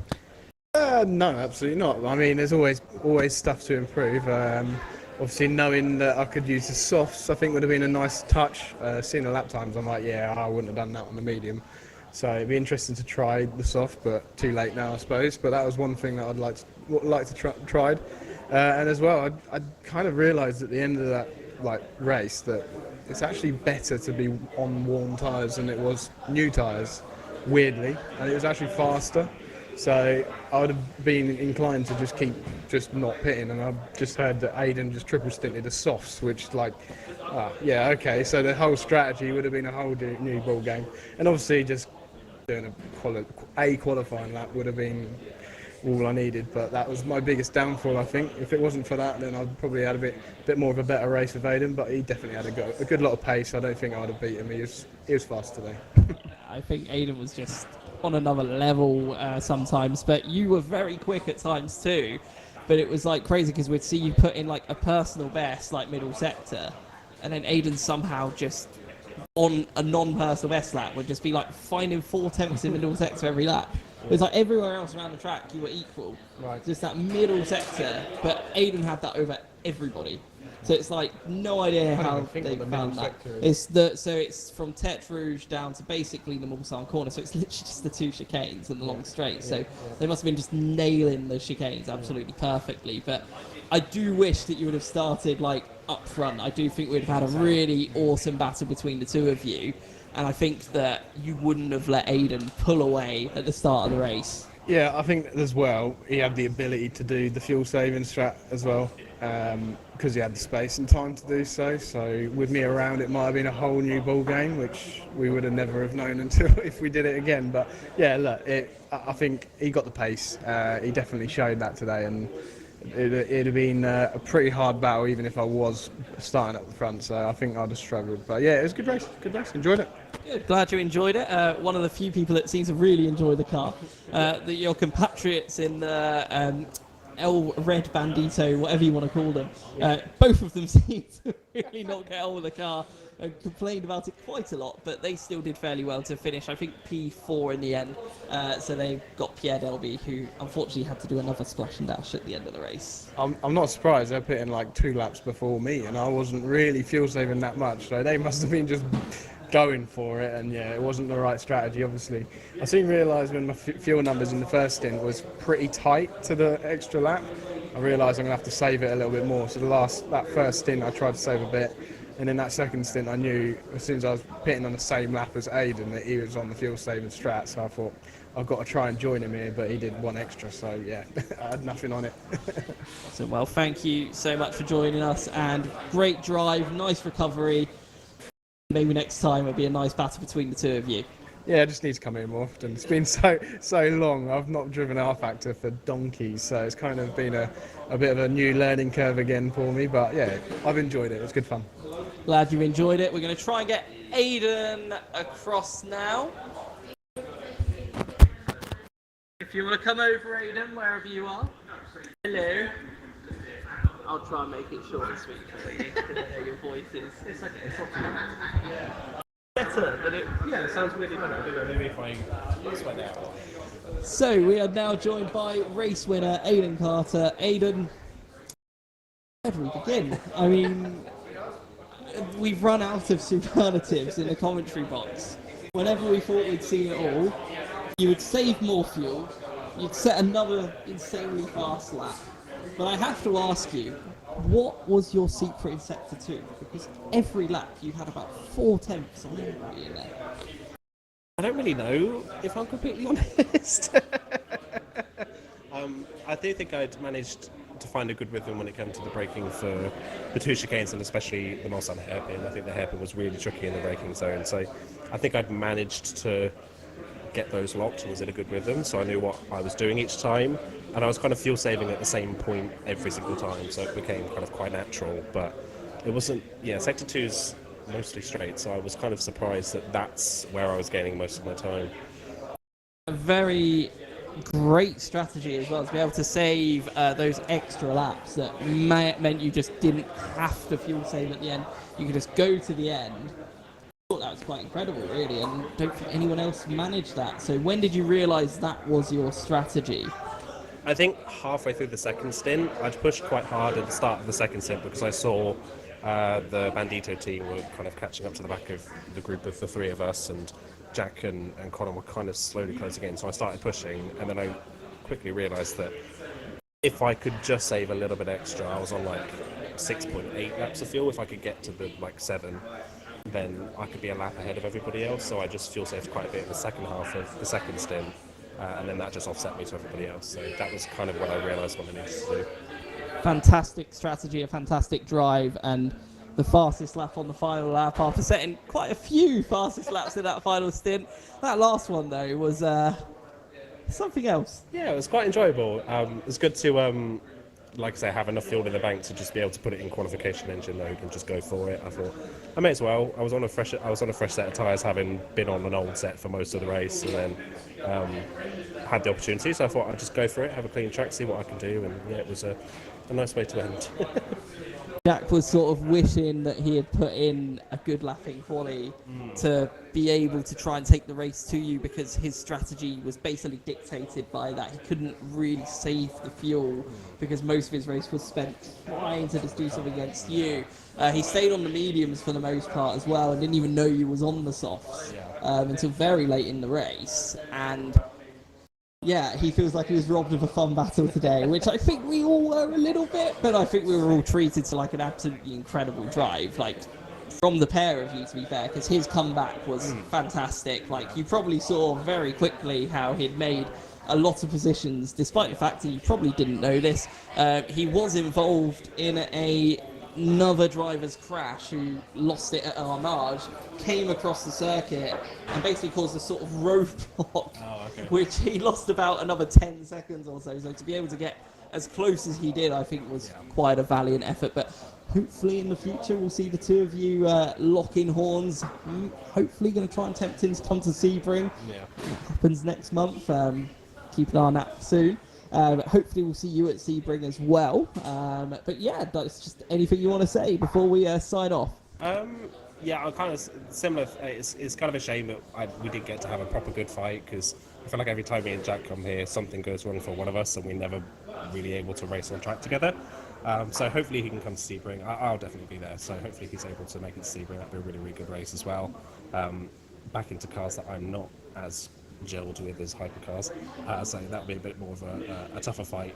No, absolutely not. I mean, there's always stuff to improve. Obviously, knowing that I could use the softs, I think would have been a nice touch. Seeing the lap times, I'm like, I wouldn't have done that on the medium. So it'd be interesting to try the soft, but too late now, I suppose. But that was one thing that I'd like to try. And as well, I kind of realised at the end of that race that it's actually better to be on worn tyres than it was new tyres, weirdly, and it was actually faster. So I would have been inclined to just keep not pitting, and I've just heard that Aiden just triple stinted the softs, which okay. So the whole strategy would have been a whole new ball game, and obviously just doing a qualifying lap would have been all I needed. But that was my biggest downfall, I think. If it wasn't for that, then I'd probably had a bit more of a better race with Aiden. But he definitely had a good lot of pace. I don't think I would have beat him. He was fast today. I think Aiden was just on another level sometimes, but you were very quick at times too. But it was crazy because we'd see you put in a personal best middle sector, and then Aiden somehow just on a non-personal best lap would just be finding 4 tenths in middle sector every lap. It was everywhere else around the track you were equal. Right. Just that middle sector, but Aiden had that over everybody. So it's no idea how they found that. It's from Tete Rouge down to basically the Mulsanne corner. So it's literally just the 2 chicanes and the long straight. So they must have been just nailing the chicanes absolutely perfectly. But I do wish that you would have started up front. I do think we'd have had a really awesome battle between the two of you. And I think that you wouldn't have let Aiden pull away at the start of the race. Yeah, I think as well he had the ability to do the fuel saving strat as well, because he had the space and time to do so. So with me around, it might have been a whole new ball game, which we would have never have known until if we did it again. But yeah, look, I think he got the pace. He definitely showed that today, and it'd have been a pretty hard battle even if I was starting at the front. So I think I'd have struggled. But yeah, it was a good race. Enjoyed it. Good. Glad you enjoyed it. One of the few people that seems to really enjoy the car. Your compatriots in the El Red Bandito, whatever you want to call them, both of them seem to really not get on with the car. and complained about it quite a lot, but they still did fairly well to finish. I think P4 in the end. So they got Pierre Delby, who unfortunately had to do another splash and dash at the end of the race. I'm not surprised. They're putting like 2 laps before me, and I wasn't really fuel saving that much. So they must have been just going for it, and yeah, it wasn't the right strategy. Obviously, I soon realised when my fuel numbers in the first stint was pretty tight to the extra lap. I realised I'm gonna have to save it a little bit more. So that first stint, I tried to save a bit. And in that second stint, I knew as soon as I was pitting on the same lap as Aidan that he was on the fuel-saving strat, so I thought, I've got to try and join him here, but he did 1 extra, so yeah, I had nothing on it. So, well, thank you so much for joining us, and great drive, nice recovery. Maybe next time it'll be a nice battle between the two of you. Yeah, I just need to come here more often. It's been so long. I've not driven R-Factor for donkeys, so it's kind of been a bit of a new learning curve again for me, but yeah, I've enjoyed it. It was good fun. Glad you enjoyed it. We're going to try and get Aidan across now. If you want to come over, Aidan, wherever you are. Hello. I'll try and make it short and sweet for you, because I know your voice is... It's okay, it's not better than it... Yeah, it sounds really better. I don't know, maybe if I sweat out. So, we are now joined by race winner Aidan Carter. Aidan, where do we begin? I mean... We've run out of superlatives in the commentary box. Whenever we thought we'd seen it all, you would save more fuel, you'd set another insanely fast lap. But I have to ask you, what was your secret in Sector 2? Because every lap you had about 4/10 on everybody in there. I don't really know, if I'm completely honest. I do think I'd managed to find a good rhythm when it came to the braking for the 2 chicanes, and especially the Mulsanne hairpin. I think the hairpin was really tricky in the braking zone, so I think I'd managed to get those locked and was in a good rhythm, so I knew what I was doing each time, and I was kind of fuel saving at the same point every single time, so it became kind of quite natural. But it wasn't, Sector 2's mostly straight, so I was kind of surprised that that's where I was gaining most of my time. A very great strategy as well to be able to save those extra laps that meant you just didn't have to fuel save at the end. You could just go to the end. I thought that was quite incredible, really, and don't think anyone else managed that. So when did you realise that was your strategy? I think halfway through the second stint, I'd pushed quite hard at the start of the second stint because I saw the Bandito team were kind of catching up to the back of the group of the 3 of us, and Jack and Connor were kind of slowly closing in, so I started pushing, and then I quickly realised that if I could just save a little bit extra, I was on like 6.8 laps of fuel. If I could get to the 7, then I could be a lap ahead of everybody else, so I just fuel saved quite a bit in the second half of the second stint, and then that just offset me to everybody else, so that was kind of what I realised what I needed to do. Fantastic strategy, a fantastic drive, and the fastest lap on the final lap after setting quite a few fastest laps in that final stint. That last one, though, was something else. Yeah, it was quite enjoyable. It was good to, like I say, have enough fuel in the bank to just be able to put it in qualification engine mode and just go for it. I thought I may as well. I was on a fresh set of tyres, having been on an old set for most of the race, and then had the opportunity. So I thought I'd just go for it, have a clean track, see what I can do, and yeah, it was a nice way to end. Jack was sort of wishing that he had put in a good lapping quali to be able to try and take the race to you, because his strategy was basically dictated by that. He couldn't really save the fuel because most of his race was spent trying to just do something against you. He stayed on the mediums for the most part as well and didn't even know you was on the softs until very late in the race. And yeah, he feels like he was robbed of a fun battle today, which I think we all were a little bit, but I think we were all treated to like an absolutely incredible drive, like from the pair of you, to be fair, because his comeback was fantastic. Like, you probably saw very quickly how he'd made a lot of positions, despite the fact that you probably didn't know this. He was involved in another driver's crash who lost it at Armage, came across the circuit and basically caused a sort of roadblock, which he lost about another 10 seconds or so. So to be able to get as close as he did, I think was quite a valiant effort. But hopefully in the future we'll see the two of you lock in horns. Hopefully going to try and tempt him to come to Sebring. It happens next month. Keep an eye on that soon. Hopefully we'll see you at Sebring as well. But yeah, that's just anything you want to say before we sign off. Yeah, I'm kind of similar. It's kind of a shame that we didn't get to have a proper good fight, because I feel like every time me and Jack come here, something goes wrong for one of us, and we're never really able to race on track together. So hopefully he can come to Sebring. I'll definitely be there. So hopefully he's able to make it to Sebring. That'd be a really, really good race as well. Back into cars that I'm not as gelled with as hypercars. So that'll be a bit more of a tougher fight.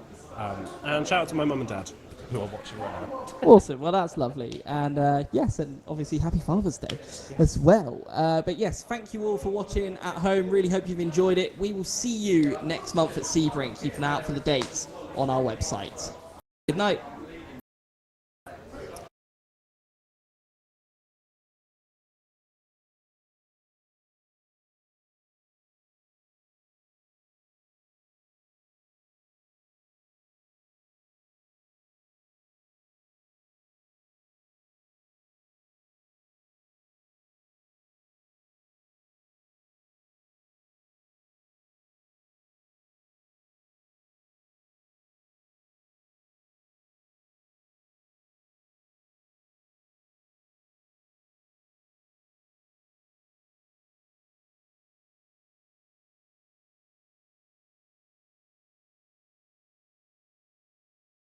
And shout out to my mum and dad who are watching right now. Awesome. Well, that's lovely. And yes, and obviously happy Father's Day as well. But yes, thank you all for watching at home. Really hope you've enjoyed it. We will see you next month at Sebring. Keep an eye out for the dates on our website. Good night.